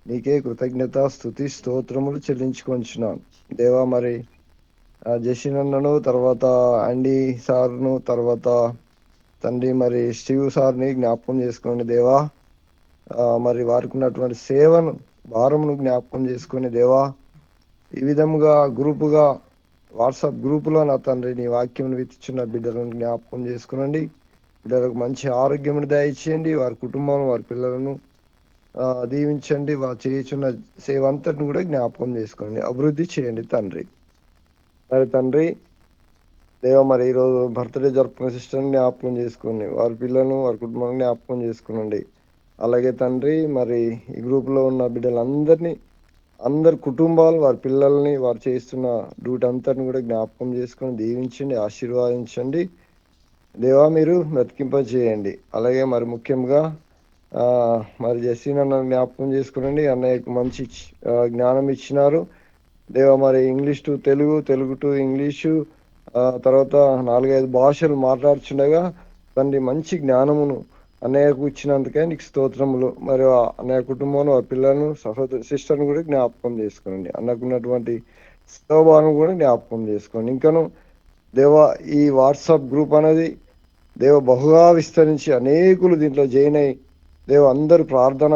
G: నీకే కృతజ్ఞత స్తుతి స్తోత్రములు చెల్లించుకొంచున్నాను దేవా. మరి జషినన్నను, తర్వాత అండీ సార్ను, తర్వాత తండ్రి మరి స్టీవ్ సార్ని జ్ఞాపకం చేసుకోండి దేవా. మరి వారికి ఉన్నటువంటి సేవను భారమును జ్ఞాపకం చేసుకుని దేవా, ఈ విధముగా గ్రూపుగా వాట్సాప్ గ్రూపులో నా తండ్రి నీ వాక్యం విత్తుచున్న బిడ్డలను జ్ఞాపకం చేసుకునండి. బిడ్డలకు మంచి ఆరోగ్యం దయచేయండి. వారి కుటుంబం వారి పిల్లలను దీవించండి. వారు చేయుచున్న సేవ అంతటిని కూడా జ్ఞాపకం చేసుకోండి, అభివృద్ధి చేయండి తండ్రి. మరి తండ్రి దేవ, మరి ఈరోజు బర్త్డే జరుపుకునే సిస్టర్ని జ్ఞాపకం చేసుకోండి. వారి పిల్లలను వారి కుటుంబాన్ని జ్ఞాపకం చేసుకునండి. అలాగే తండ్రి మరి ఈ గ్రూప్లో ఉన్న బిడ్డలందరినీ, అందరి కుటుంబాలు వారి పిల్లల్ని వారు చేస్తున్న డ్యూటీ అంతటిని కూడా జ్ఞాపకం చేసుకొని దీవించండి, ఆశీర్వాదించండి దేవా. మీరు బ్రతికింపజేయండి. అలాగే మరి ముఖ్యంగా మరి జసీన్ అన్న జ్ఞాపకం చేసుకునండి. అన్నయ్యకు మంచి జ్ఞానం ఇచ్చినారు దేవా. మరి English to Telugu, Telugu to English, తర్వాత 4-5 భాషలు మాట్లాడుచుండగా తండ్రి మంచి జ్ఞానమును అన్నయ్యకు ఇచ్చినందుకే నీకు స్తోత్రములు. మరి అన్నయ్య కుటుంబంలో ఆ పిల్లలను, సహోదరు సిస్టర్ను కూడా జ్ఞాపకం చేసుకోండి. అన్నకున్నటువంటి సేవభావం కూడా జ్ఞాపకం చేసుకోండి. ఇంకను దేవ, ఈ వాట్సాప్ గ్రూప్ అనేది దేవ బహుగా విస్తరించి అనేకులు దీంట్లో జాయిన్ అయ్యి దేవ అందరూ ప్రార్థన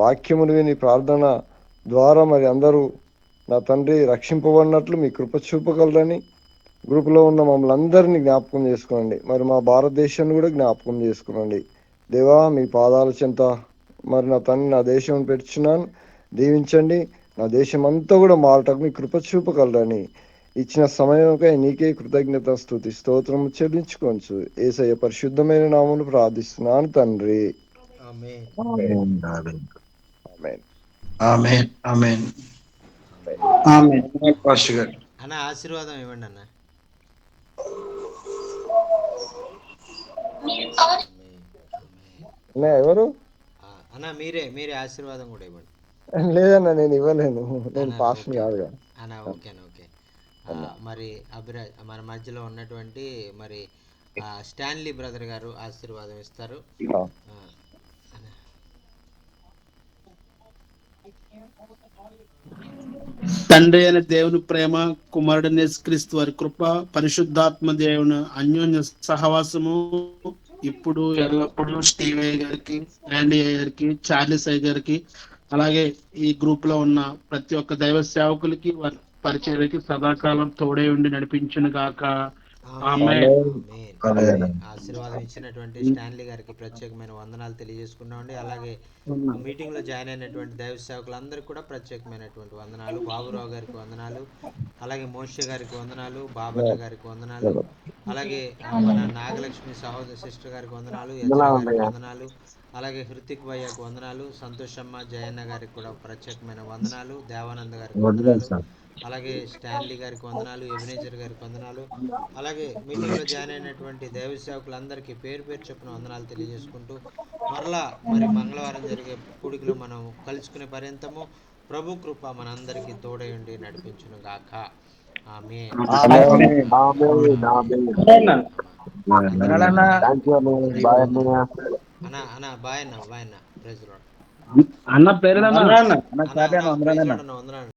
G: వాక్యములు విని ప్రార్థన ద్వారా మరి అందరూ నా తండ్రి రక్షింపబడినట్లు మీ కృప చూపగలరని గ్రూపులో ఉన్న మమ్మల్ని అందరినీ జ్ఞాపకం చేసుకోండి. మరి మా భారతదేశాన్ని కూడా జ్ఞాపకం చేసుకోండి. దేవా, మీ పాదాల చెంత మరి నా తండ్రి నా దేశం పెట్టుచున్నాను, దీవించండి. నా దేశం అంతా కూడా మారటకు మీ కృప చూపగలరని ఇచ్చిన సమయంకై నీకే కృతజ్ఞత స్తుతి స్తోత్రం చెల్లించుకోవచ్చు. యేసయ్య పరిశుద్ధమైన నామమును ప్రార్థిస్తున్నాను తండ్రి.
B: ఆమేన్.
G: ఆమేన్.
K: ఆమేన్. ఆమేన్. ఆమేన్. పాస్టర్ గారు
B: అన్న ఆశీర్వాదం ఇవ్వండి అన్న.
G: అన్నా ఎవరు?
B: అన్న మీరే ఆశీర్వాదం కూడా ఇవ్వండి.
G: లేదన్నా, నేను ఇవ్వలేను, నేను
B: అన్న
G: పాస్టర్
B: ఓకే
G: కాదుగా.
B: అన్న, ఓకే. మరి అభిరాజ్ మన మధ్యలో ఉన్నటువంటి మరి స్టాన్లీ బ్రదర్ గారు ఆశీర్వాదం ఇస్తారు.
L: తండ్రి అయిన దేవుని ప్రేమ, కుమారుడైన యేసుక్రీస్తు వారి కృప, పరిశుద్ధాత్మ దేవుని అన్యోన్య సహవాసము ఇప్పుడు ఎల్లప్పుడూ స్టీవ్ అయ్య గారికి, యాండీ అయ్య గారికి, చార్లీస్ అయ్య గారికి, అలాగే ఈ గ్రూప్ లో ఉన్న ప్రతి ఒక్క దైవ సేవకులకి, వారి పరిచర్యకి సదాకాలం తోడే ఉండి నడిపించును గాక.
B: ఆశీర్వాదం ఇచ్చినటువంటి స్టాన్లీ గారికి ప్రత్యేకమైన వందనాలు తెలియజేసుకున్నామండి. అలాగే మీటింగ్ లో జాయిన్ అయినటువంటి దైవ సేవకులందరికీ కూడా ప్రత్యేకమైనటువంటి వందనాలు. బాబురావు గారికి వందనాలు, అలాగే మోషే గారికి వందనాలు, బాబన్న గారికి వందనాలు, అలాగే మన నాగలక్ష్మి సహోదరి సిస్టర్ గారికి వందనాలు, యజ్రా గారికి వందనాలు, అలాగే హృతిక్ భయ్యకు వందనాలు, సంతోషమ్మ జయన్న గారికి కూడా ప్రత్యేకమైన వందనాలు, దేవానంద గారికి వందనాలు, అలాగే స్టాన్లీ గారికి వందనాలు, ఎబినేజర్ గారికి వందనాలు, అలాగే మీటింగ్లో జాయిన్ అయినటువంటి దైవ సేవకులందరికీ పేరు చొప్పున వందనాలు తెలియజేసుకుంటూ మరలా మరి మంగళవారం జరిగే కూడికలో మనం కలుసుకునే పర్యంతము ప్రభు కృప మనందరికీ తోడై ఉండి నడిపించును గాక. ఆమేన్. అన్న బాయ్ అన్న. ప్రైజ్ లార్డ్
L: అన్న పేరు
B: వందనాలు.